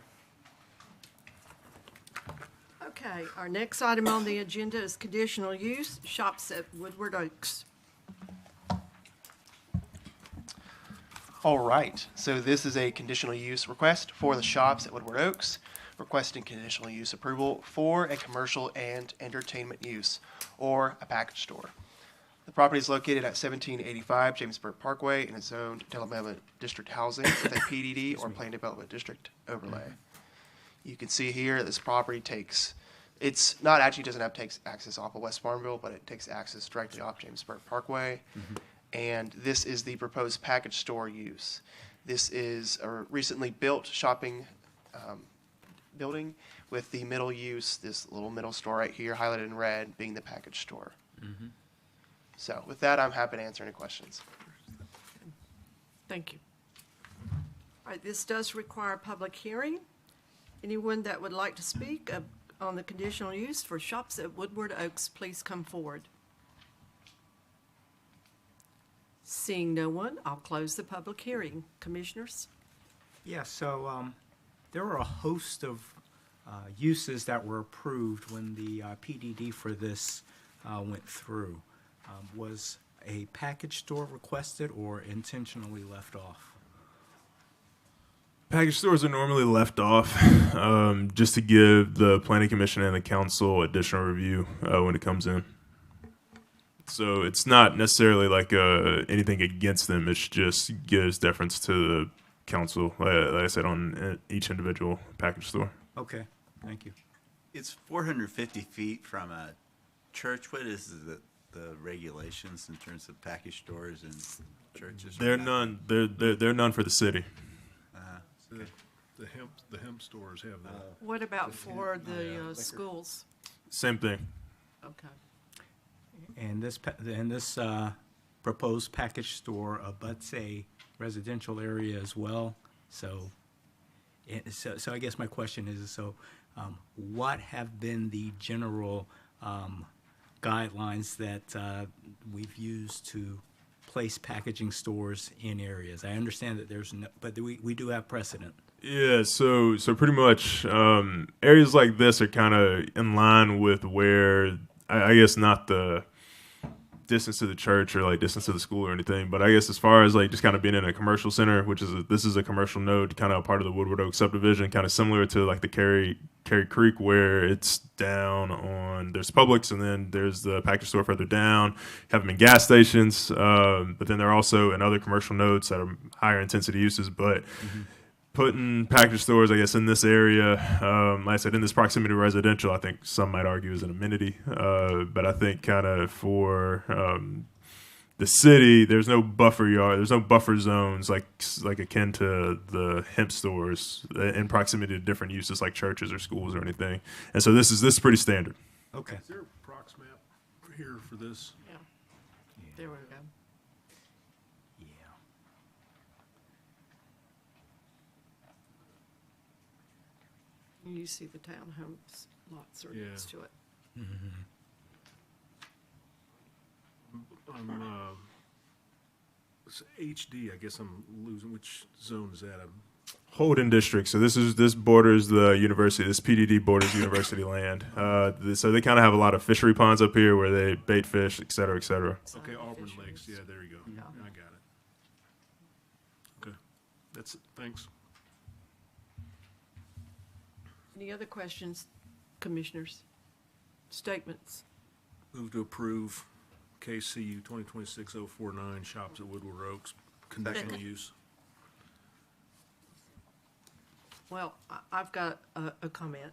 Okay, our next item on the agenda is conditional use, shops at Woodward Oaks. All right, so this is a conditional use request for the shops at Woodward Oaks, requesting conditional use approval for a commercial and entertainment use, or a package store. The property is located at 1785 Jamesburg Parkway and is zoned development district housing with a PDD or planned development district overlay. You can see here this property it's not actually doesn't have takes access off of West Farmville, but it takes access directly off Jamesburg Parkway. And this is the proposed package store use. This is a recently built shopping building with the middle use, this little middle store right here highlighted in red being the package store. So with that, I'm happy to answer any questions. Thank you. All right, this does require a public hearing. Anyone that would like to speak on the conditional use for shops at Woodward Oaks, please come forward. Seeing no one, I'll close the public hearing. Commissioners? Yeah, so there were a host of uses that were approved when the PDD for this went through. Was a package store requested or intentionally left off? Package stores are normally left off just to give the planning commission and the council additional review when it comes in. So it's not necessarily like anything against them. It just gives deference to the council, like I said, on each individual package store. Okay, thank you. It's 450 feet from a church. What is the regulations in terms of package stores and churches? They're none. They're none for the city. The hemp stores have that. What about for the schools? Same thing. Okay. And this proposed package store abuts a residential area as well. So I guess my question is, what have been the general guidelines that we've used to place packaging stores in areas? I understand that there's no, but we do have precedent. Yeah, so pretty much areas like this are kind of in line with where I guess not the distance to the church or like distance to the school or anything, but I guess as far as like just kind of being in a commercial center, which is this is a commercial node, kind of a part of the Woodward Oaks subdivision, kind of similar to like the Cary Creek, where it's down on there's Publix and then there's the package store further down. Have them in gas stations, but then they're also in other commercial nodes that are higher intensity uses, but. Putting package stores, I guess, in this area, like I said, in this proximity to residential, I think some might argue is an amenity. But I think kind of for the city, there's no buffer yard, there's no buffer zones like akin to the hemp stores in proximity to different uses like churches or schools or anything. And so this is pretty standard. Okay. Is there a prox map here for this? Yeah. There we go. You see the townhomes lots are next to it. It's HD, I guess I'm losing. Which zone is that? Holden District. So this borders the university. This PDD borders university land. So they kind of have a lot of fishery ponds up here where they bait fish, et cetera, et cetera. Okay, Auburn Lakes. Yeah, there you go. Yeah. I got it. Okay, that's it. Thanks. Any other questions, commissioners? Statements? Move to approve KCU 2026-049 shops at Woodward Oaks, conditional use. Well, I've got a comment.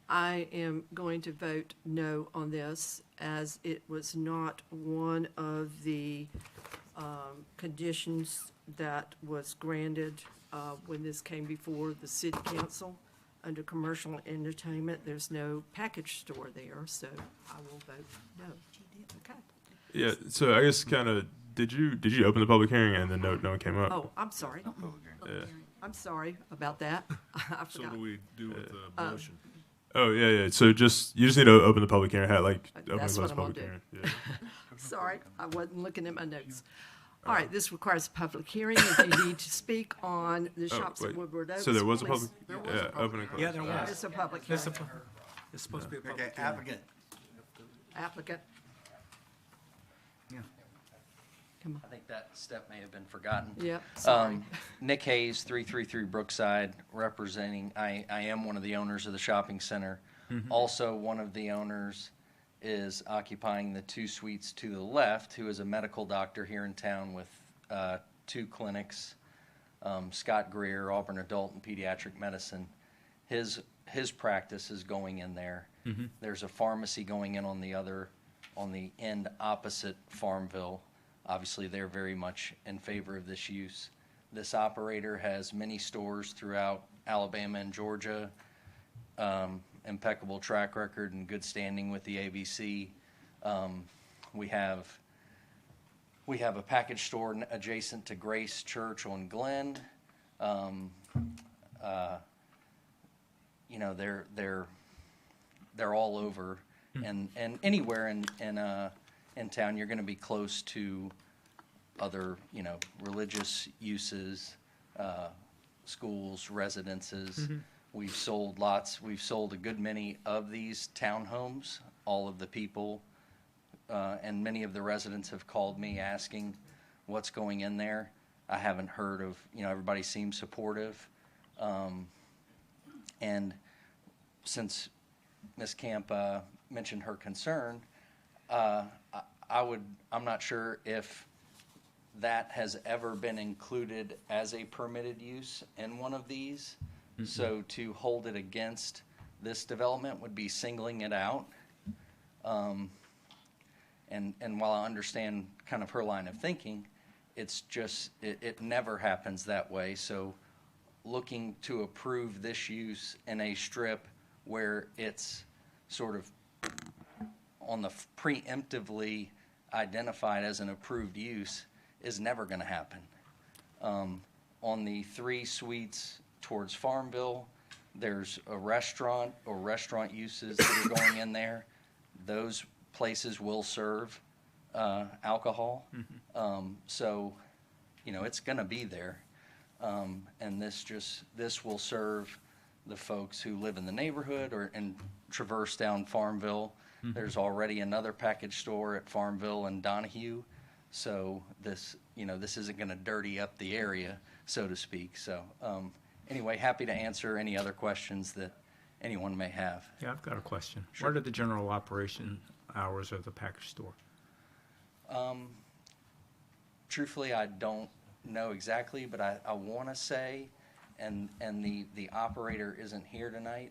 I am going to vote no on this as it was not one of the conditions that was granted when this came before the city council. Under commercial entertainment, there's no package store there, so I will vote no. Okay. Yeah, so I guess kind of, did you open the public hearing and then no one came up? Oh, I'm sorry. Yeah. I'm sorry about that. I forgot. So what do we do with the motion? Oh, yeah. So you just need to open the public hearing, open That's the what I'm public gonna hearing. do. Yeah. Sorry, I wasn't looking at my notes. All right, this requires a public hearing. If you need to speak on the shops at wait. Woodward Oaks. So there was a please- public, open and close. Yeah, there was. It's a public hearing. It's supposed to be a Okay, public hearing. applicant. Applicant. Yeah. Come I think that step may have been forgotten. Yep, sorry. Nick Hayes, 333 Brookside, representing, I am one of the owners of the shopping center. Also, one of the owners is occupying the 2 suites to the left, who is a medical doctor here in town with 2 clinics. Scott Greer, Auburn Adult and Pediatric Medicine. His practice is going in there. There's a pharmacy going in on the end opposite Farmville. Obviously, they're very much in favor of this use. This operator has many stores throughout Alabama and Georgia, impeccable track record and good standing with the ABC. We have a package store adjacent to Grace Church on Glen. You know, they're all over, and anywhere in town, you're going to be close to other, you know, religious uses, schools, residences. We've sold lots. We've sold a good many of these townhomes. All of the people and many of the residents have called me asking what's going in there. I haven't heard of, you know, everybody seems supportive. And since Ms. Camp mentioned her concern, I'm not sure if that has ever been included as a permitted use in one of these. So to hold it against this development would be singling it out. And while I understand kind of her line of thinking, it's just, it never happens that way. So looking to approve this use in a strip where it's sort of on the preemptively identified as an approved use is never going to happen. On the 3 suites towards Farmville, there's a restaurant or restaurant uses that are going in there. Those places will serve alcohol. So, you know, it's going to be there. And this will serve the folks who live in the neighborhood and traverse down Farmville. There's already another package store at Farmville and Donahue. So this isn't going to dirty up the area, so to speak. So anyway, happy to answer any other questions that anyone may have. Yeah, I've got a question. Sure. What are the general operation hours of the package store? Truthfully, I don't know exactly, but I want to say, and the operator isn't here tonight,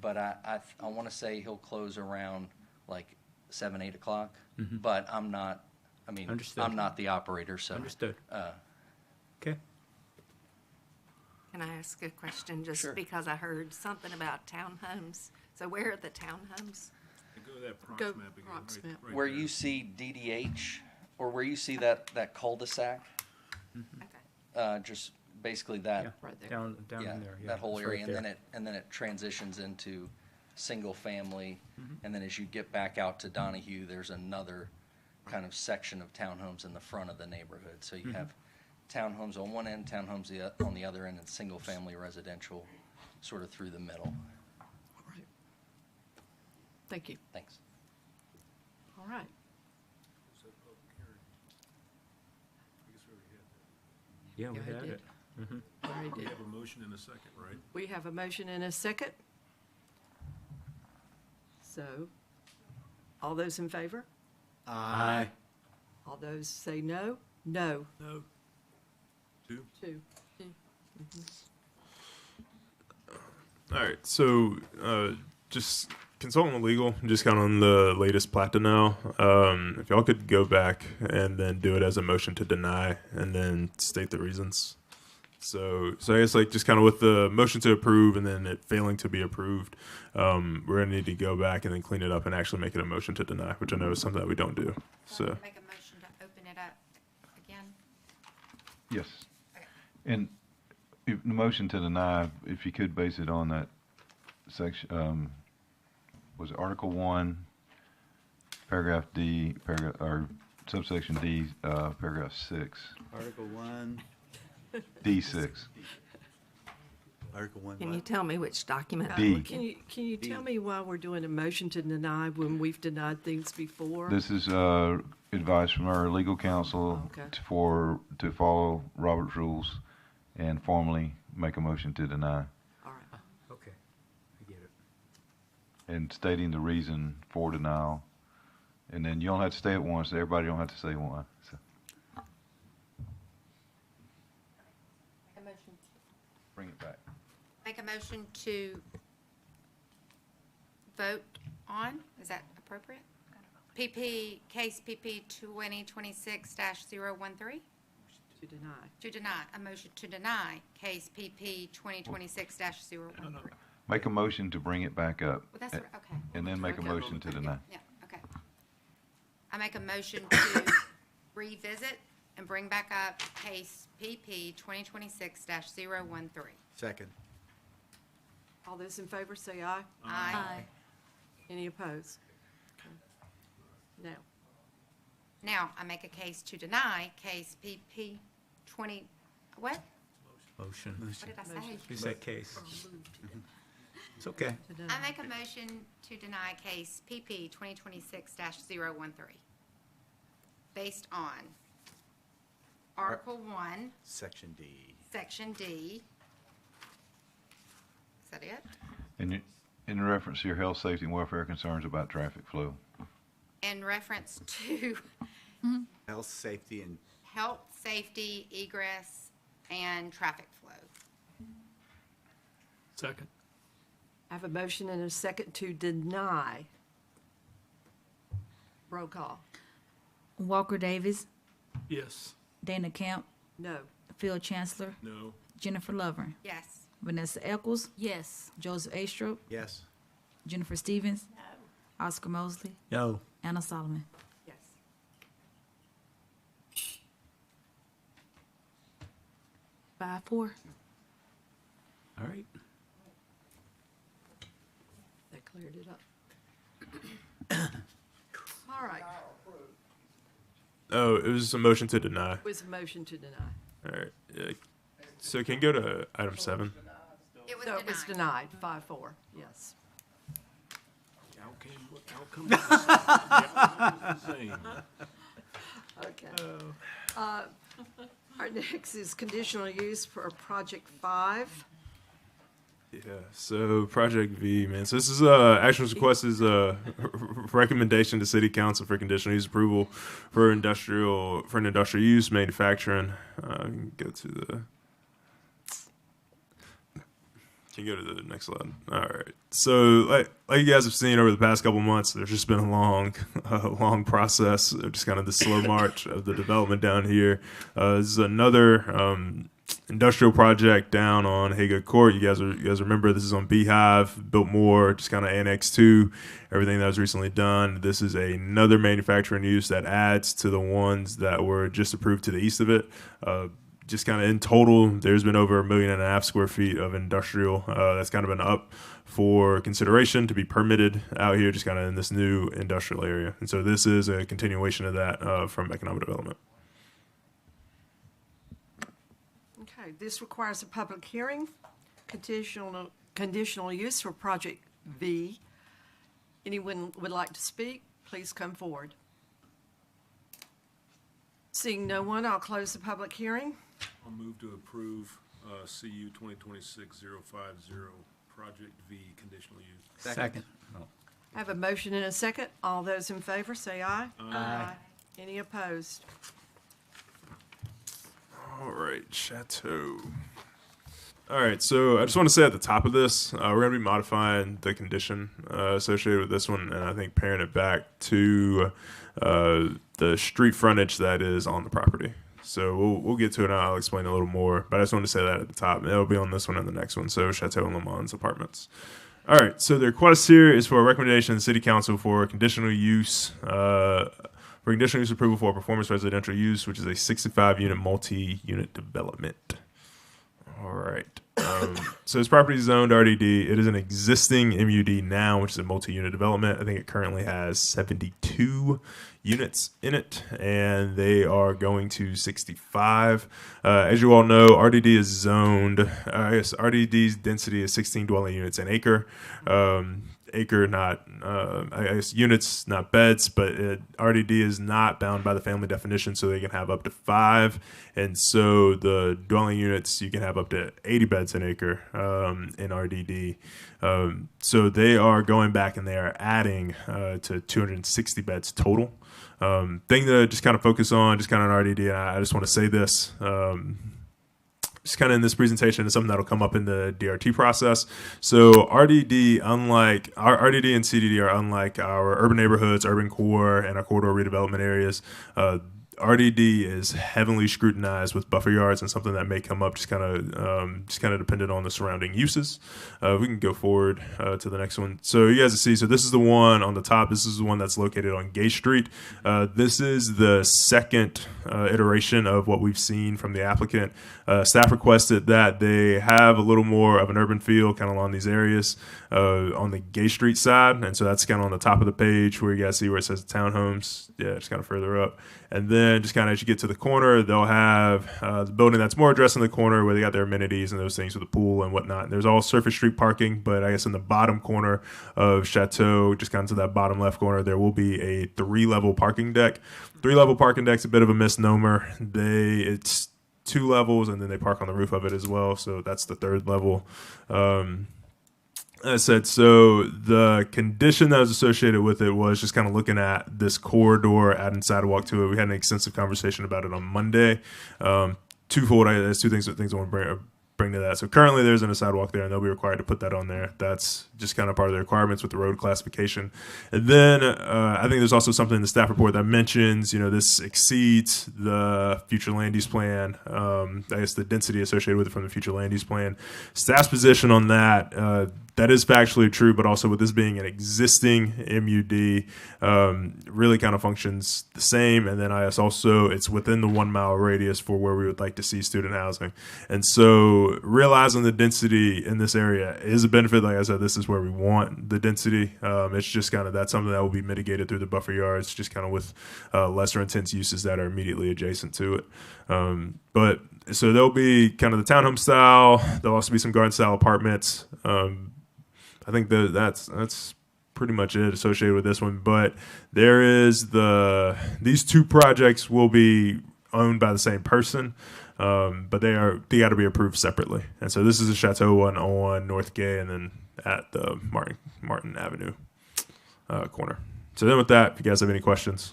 but I want to say he'll close around like 7, 8 o'clock. But I'm not. I mean, Understood. I'm not the operator, so. Understood. Okay. Can I ask a question, just Sure. because I heard something about townhomes? So where are the townhomes? Go to that prox Go map again, prox map. right Where there. you see DDH, or where you see that cul-de-sac, Okay. just basically that. Yeah, Right there. down Yeah, in there. Yeah, that whole it's right area, there. and then it transitions into single family, and then as you get back out to Donahue, there's another kind of section of townhomes in the front of the neighborhood. So you have townhomes on one end, townhomes on the other end, and single family residential sort of through the middle. All right. Thank you. Thanks. All right. Is that public hearing? I guess we already had that. Yeah, we Yeah, I had did. it. Already We did. have a motion and a second, right? We have a motion and a second. So, all those in favor? Aye. All those say no? No. No. 2? 2. All right, so just consulting with legal, just kind of on the latest plat to now. If y'all could go back and then do it as a motion to deny and then state the reasons. So I guess like just kind of with the motion to approve and then it failing to be approved, we're gonna need to go back and then clean it up and actually make it a motion to deny, which I know is something that we don't do. So Make a motion to open it up again. Yes. And if the motion to deny, if you could base it on that section, was it Article 1, paragraph D, or subsection D, paragraph 6, Article 1, D6. Article 1. Can you tell me which document? D. Can you tell me why we're doing a motion to deny when we've denied things before? This is advice from our legal counsel Okay. to follow Robert's rules and formally make a motion to deny, All right. Okay, I get it. and stating the reason for denial. And then you don't have to stay at once. Everybody don't have to say one. So, Make a motion. bring it back. Make a motion to vote on, is that appropriate? Case PP 2026-013? To deny. To deny, a motion to deny case PP 2026-013. Well, Make a motion to bring it back up. that's, okay. And then make a motion to deny. Yeah, okay. I make a motion to revisit and bring back up case PP 2026-013. Second. All those in favor say aye. Aye. Any opposed? Okay. Now, Now, I make a case to deny case PP 20, what? Motion. What did I say? You said case. It's okay. to deny. I make a motion to deny case PP 2026-013 based on Article 1, Section D. Section D. Is that it? In reference to your health, safety, and welfare concerns about traffic flow. In reference to Health, safety, and health, safety, egress, and traffic flow. Second. I have a motion and a second to deny. Roll call. Walker Davis, Yes. Dana Camp, No. Phil Chancellor, No. Jennifer Loveren, Yes. Vanessa Eccles, Yes. Joseph Astrup, yes. Jennifer Stevens, Oscar Mosley, No. Anna Solomon. Yes. 5-4. All right. That cleared it up. All right. Oh, it was a motion to deny. It was a motion to deny. All right. Yeah. So can you go to item 7? It was So it was denied. denied, 5-4, yes. Outcome is the same. Okay. Our next is conditional use for Project 5. Yeah. So Project V, man. So this is action's request is a recommendation to City Council for conditional use approval for an industrial use manufacturing. Go to the. Can you go to the next slide? All right. So, like you guys have seen over the past couple months, there's just been a long process of just kind of the slow march of the development down here. This is another industrial project down on Haga Court. You guys remember this is on Beehive, built more, just kind of annexed to everything that was recently done. This is another manufacturing use that adds to the ones that were just approved to the east of it. Just kind of in total, there's been over 1.5 million square feet of industrial that's kind of been up for consideration to be permitted out here, just kind of in this new industrial area. And so this is a continuation of that from economic development. Okay, this requires a public hearing, conditional use for Project V. Anyone would like to speak, please come forward. Seeing no one, I'll close the public hearing. I'll move to approve CU 2026-050, Project V, conditional use. Second. I have a motion and a second. All those in favor, say aye. Aye. Any opposed? All right, Chateau. All right, so I just want to say at the top of this, we're going to be modifying the condition associated with this one, and I think pairing it back to the street frontage that is on the property. So we'll get to it, and I'll explain a little more, but I just wanted to say that at the top. It'll be on this one and the next one, so Chateau and Le Mans Apartments. All right, so the request here is for a recommendation to the City Council for conditional use approval for performance residential use, which is a 65-unit multi-unit development. All right. So this property is zoned RDD. It is an existing MUD now, which is a multi-unit development. I think it currently has 72 units in it, and they are going to 65. As you all know, RDD is zoned. I guess RDD's density is 16 dwelling units an acre. Acre, not I guess units, not beds, but RDD is not bound by the family definition, so they can have up to 5, and so the dwelling units you can have up to 80 beds an acre in RDD. So they are going back and they are adding to 260 beds total. Thing to just kind of focus on, just kind of on RDD, and I just want to say this. Just kind of in this presentation is something that'll come up in the DRT process. So RDD, unlike our RDD and CDD are unlike our urban neighborhoods, urban core, and our corridor redevelopment areas. RDD is heavily scrutinized with buffer yards, and something that may come up just kind of dependent on the surrounding uses. We can go forward to the next one. So you guys see, so this is the one on the top. This is the one that's located on Gay Street. This is the second iteration of what we've seen from the applicant. Staff requested that they have a little more of an urban feel kind of along these areas on the Gay Street side, and so that's kind of on the top of the page where you guys see where it says townhomes. Yeah, just kind of further up. And then just kind of as you get to the corner, they'll have the building that's more addressed in the corner where they got their amenities and those things with the pool and whatnot. And there's all surface street parking, but I guess in the bottom corner of Chateau, just kind of to that bottom left corner, there will be a 3-level parking deck. 3-level parking deck's a bit of a misnomer. It's 2 levels, and then they park on the roof of it as well. So that's the 3rd level. As I said, so the condition that was associated with it was just kind of looking at this corridor, adding sidewalk to it. We had an extensive conversation about it on Monday. Twofold, there's two things I want to bring to that. So currently there isn't a sidewalk there, and they'll be required to put that on there. That's just kind of part of the requirements with the road classification. And then I think there's also something in the staff report that mentions, this exceeds the future land use plan. I guess the density associated with it from the future land use plan. Staff's position on that, that is factually true, but also with this being an existing MUD, really kind of functions the same. And then I guess also it's within the 1 mile radius for where we would like to see student housing. And so realizing the density in this area is a benefit. Like I said, this is where we want the density. It's just kind of, that's something that will be mitigated through the buffer yards, just kind of with lesser intense uses that are immediately adjacent to it. But so there'll be kind of the townhome style. There'll also be some garden style apartments. I think that's pretty much it associated with this one. But there is these 2 projects will be owned by the same person, but they got to be approved separately. And so this is a Chateau one on North Gay, and then at the Martin Avenue corner. So then with that, if you guys have any questions.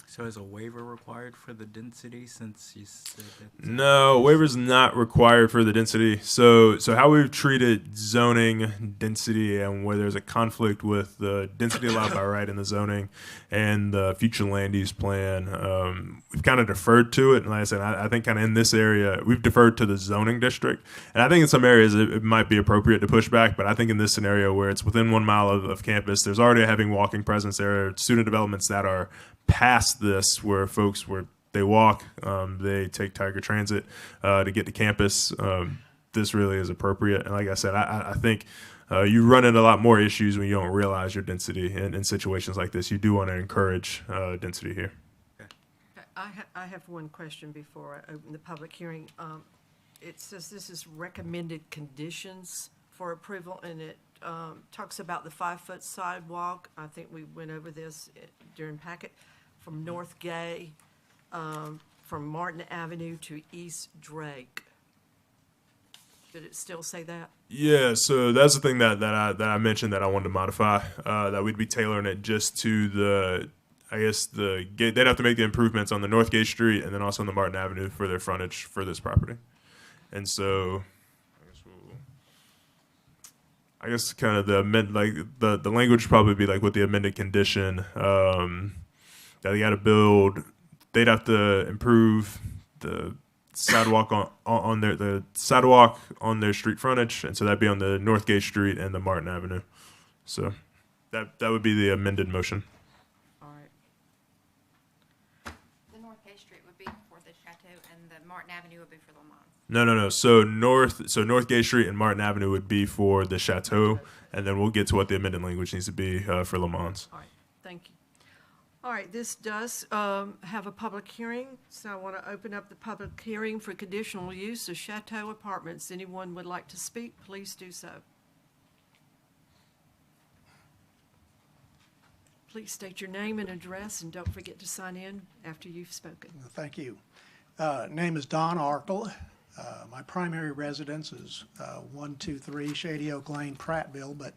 So is a waiver required for the density, since you said that? No, waiver's not required for the density. So how we've treated zoning density and where there's a conflict with the density allowed by right in the zoning and the future land use plan, we've kind of deferred to it. And like I said, I think kind of in this area, we've deferred to the zoning district. And I think in some areas it might be appropriate to push back, but I think in this scenario where it's within 1 mile of campus, there's already a heavy walking presence. There are student developments that are past this where folks they walk, they take Tiger Transit to get to campus. This really is appropriate. And like I said, I think you run into a lot more issues when you don't realize your density in situations like this. You do want to encourage density here. I have one question before I open the public hearing. It says this is recommended conditions for approval, and it talks about the 5-foot sidewalk. I think we went over this during packet, from North Gay, from Martin Avenue to East Drake. Did it still say that? Yeah, so that's the thing that I mentioned that I wanted to modify, that we'd be tailoring it just to the gate. They'd have to make the improvements on the North Gate Street and then also on the Martin Avenue for their frontage for this property. And so I guess kind of the language would probably be like with the amended condition, that they got to build, they'd have to improve the sidewalk on their street frontage, and so that'd be on the North Gate Street and the Martin Avenue. So that would be the amended motion. All right. North Gay Street would be for the Chateau, and the Martin Avenue would be for Lamont. No. So North Gay Street and Martin Avenue would be for the Chateau, and then we'll get to what the amended language needs to be for Lamont. All right, thank you. All right, this does have a public hearing, so I want to open up the public hearing for conditional use of Chateau Apartments. Anyone would like to speak, please do so. Please state your name and address, and don't forget to sign in after you've spoken. Thank you. Name is Don Arkle. My primary residence is 123 Shady Oak Lane, Prattville, but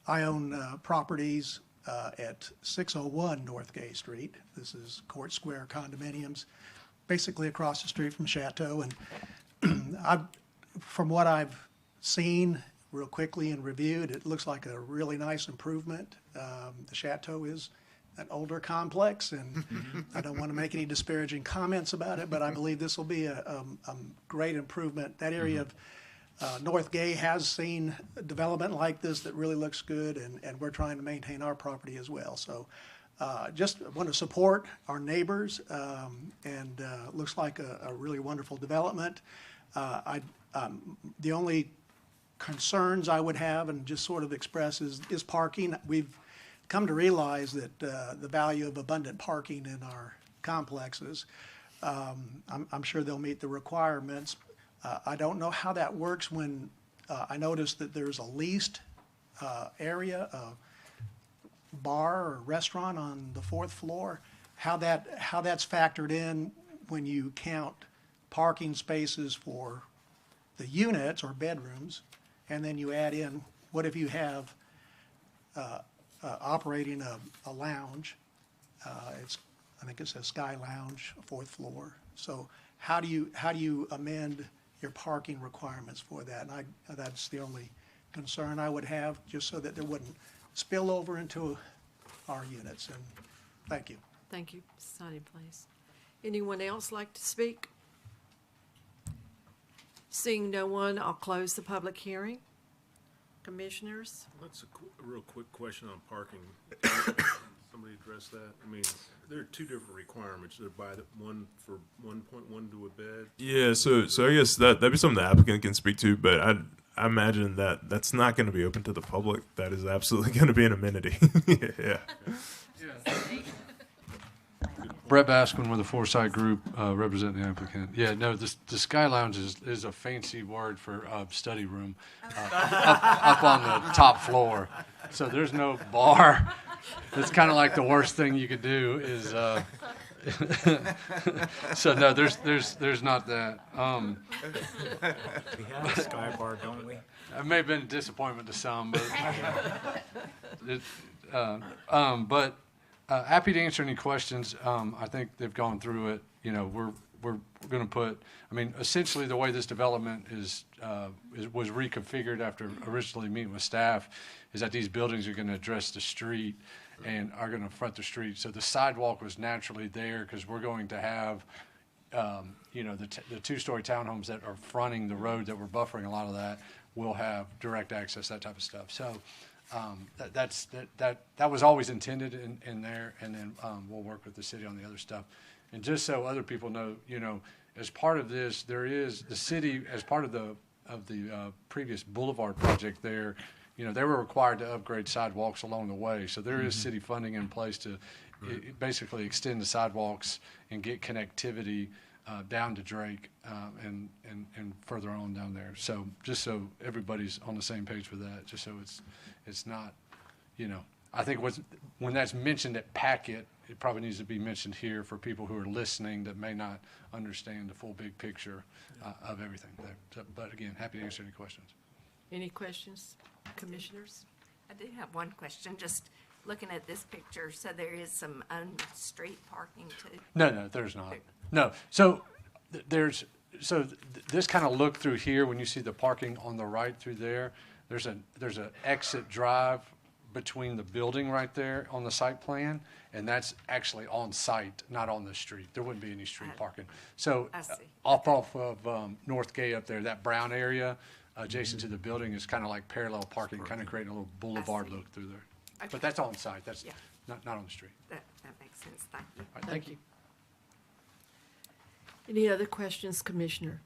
I own properties at 601 North Gay Street. This is Court Square condominiums, basically across the street from Chateau. And from what I've seen real quickly and reviewed, it looks like a really nice improvement. The Chateau is an older complex, and I don't want to make any disparaging comments about it, but I believe this will be a great improvement. That area of North Gay has seen development like this that really looks good, and we're trying to maintain our property as well. So just want to support our neighbors, and looks like a really wonderful development. The only concerns I would have and just sort of express is parking. We've come to realize that the value of abundant parking in our complexes, I'm sure they'll meet the requirements. I don't know how that works when I noticed that there's a leased area, a bar or restaurant on the 4th floor, how that's factored in when you count parking spaces for the units or bedrooms, and then you add in, what if you have operating a lounge? I think it says Sky Lounge, 4th floor. So how do you amend your parking requirements for that? And that's the only concern I would have, just so that there wouldn't spill over into our units. And thank you. Thank you. Sign in place. Anyone else like to speak? Seeing no one, I'll close the public hearing. Commissioners? That's a real quick question on parking. Somebody address that? I mean, there are two different requirements. They're by one for 1.1 to a bed. Yeah, so I guess that'd be something the applicant can speak to, but I imagine that's not going to be open to the public. That is absolutely going to be an amenity. Yeah. Brett Baskin with the Foresight Group, representing the applicant. Yeah, no, the Sky Lounge is a fancy word for study room up on the top floor. So there's no bar. It's kind of like the worst thing you could do is. So no, there's not that. We have a Sky Bar, don't we? It may have been a disappointment to some, but. Happy to answer any questions. I think they've gone through it. You know, we're going to put. I mean, essentially, the way this development was reconfigured after originally meeting with staff is that these buildings are going to address the street and are going to front the street. So the sidewalk was naturally there because we're going to have, the two-story townhomes that are fronting the road that we're buffering. A lot of that will have direct access, that type of stuff. So. That was always intended in there, and then we'll work with the city on the other stuff. And just so other people know, as part of this, there is the city, as part of the previous boulevard project there, they were required to upgrade sidewalks along the way. So there is city funding in place to basically extend the sidewalks and get connectivity down to Drake and further on down there. So just so everybody's on the same page with that, just so it's not, I think when that's mentioned at Packet, it probably needs to be mentioned here for people who are listening that may not understand the full big picture of everything there. So, but again, happy to answer any questions. Any questions, commissioners? I do have one question, just looking at this picture, so there is some on-street parking too? No, there's not. No, so this kind of look through here, when you see the parking on the right through there, there's an exit drive between the building right there on the site plan, and that's actually on site, not on the street. There wouldn't be any street parking. So off of North Gay up there, that brown area adjacent to the building is kind of like parallel parking, kind of creating a little boulevard look through there. Okay. But that's on site. That's not on the street. That makes sense. Thank you. All right, thank you. Any other questions, Commissioner?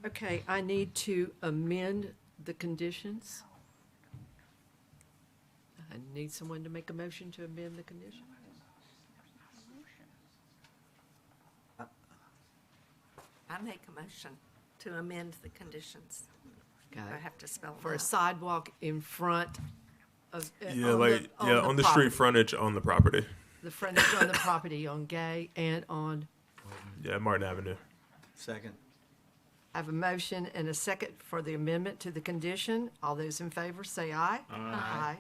Okay, I need to amend the conditions. I need someone to make a motion to amend the condition. I make a motion to amend the conditions. Got it. I have to spell For them a out. sidewalk in front of. On the street frontage on the property. The frontage on the property on Gay and on, Yeah, Martin Avenue. Second. I have a motion and a second for the amendment to the condition. All those in favor say aye. Aye.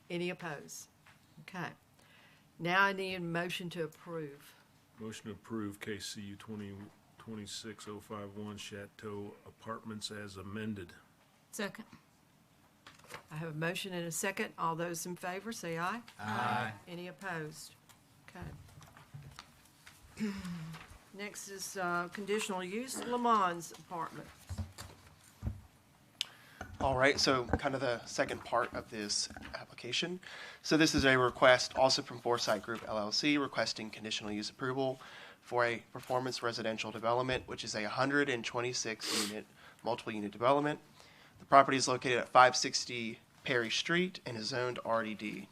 Any opposed? Okay. Now I need a motion to approve. Motion to approve KCU 2626051 Chateau Apartments as amended. Second. I have a motion and a second. All those in favor say aye. Aye. Any opposed? Okay. Next is conditional use, Le Mans Apartment. All right, so kind of the second part of this application. So this is a request also from Foresight Group LLC requesting conditional use approval for a performance residential development, which is a 126-unit, multiple-unit development. The property is located at 560 Perry Street and is zoned RDD.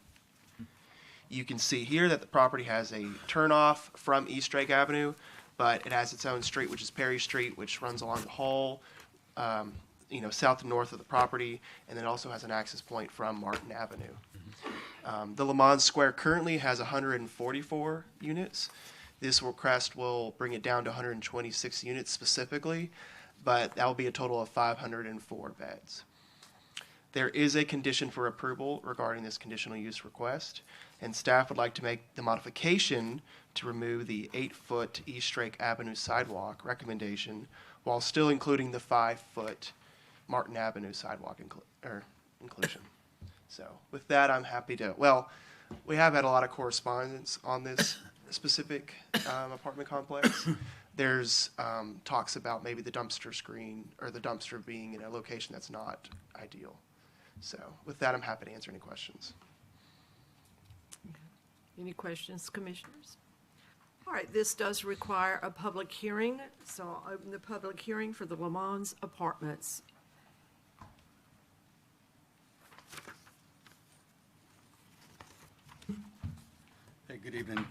You can see here that the property has a turnoff from East Drake Avenue, but it has its own street, which is Perry Street, which runs along the whole, south and north of the property, and then also has an access point from Martin Avenue. The Le Mans Square currently has 144 units. This request will bring it down to 126 units specifically, but that will be a total of 504 beds. There is a condition for approval regarding this conditional use request, and staff would like to make the modification to remove the 8-foot East Drake Avenue sidewalk recommendation while still including the 5-foot Martin Avenue sidewalk inclusion. So with that, I'm happy to, we have had a lot of correspondence on this specific apartment complex. There's talks about maybe the dumpster screen or the dumpster being in a location that's not ideal. So with that, I'm happy to answer any questions. Any questions, Commissioners? All right, this does require a public hearing, so I'll open the public hearing for the Le Mans Apartments. Hey, good evening.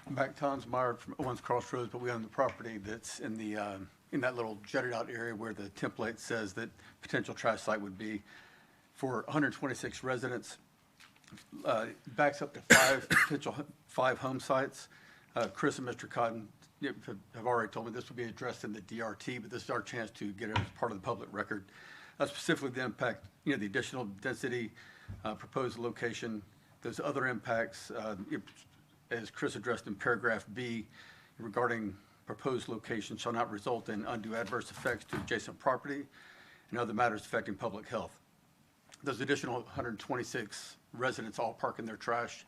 I'm back Tonsmeyer from Owens Crossroads, but we own the property that's in the in that little jutted out area where the template says that potential trash site would be for 126 residents. Backs up to five home sites. Chris and Mr. Cotton have already told me this will be addressed in the DRT, but this is our chance to get it as part of the public record. Specifically the impact, the additional density, proposed location, those other impacts, as Chris addressed in paragraph B regarding proposed location shall not result in undue adverse effects to adjacent property and other matters affecting public health. Those additional 126 residents all parking their trash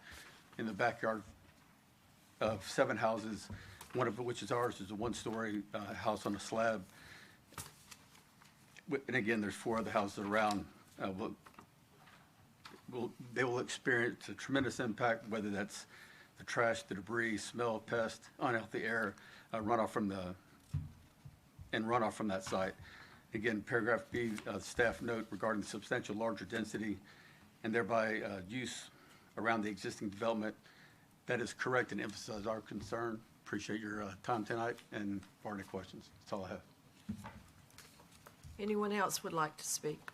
in the backyard of 7 houses, one of which is ours, is a 1-story house on a slab. And again, there's 4 other houses around. They will experience a tremendous impact, whether that's the trash, the debris, smell, pest, unhealthy air, runoff from that site. Again, paragraph B, staff note regarding the substantial larger density and thereby use around the existing development. That is correct and emphasize our concern. Appreciate your time tonight and for any questions. That's all I have. Anyone else would like to speak?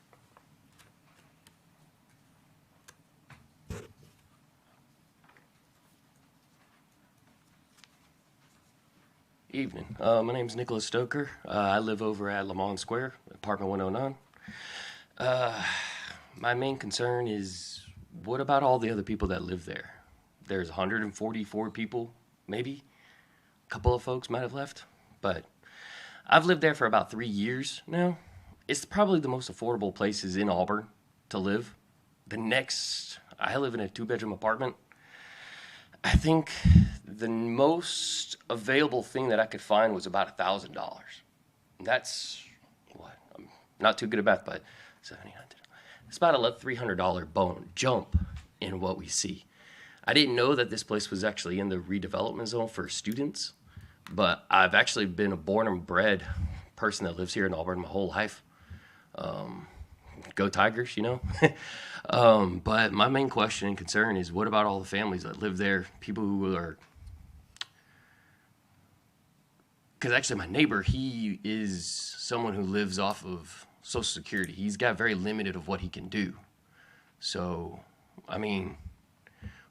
Evening. My name's Nicholas Stoker. I live over at Le Mans Square, apartment 109. My main concern is, what about all the other people that live there? There's 144 people, maybe. A couple of folks might have left, but I've lived there for about 3 years now. It's probably the most affordable places in Auburn to live. I live in a 2-bedroom apartment. I think the most available thing that I could find was about $1,000. That's what? I'm not too good at math, but it's about a $300 bone jump in what we see. I didn't know that this place was actually in the redevelopment zone for students, but I've actually been a born and bred person that lives here in Auburn my whole life. Go Tigers, you know. But my main question and concern is, what about all the families that live there? People who are, because actually my neighbor, he is someone who lives off of Social Security. He's got very limited of what he can do. So, I mean,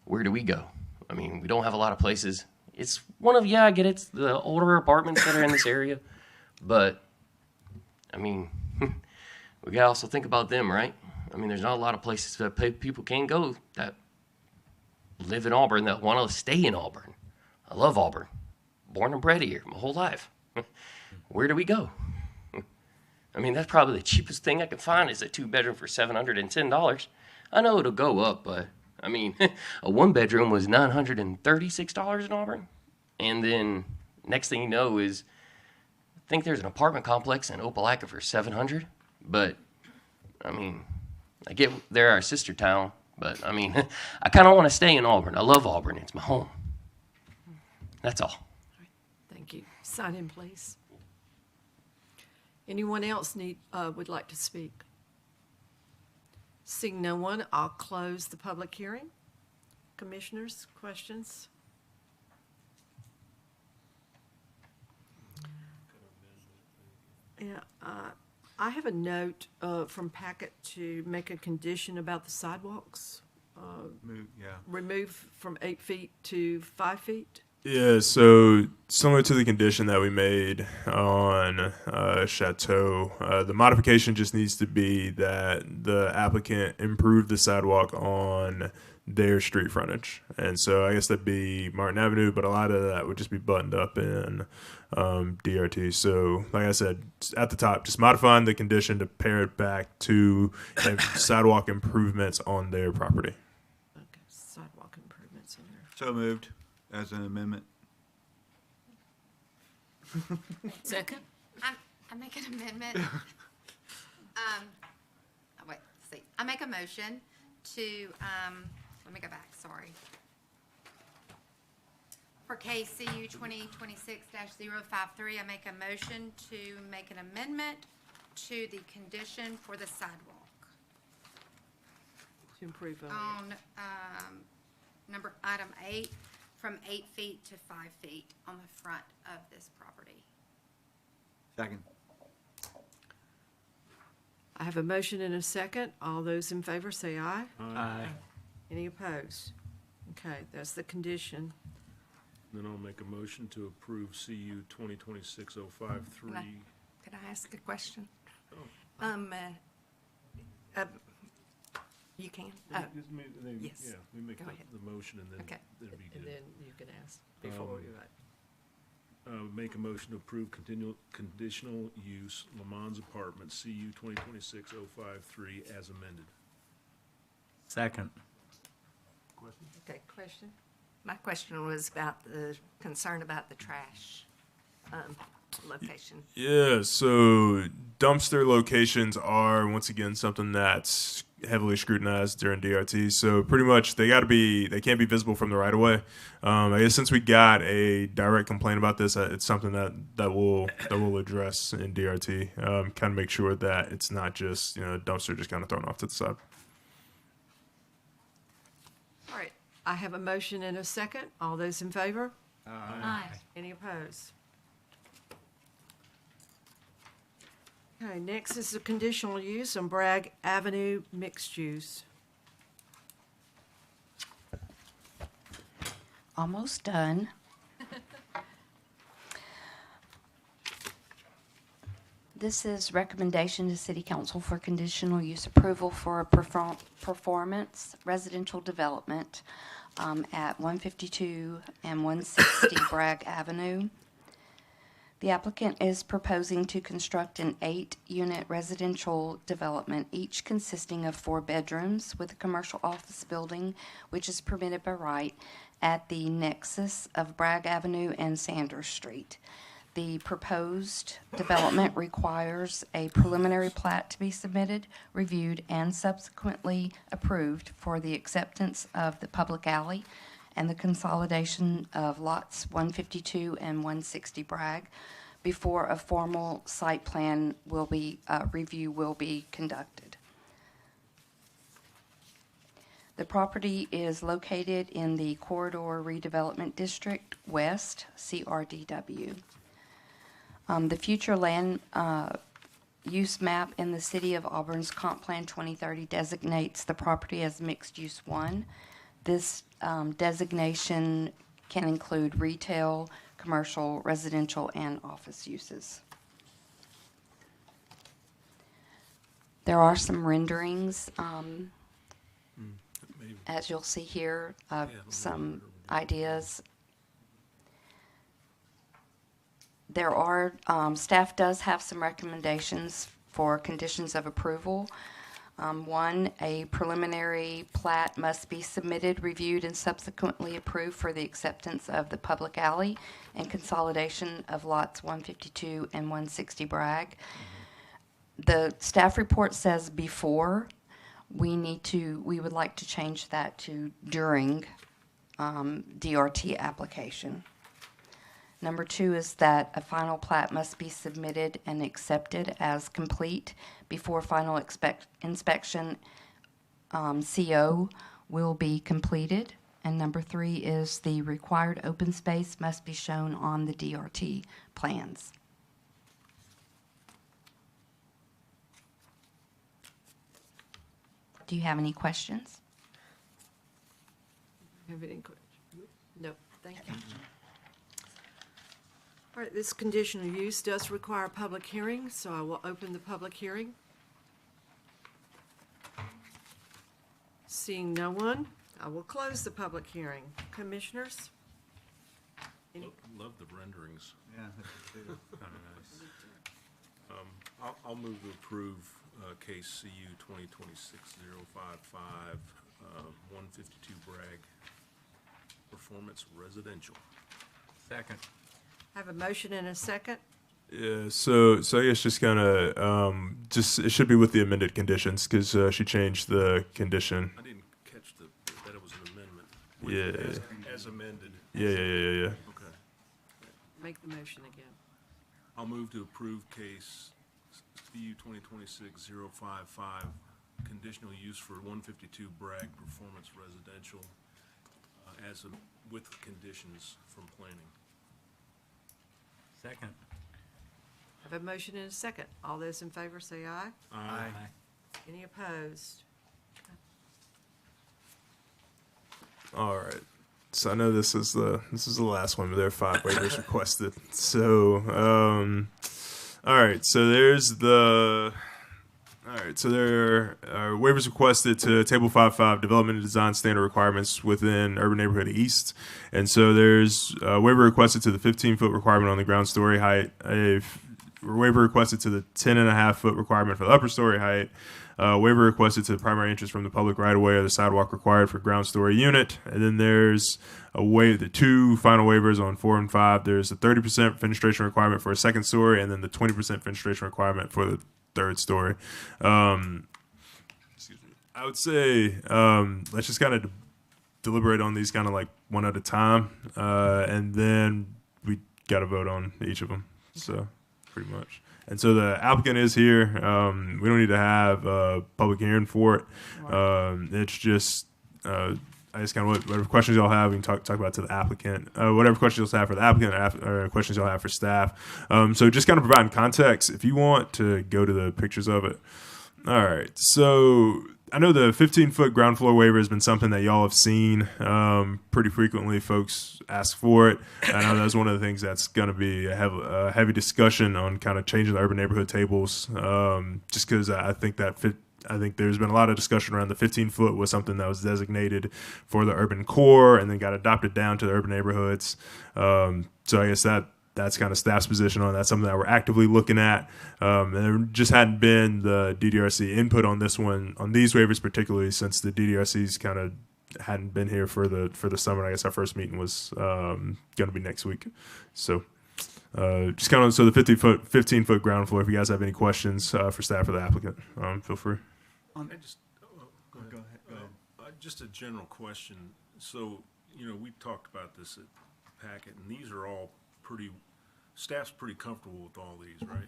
where do we go? I mean, we don't have a lot of places. It's one of, yeah, I get it, it's the older apartments that are in this area, but I mean, we gotta also think about them, right? I mean, there's not a lot of places that people can go that live in Auburn that want to stay in Auburn. I love Auburn. Born and bred here my whole life. Where do we go? I mean, that's probably the cheapest thing I can find is a 2-bedroom for $710. I know it'll go up, but I mean, a 1-bedroom was $936 in Auburn. And then next thing you know is, I think there's an apartment complex in Opelika for $700. But I mean, I get they're our sister town, but I mean, I kind of want to stay in Auburn. I love Auburn. It's my home. That's all. Thank you. Sign in, please. Anyone else would like to speak? Seeing no one, I'll close the public hearing. Commissioners, questions? Yeah, I have a note from Packet to make a condition about the sidewalks. Remove from 8 feet to 5 feet. Yeah, so similar to the condition that we made on Chateau, the modification just needs to be that the applicant improve the sidewalk on their street frontage. And so I guess that'd be Martin Avenue, but a lot of that would just be buttoned up in DRT. So like I said, at the top, just modifying the condition to pare it back to sidewalk improvements on their property. Okay, sidewalk improvements in there. So moved as an amendment. Second? I make an amendment. Wait, let's see. I make a motion to, let me go back, sorry. For KCU 2026-053, I make a motion to make an amendment to the condition for the sidewalk To improve on, item 8, from 8 feet to 5 feet on the front of this property. Second. I have a motion and a second. All those in favor say aye. Aye. Any opposed? Okay, that's the condition. Then I'll make a motion to approve CU 2026-053. Could I ask a question? You can. Yes. Yeah, we make Go ahead. the motion and then Okay. it'll be And good. then you can ask before we vote. Make a motion to approve conditional use Le Mans Apartment, CU 2026-053 as amended. Second. Okay, question? My question was about the concern about the trash location. Yeah, so dumpster locations are once again something that's heavily scrutinized during DRT. So pretty much they can't be visible from the right of way. I guess since we got a direct complaint about this, it's something that we'll address in DRT. Kind of make sure that it's not just a dumpster just kind of thrown off to the side. All right, I have a motion and a second. All those in favor? Aye. Any opposed? Okay, next is the conditional use on Bragg Avenue mixed use. Almost done. This is recommendation to City Council for conditional use approval for a performance residential development at 152 and 160 Bragg Avenue. The applicant is proposing to construct an 8-unit residential development, each consisting of 4 bedrooms with a commercial office building, which is permitted by right at the nexus of Bragg Avenue and Sanders Street. The proposed development requires a preliminary plat to be submitted, reviewed, and subsequently approved for the acceptance of the public alley and the consolidation of lots 152 and 160 Bragg before a formal site plan review will be conducted. The property is located in the Corridor Redevelopment District West, CRDW. The future land use map in the City of Auburn's Comp Plan 2030 designates the property as Mixed Use 1. This designation can include retail, commercial, residential, and office uses. There are some renderings, as you'll see here, some ideas. There are, staff does have some recommendations for conditions of approval. One, a preliminary plat must be submitted, reviewed, and subsequently approved for the acceptance of the public alley and consolidation of lots 152 and 160 Bragg. The staff report says before. We would like to change that to during DRT application. Number 2 is that a final plat must be submitted and accepted as complete before final inspection CO will be completed. And number 3 is the required open space must be shown on the DRT plans. Do you have any questions? Have any questions? No, thank you. All right, this conditional use does require a public hearing, so I will open the public hearing. Seeing no one, I will close the public hearing. Commissioners? Love the renderings. Yeah. Kind of nice. I'll move to approve case CU 2026-055, 152 Bragg, Performance Residential. Second. I have a motion and a second. Yeah, so I guess just kind of it should be with the amended conditions because she changed the condition. I didn't catch that it was an amendment. Yeah. As amended. Yeah. Okay. Make the motion again. I'll move to approve case CU 2026-055, conditional use for 152 Bragg Performance Residential with conditions from planning. Second. I have a motion and a second. All those in favor say aye. Aye. Any opposed? All right. So I know this is the last one, but there are 5 waivers requested. So all right. So there are waivers requested to Table 5.5 Development and Design Standard Requirements within Urban Neighborhood East, and so there's a waiver requested to the 15-foot requirement on the ground story height, a waiver requested to the 10.5-foot requirement for the upper story height, waiver requested to the primary entrance from the public right-of-way or the sidewalk required for ground story unit, and then there's the 2 final waivers on 4 and 5. There's a 30% fenestration requirement for a second story, and then the 20% fenestration requirement for the third story. Excuse me. I would say let's just kind of deliberate on these kind of like one at a time, and then we got to vote on each of them. So pretty much. And so the applicant is here. We don't need to have a public hearing for it. It's just I just kind of whatever questions y'all have, we can talk about to the applicant. Whatever questions y'all have for the applicant or questions y'all have for staff. So just kind of providing context. If you want to go to the pictures of it. All right. So I know the 15-foot ground floor waiver has been something that y'all have seen pretty frequently. Folks ask for it. I know that's one of the things that's going to be a heavy discussion on kind of changing the urban neighborhood tables. Just because I think there's been a lot of discussion around the 15-foot was something that was designated for the urban core and then got adopted down to the urban neighborhoods. So I guess that's kind of staff's position on that. That's something that we're actively looking at. And there just hadn't been the DDRC input on this one, on these waivers particularly, since the DDRC's kind of hadn't been here for the summer. I guess our first meeting was going to be next week. So just kind of, so the 15-foot ground floor, if you guys have any questions for staff or the applicant, feel free. Go ahead. Just a general question. So we talked about this at the packet, and these are all staff's pretty comfortable with all these, right?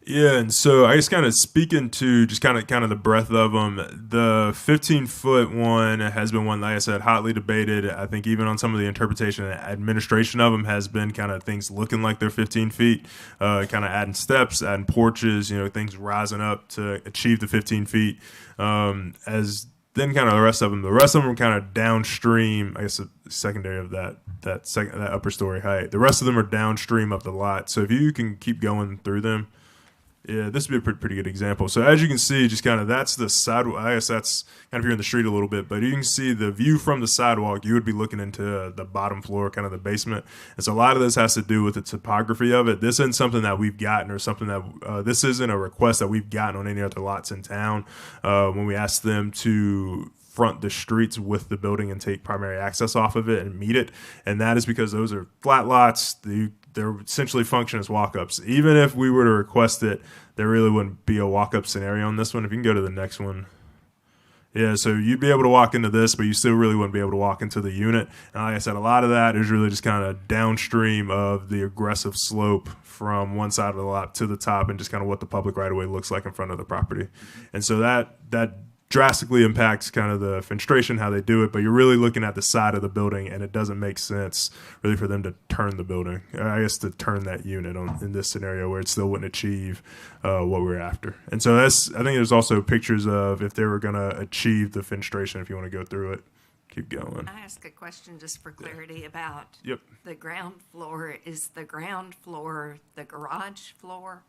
Yeah, and so I guess kind of speaking to just kind of the breadth of them, the 15-foot one has been one, like I said, hotly debated. I think even on some of the interpretation and administration of them has been kind of things looking like they're 15 feet, kind of adding steps, adding porches, things rising up to achieve the 15 feet. As then kind of the rest of them are kind of downstream, I guess, secondary of that upper story height. The rest of them are downstream of the lot. So if you can keep going through them, yeah, this would be a pretty good example. So as you can see, just kind of that's the sidewalk. I guess that's kind of here in the street a little bit, but you can see the view from the sidewalk. You would be looking into the bottom floor, kind of the basement. And so a lot of this has to do with the topography of it. This isn't something that we've gotten or something that this isn't a request that we've gotten on any other lots in town. When we asked them to front the streets with the building and take primary access off of it and meet it. And that is because those are flat lots. They're essentially function as walk-ups. Even if we were to request it, there really wouldn't be a walk-up scenario on this one. If you can go to the next one. Yeah, so you'd be able to walk into this, but you still really wouldn't be able to walk into the unit. And like I said, a lot of that is really just kind of downstream of the aggressive slope from one side of the lot to the top and just kind of what the public right-of-way looks like in front of the property. And so that drastically impacts kind of the fenestration, how they do it, but you're really looking at the side of the building, and it doesn't make sense really for them to turn the building. I guess to turn that unit in this scenario where it still wouldn't achieve what we're after. And so I think there's also pictures of if they were going to achieve the fenestration, if you want to go through it. Keep going. I ask a question just for clarity about Yep. the ground floor. Is the ground floor the garage floor?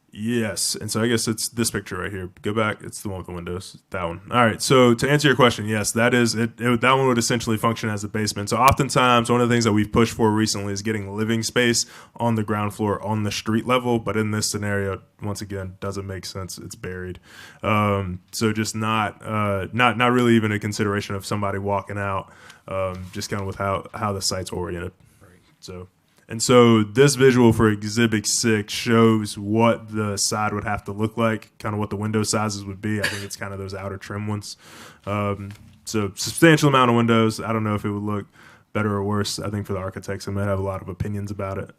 Yes, and so I guess it's this picture right here. Go back. It's the one with the windows. That one. All right. So to answer your question, yes, that is it. That one would essentially function as a basement. So oftentimes, one of the things that we've pushed for recently is getting living space on the ground floor on the street level. But in this scenario, once again, doesn't make sense. It's buried. So just not really even a consideration of somebody walking out. Just kind of with how the site's oriented. Right. And so this visual for Exhibit 6 shows what the side would have to look like, kind of what the window sizes would be. I think it's kind of those outer trim ones. So substantial amount of windows. I don't know if it would look better or worse. I think for the architects, they might have a lot of opinions about it.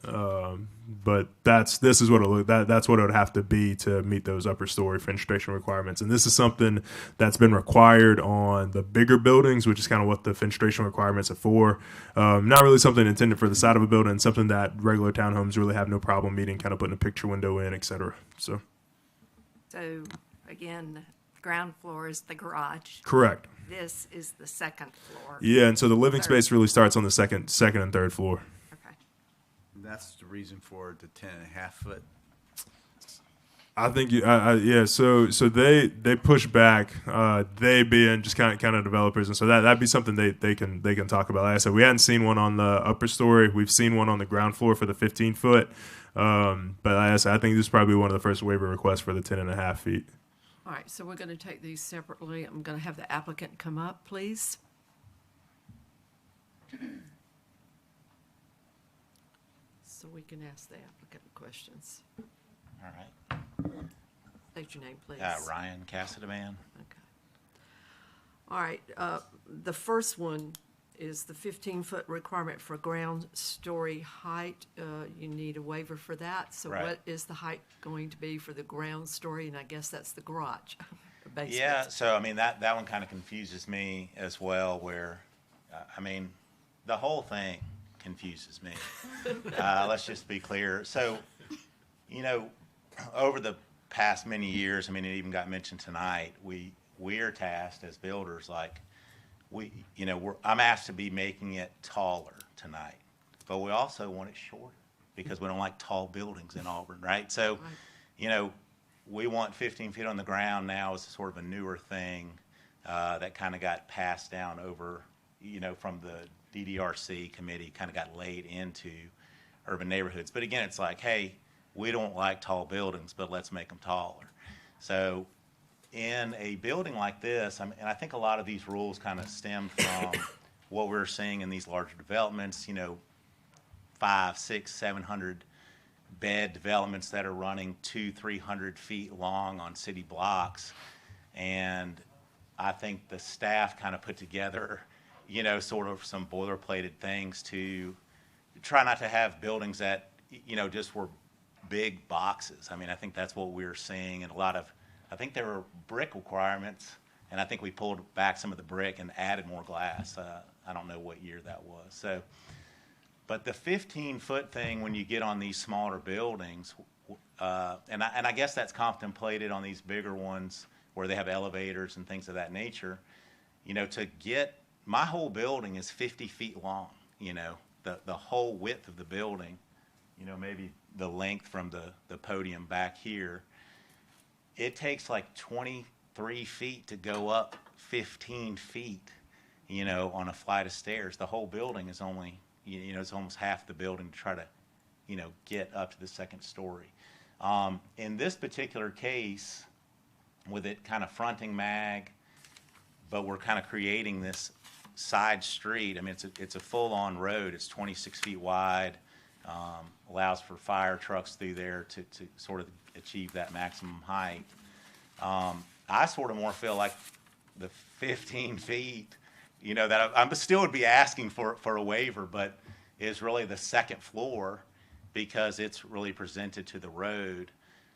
But that's what it would have to be to meet those upper story fenestration requirements. And this is something that's been required on the bigger buildings, which is kind of what the fenestration requirements are for. Not really something intended for the side of a building, something that regular townhomes really have no problem meeting, kind of putting a picture window in, et cetera. So again, ground floor is the garage. Correct. This is the second floor. Yeah, and so the living space really starts on the second and third floor. Okay. And that's the reason for the 10.5 foot. I think yeah. So they push back. They being just kind of developers, and so that'd be something they can talk about. Like I said, we hadn't seen one on the upper story. We've seen one on the ground floor for the 15 foot. But like I said, I think this is probably one of the first waiver requests for the 10.5 feet. All right, so we're going to take these separately. I'm going to have the applicant come up, please. So we can ask the applicant questions. All right. State your name, please. Ryan Cassidyman. Okay. All right, the first one is the 15-foot requirement for ground story height. You need a waiver for that. So Right. what is the height going to be for the ground story? And I guess that's the garage, the basement. Yeah, so I mean, that one kind of confuses me as well, where, I mean, the whole thing confuses me. Let's just be clear. So, over the past many years, I mean, it even got mentioned tonight, we are tasked as builders, like, I'm asked to be making it taller tonight, but we also want it shorter because we don't like tall buildings in Auburn, right? So, we want 15 feet on the ground now as sort of a newer thing that kind of got passed down over, from the DDRC committee, kind of got laid into urban neighborhoods. But again, it's like, hey, we don't like tall buildings, but let's make them taller. So in a building like this, and I think a lot of these rules kind of stem from what we're seeing in these larger developments, 500, 600, 700 bed developments that are running 200-300 feet long on city blocks. And I think the staff kind of put together, you know, sort of some boilerplated things to try not to have buildings that, you know, just were big boxes. I mean, I think that's what we were seeing, and I think there were brick requirements, and I think we pulled back some of the brick and added more glass. I don't know what year that was. So, but the 15-foot thing, when you get on these smaller buildings, and I guess that's contemplated on these bigger ones where they have elevators and things of that nature, you know, my whole building is 50 feet long, you know, the whole width of the building, you know, maybe the length from the podium back here. It takes like 23 feet to go up 15 feet, you know, on a flight of stairs. The whole building is only, you know, it's almost half the building to try to, you know, get up to the second story. In this particular case, with it kind of fronting Mag, but we're kind of creating this side street. I mean, it's a full-on road. It's 26 feet wide, allows for fire trucks through there to sort of achieve that maximum height. I sort of more feel like the 15 feet, you know, that I still would be asking for a waiver, but is really the second floor because it's really presented to the road.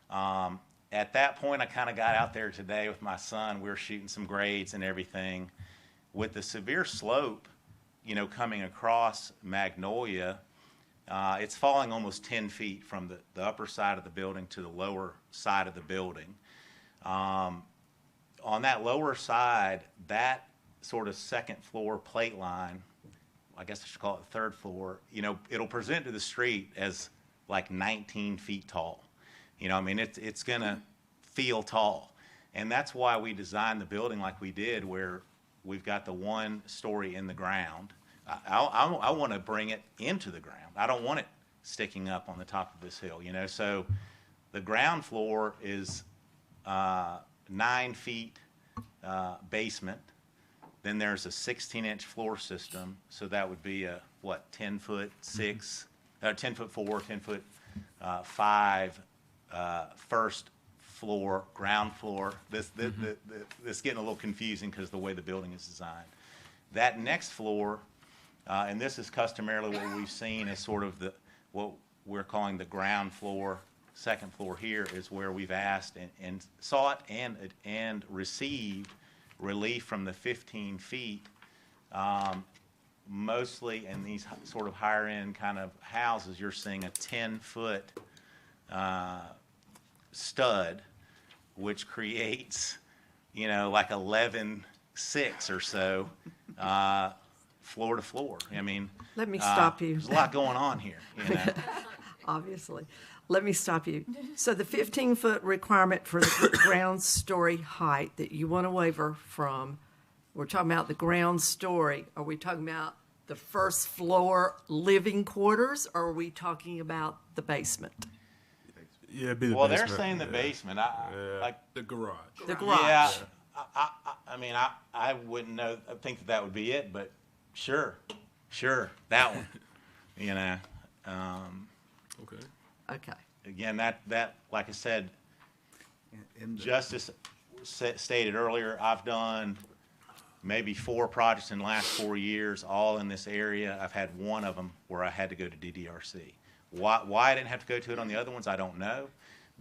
At that point, I kind of got out there today with my son. We were shooting some grades and everything. With the severe slope, you know, coming across Magnolia, it's falling almost 10 feet from the upper side of the building to the lower side of the building. On that lower side, that sort of second floor plate line, I guess I should call it third floor, you know, it'll present to the street as like 19 feet tall. You know, I mean, it's going to feel tall. And that's why we designed the building like we did, where we've got the 1 story in the ground. I want to bring it into the ground. I don't want it sticking up on the top of this hill, you know. So the ground floor is 9 feet basement. Then there's a 16-inch floor system. So that would be a, 10-foot 6, 10-foot 4, 10-foot 5 first floor, ground floor. This getting a little confusing because of the way the building is designed. That next floor, and this is customarily what we've seen as sort of what we're calling the ground floor, second floor here, is where we've asked and sought and received relief from the 15 feet, mostly in these sort of higher end kind of houses. You're seeing a 10-foot stud, which creates, you know, like 11.6 or so floor to floor. I mean, let me stop you. There's a lot going on here, you know. Obviously. Let me stop you. So the 15-foot requirement for the ground story height that you want a waiver from, we're talking about the ground story. Are we talking about the first floor living quarters, or are we talking about the basement? Yeah, it'd be the well, basement. they're saying the basement. Like the garage. The garage. Yeah. I mean, I wouldn't know. I think that would be it, but sure, that one. You know. Okay. Okay. Again, that like I said, Justice stated earlier, I've done maybe 4 projects in the last 4 years, all in this area. I've had one of them where I had to go to DDRC. Why I didn't have to go to it on the other ones, I don't know.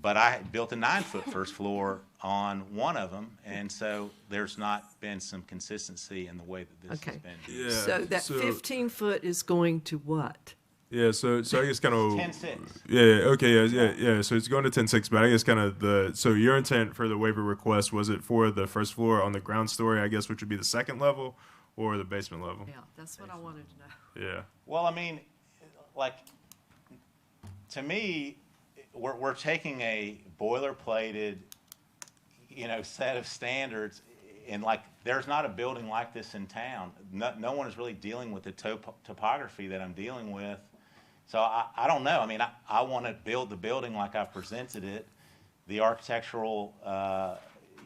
But I built a 9-foot first floor on one of them, and so there's not been some consistency in the way that this has been. Yeah, So that 15-foot is going to what? Yeah, so I guess kind of 10.6. Yeah. So it's going to 10.6, but I guess kind of so your intent for the waiver request, was it for the first floor on the ground story, I guess, which would be the second level, or the basement level? Yeah, that's what I wanted to know. Yeah. Well, I mean, like, to me, we're taking a boilerplated, you know, set of standards, and like, there's not a building like this in town. No one is really dealing with the topography that I'm dealing with. So I don't know. I mean, I want to build the building like I presented it, the architectural,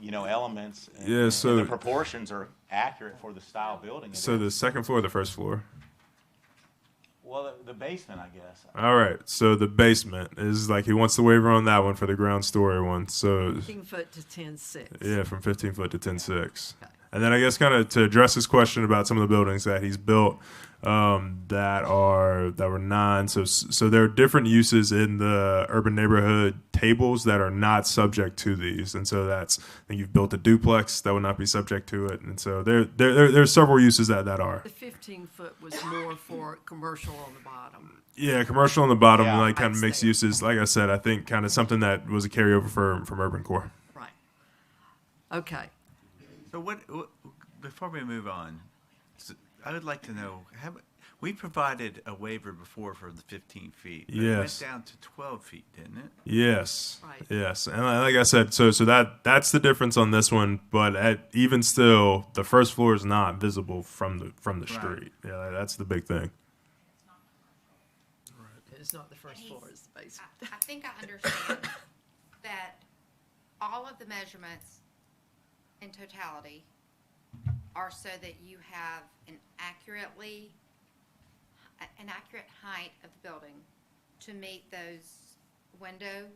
you know, elements. And the proportions are accurate for the style building. So the second floor or the first floor? Well, the basement, I guess. All right. So the basement is like, he wants the waiver on that one for the ground story one. So 15 foot to 10.6. yeah, from 15 foot to 10.6. Okay. And then I guess kind of to address his question about some of the buildings that he's built that were non. So there are different uses in the urban neighborhood tables that are not subject to these, and so that's, I think you've built a duplex that would not be subject to it, and so there's several uses that are. The 15-foot was more for commercial on the bottom. Yeah, commercial on the bottom, Yeah. like kind of mixed uses. Like I said, I think kind of something that was a carryover from Urban Core. Right. Okay. So before we move on, I would like to know, we provided a waiver before for the 15 feet. But Yes. It went down to 12 feet, didn't it? Yes. Right. Yes. And like I said, so that's the difference on this one. But even still, the first floor is not visible from the street. Yeah, that's the big thing. It's not the first floor, it's the basement. I think I understand that all of the measurements in totality are so that you have an accurate height of the building to meet those window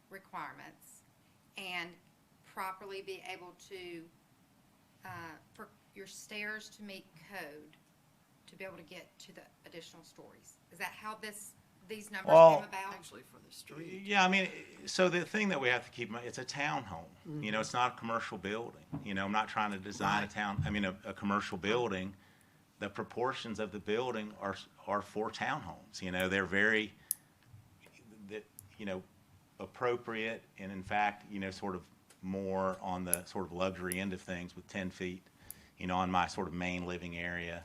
requirements and properly be able to, for your stairs to meet code, to be able to get to the additional stories. Is that how these numbers came about? Actually, for the street. Yeah, I mean, so the thing that we have to keep in mind, it's a townhome. You know, it's not a commercial building. You know, I'm not trying to design a commercial building. The proportions of the building are for townhomes. You know, they're very, appropriate, and in fact, sort of more on the sort of luxury end of things with 10 feet, on my sort of main living area,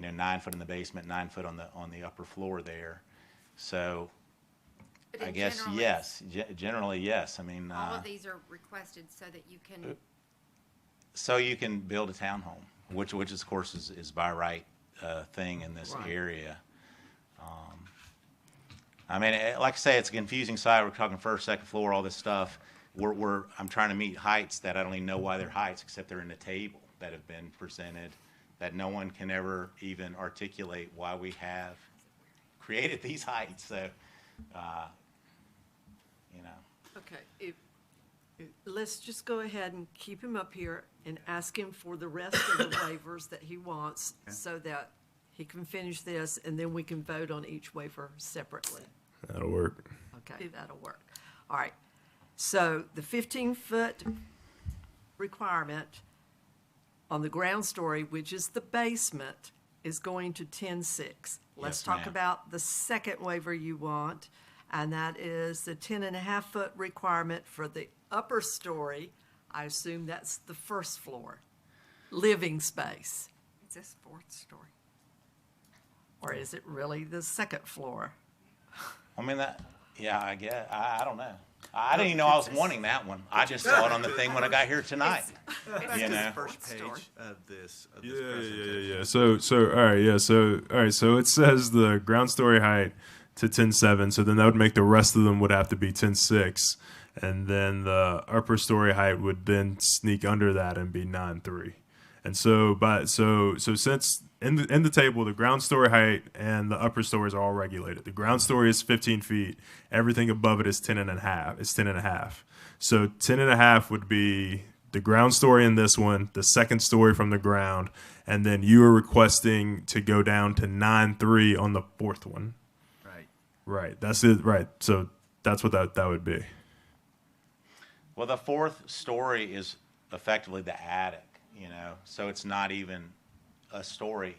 9 foot in the basement, 9 foot on the upper floor there. So I guess, yes, generally, yes. I mean, all of these are requested so that you can. So you can build a townhome, which of course is by right thing in this area. I mean, like I say, it's a confusing site. We're talking first, second floor, all this stuff. I'm trying to meet heights that I don't even know why they're heights, except they're in the table that have been presented, that no one can ever even articulate why we have created these heights. So, Okay, let's just go ahead and keep him up here and ask him for the rest of the waivers that he wants so that he can finish this, and then we can vote on each waiver separately. That'll work. Okay, that'll work. All right, so the 15-foot requirement on the ground story, which is the basement, is going to 10.6. Let's talk ma'am. about the second waiver you want, and that is the 10.5-foot requirement for the upper story. I assume that's the first floor, living space. Is this fourth story? Or is it really the second floor? I mean, I guess, I don't know. I didn't even know I was wanting that one. I just saw it on the thing when I got here tonight. The first page of this. Yeah. So all right. So it says the ground story height to 10.7. So then that would make the rest of them would have to be 10.6, and then the upper story height would then sneak under that and be 9.3. And so since in the table, the ground story height and the upper stories are all regulated. The ground story is 15 feet. Everything above it is 10.5. It's 10.5. So 10.5 would be the ground story in this one, the second story from the ground, and then you are requesting to go down to 9.3 on the fourth one. Right. That's it. Right. So that's what that would be. Well, the fourth story is effectively the attic, so it's not even a story.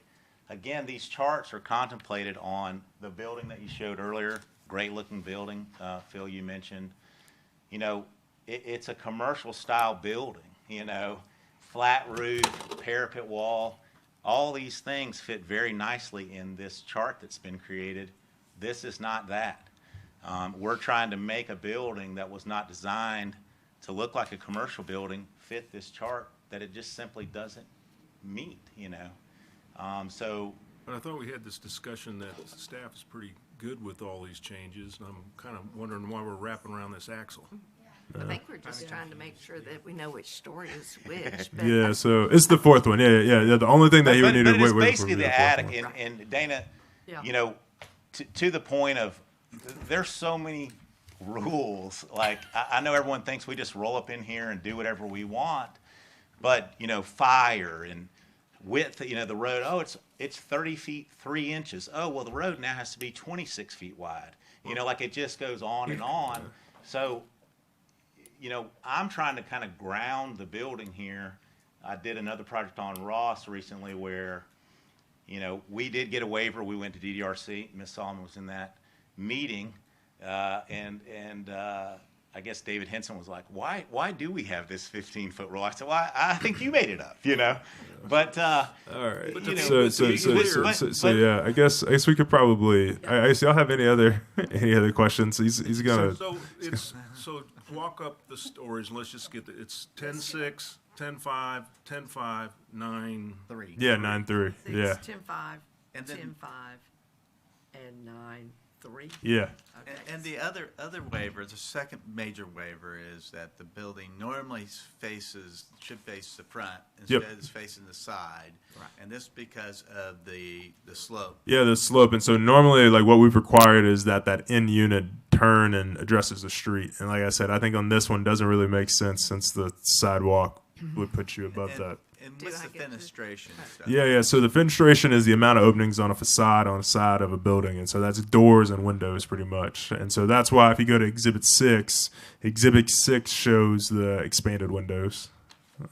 Again, these charts are contemplated on the building that you showed earlier, great looking building, Phil, you mentioned. It's a commercial style building, flat roof, parapet wall. All these things fit very nicely in this chart that's been created. This is not that. We're trying to make a building that was not designed to look like a commercial building fit this chart that it just simply doesn't meet, So. But I thought we had this discussion that the staff is pretty good with all these changes, and I'm kind of wondering why we're wrapping around this axle. I think we're just trying to make sure that we know which story is which. But Yeah. So it's the fourth one. Yeah. The only thing that he would need to wait. wait. It's basically the attic, and Dana, to the point of there's so many rules. Like I know everyone thinks we just roll up in here and do whatever we want, But, you know, fire and width, you know, the road, oh, it's 30 feet, 3 inches. Oh, well, the road now has to be 26 feet wide. You know, like it just goes on and on. So, you know, I'm trying to kind of ground the building here. I did another project on Ross recently where, you know, we did get a waiver. We went to DDRC. Ms. Solomon was in that meeting. I guess David Henson was like, why do we have this 15-foot rule? I said, well, I think you made it up, you know. But all right. You know, So yeah, I guess we could probably. I guess y'all have any other questions? He's gonna. So walk up the stories. And let's just get it's 10-6, 10-5, 10-5, 9-3. Yeah, 9-3. Yeah. 10-5, And then- 10-5, and 9-3. Yeah. Okay. And the other waiver, the second major waiver, is that the building normally should face the front instead Yep. of facing the side. Right. And this because of the slope. Yeah, the slope. And so normally, like, what we've required is that in unit turn and addresses the street. And like I said, I think on this one doesn't really make sense since the sidewalk would put you above that. And what's the fenestration stuff? Yeah. So the fenestration is the amount of openings on a facade on the side of a building, and so that's doors and windows pretty much. And so that's why if you go to Exhibit 6, Exhibit 6 shows the expanded windows.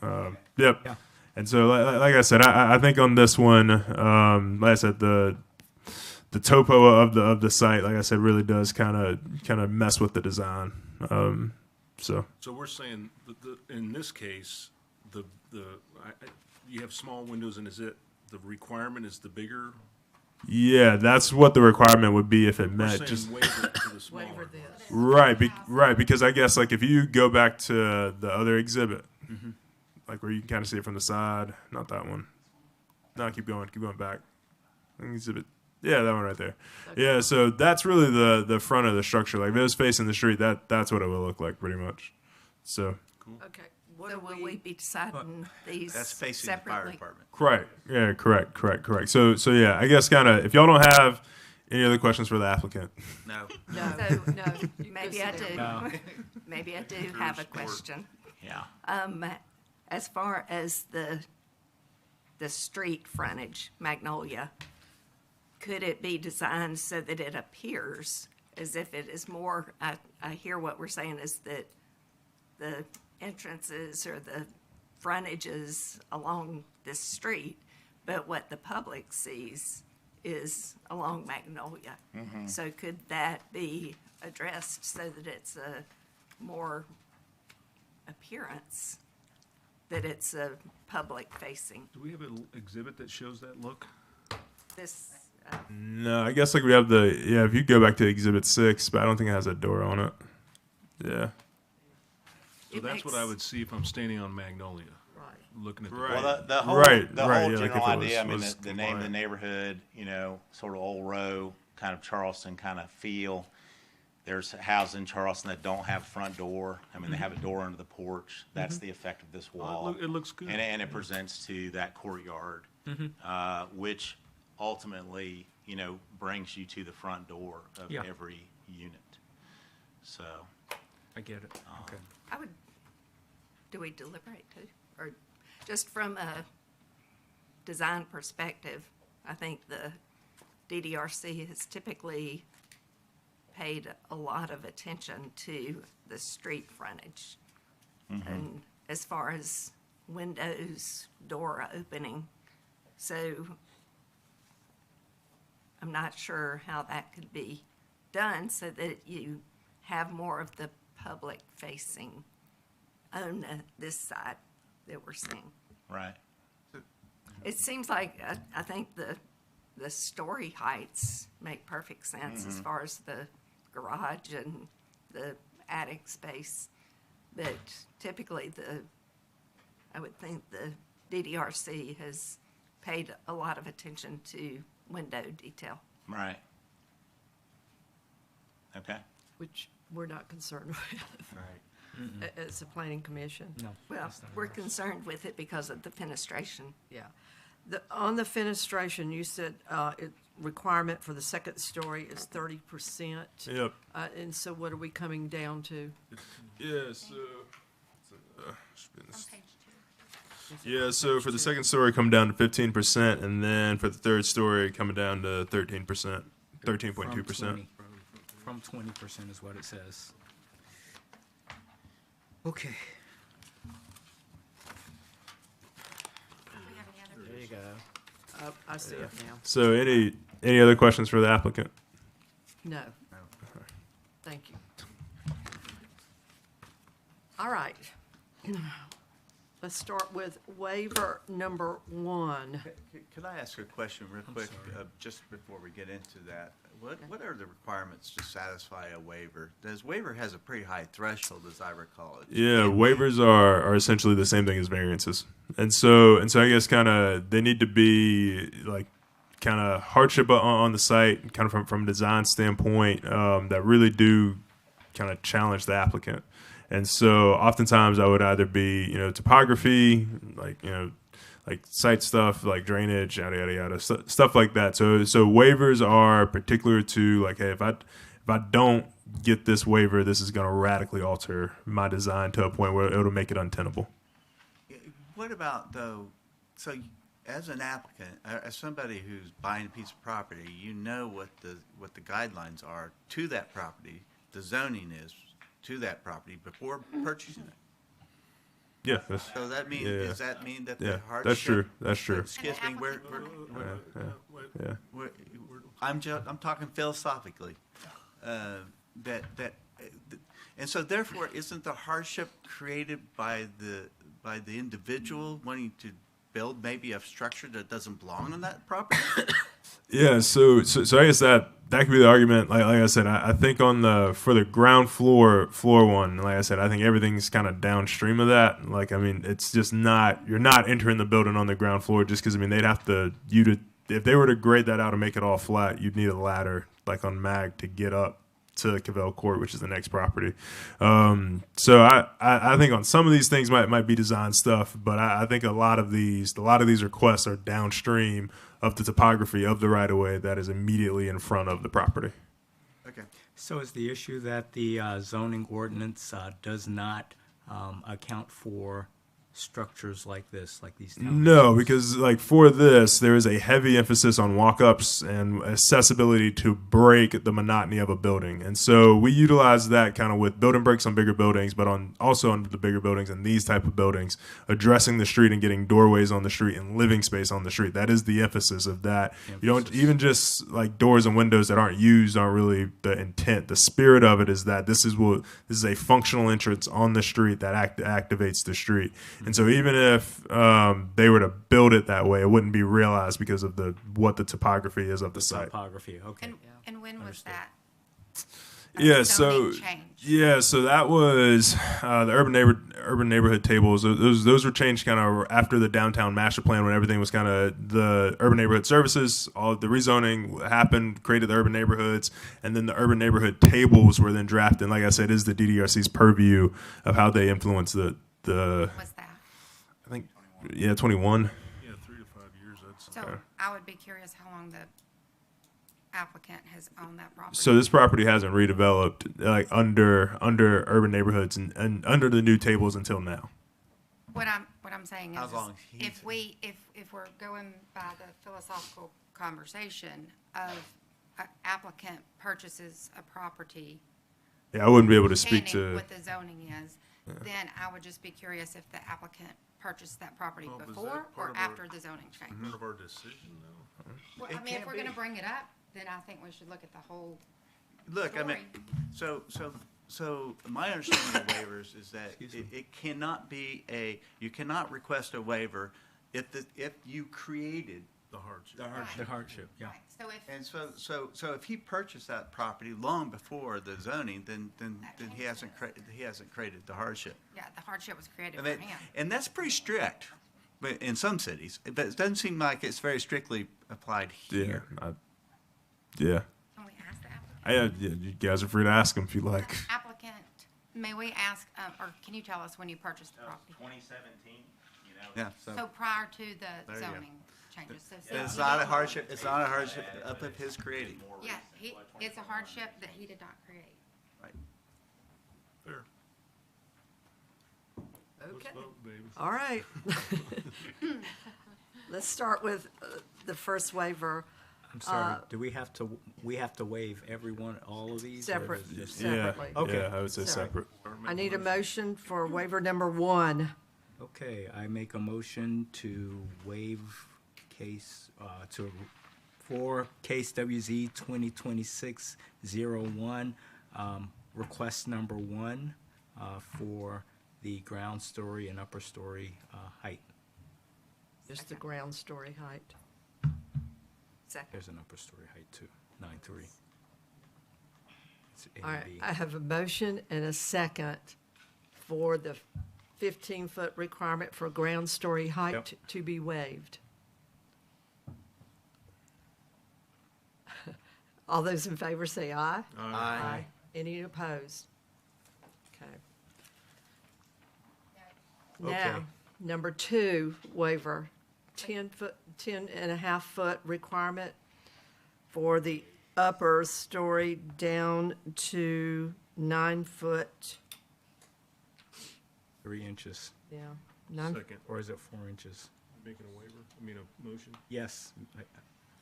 Yep. Yeah. And so, like I said, I think on this one, like I said, the topo of the site, like I said, really does kind of mess with the design. So we're saying in this case, you have small windows, and is it the requirement is the bigger? Yeah, that's what the requirement would be if it We're met. saying Just waiver to the smaller. right, because I guess like if you go back to the other exhibit, like where you can kind of see it from the side, not that one. No, keep going back. Exhibit, yeah, that one right there. Yeah, so that's really the front of the structure. Like if it was facing the street, that's what it would look like pretty much. So. Okay. So will we be deciding these That's facing the fire separately? department. Right. Yeah. Correct. So yeah, I guess kind of if y'all don't have any other questions for the applicant. No. So, No. maybe I do. No. Maybe I do have a question. yeah. As far as the street frontage, Magnolia, could it be designed so that it appears as if it is more, I hear what we're saying is that the entrances or the frontages along this street, but what the public sees is along Magnolia. So could that be addressed so that it's a more appearance, that it's a public facing? Do we have an exhibit that shows that look? This, No, I guess like we have if you go back to Exhibit 6, but I don't think it has a door on it. Yeah. So that's what I would see if I'm standing on Magnolia. Right. Looking at the. Well, the whole Right, whole yeah, like general if it idea. I mean, was the name of the neighborhood, you know, sort of old row, kind of Charleston kind of feel. There's houses in Charleston that don't have a front door. I mean, they have a door under the porch. That's the effect of this wall. It looks good. And it presents to that courtyard, which ultimately, you know, brings you to the front door of Yeah. every unit. So. I get it. Okay. do we deliberate too? Or just from a design perspective, I think the DDRC has typically paid a lot of attention to the street frontage. And as far as windows, door opening. So I'm not sure how that could be done so that you have more of the public facing on this side that we're seeing. Right. It seems like, I think the story heights make perfect sense as far as the garage and the attic space. But typically I would think the DDRC has paid a lot of attention to window detail. Right. Okay. Which we're not concerned with as a planning commission. No. Well, we're concerned with it because of the fenestration. Yeah. On the fenestration, you said requirement for the second story is 30%. Yep. And so what are we coming down to? Yeah. So. Yeah, so for the second story, coming down to 15%, and then for the third story, coming down to 13%, 13.2%. From 20% is what it says. Okay. There you go. I see it now. So any other questions for the applicant? No. Thank you. All right. Let's start with waiver number 1. Could I ask a question real quick, just before we get into that? What are the requirements to satisfy a waiver? This waiver has a pretty high threshold, as I recall it. Yeah, waivers are essentially the same thing as variances, and so I guess kind of they need to be like kind of hardship on the site, kind of from a design standpoint, that really do kind of challenge the applicant. And so oftentimes I would either be, topography, like site stuff, like drainage, yada, yada, yada, stuff like that. So waivers are particular to like, hey, if I don't get this waiver, this is going to radically alter my design to a point where it'll make it untenable. What about, though, so as an applicant, as somebody who's buying a piece of property, you know what the guidelines are to that property, the zoning is to that property before purchasing it. Yeah. So that means, does that mean that the Yeah, hardship? that's true. That's true. Excuse me, I'm talking philosophically. And so therefore, isn't the hardship created by the individual wanting to build maybe a structure that doesn't belong on that property? Yeah, so I guess that could be the argument. Like I said, I think for the ground floor one, like I said, I think everything's kind of downstream of that. Like, I mean, it's just you're not entering the building on the ground floor just because, I mean, they'd have if they were to grade that out and make it all flat, you'd need a ladder like on MAG to get up to Cavell Court, which is the next property. So I think on some of these things might be design stuff, but I think a lot of these requests are downstream of the topography of the right of way that is immediately in front of the property. Okay. So is the issue that the zoning ordinance does not account for structures like this, like these towns? No, because like for this, there is a heavy emphasis on walk-ups and accessibility to break the monotony of a building. And so we utilize that kind of with building breaks on bigger buildings, but also on the bigger buildings and these type of buildings, addressing the street and getting doorways on the street and living space on the street. That is the emphasis of that. You don't even just like doors and windows that aren't used aren't really the intent. The spirit of it is that this is a functional entrance on the street that activates the street. And so even if they were to build it that way, it wouldn't be realized because of what the topography is of the site. Topography, okay. And when was that? So that was the urban neighborhood tables. Those were changed kind of after the downtown master plan, when everything was kind of the urban neighborhood services. All of the rezoning happened, created the urban neighborhoods, and then the urban neighborhood tables were then drafted. And like I said, is the DDRC's purview of how they influence the. What's that? I think 21. Yeah, 3 to 5 years. So I would be curious how long the applicant has owned that property. So this property hasn't redeveloped like under urban neighborhoods and under the new tables until now. What I'm saying is, How long if we're going by the philosophical conversation of an applicant purchases a property. Yeah, I wouldn't be able to speak to what the zoning is. Yeah. Then I would just be curious if the applicant purchased that property before or after the zoning change. Part of our decision, though. Well, I mean, if we're going to bring it up, then I think we should look at the whole Look, story. I mean, so my understanding of waivers is that it cannot be you cannot request a waiver if you created The hardship. The hardship, yeah. Right. So if he purchased that property long before the zoning, then he hasn't created the hardship. Yeah, the hardship was created And, for him. and that's pretty strict, but in some cities, but it doesn't seem like it's very strictly applied here. Yeah. Can we ask the applicant? You guys are free to ask them if you like. Applicant, may we ask, or can you tell us when you purchased the property? 2017, Yeah. So prior to the There you go. zoning changes. So And it's not a hardship. It's not a hardship up of his creating. Yeah, it's a hardship that he did not create. Right. Fair. Okay. vote, baby. All right. Let's start with the first waiver. I'm sorry, do we have to waive all of these? or Separate. is it just- Separately. Okay. Yeah, I would say Separate. separate. I need a motion for waiver number 1. Okay, I make a motion to waive case, for case WZ 2026-01, request number 1, for the ground story and upper story, height. Just the ground story height. Second. There's an upper story height too, 9.3. It's A All and right, B. I have a motion and a second for the 15-foot requirement for ground story height Yep. to be waived. All those in favor say aye. Aye. Any opposed? Okay. Okay. Now, number 2 waiver, 10.5 foot requirement for the upper story down to 9 foot. 3 inches, Yeah, 9. Second. or is it 4 inches? Making a waiver, I mean, a motion? Yes,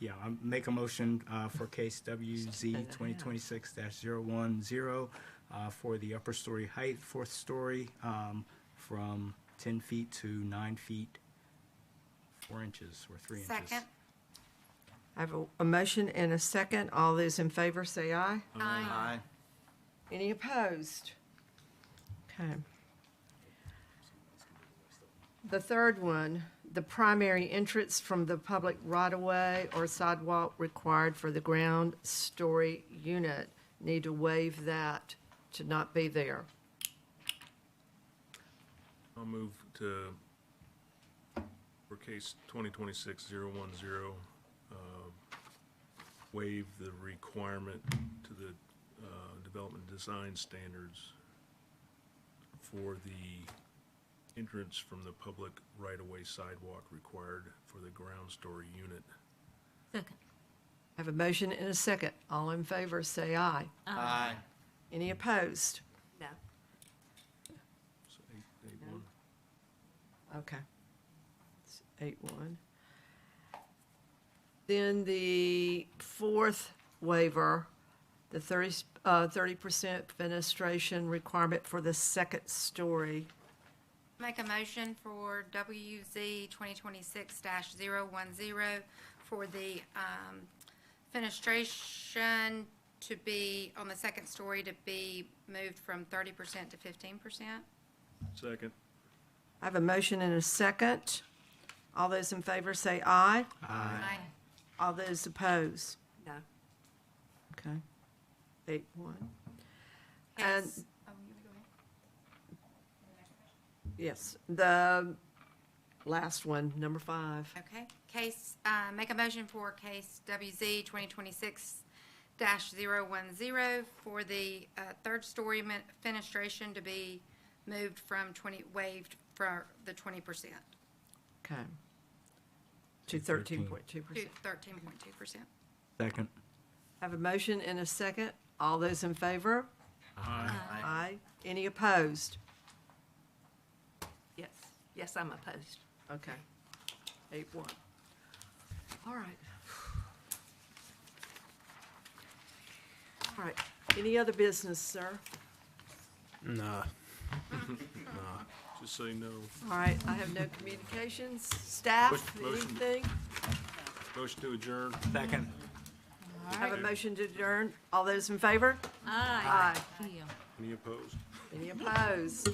yeah, I make a motion for case WZ 2026-010 for the upper story height, 4th story, from 10 feet to 9 feet, 4 inches or 3 inches. Second. I have a motion and a second. All those in favor say aye. Aye. Any opposed? Okay. The third one, the primary entrance from the public right-of-way or sidewalk required for the ground story unit. Need to waive that to not be there. I'll move to, for case 2026-010, waive the requirement to the development design standards for the entrance from the public right-of-way sidewalk required for the ground story unit. Second. I have a motion and a second. All in favor, say aye. Aye. Any opposed? No. So 8-1. Okay. It's 8-1. Then the fourth waiver, the 30% fenestration requirement for the second story. Make a motion for WZ 2026-010 for the fenestration to be, on the second story, to be moved from 30% to 15%. Second. I have a motion and a second. All those in favor say aye. Aye. All those opposed? No. Okay. 8-1. And, Case, yes, the last one, number 5. okay. Case, make a motion for case WZ 2026-010 for the third story fenestration to be moved from waived for the 20%. Okay. To 13.2%. To 13.2%. Second. I have a motion and a second. All those in favor? Aye. Aye. Any opposed? Yes. Yes, I'm opposed. Okay. 8-1. All right. All right. Any other business, sir? Nah. Just say no. All right. I have no communications. Staff, Motion. anything? Motion to adjourn. Second. I have a motion to adjourn. All those in favor? Aye. Aye. Yeah. Any opposed? Any opposed?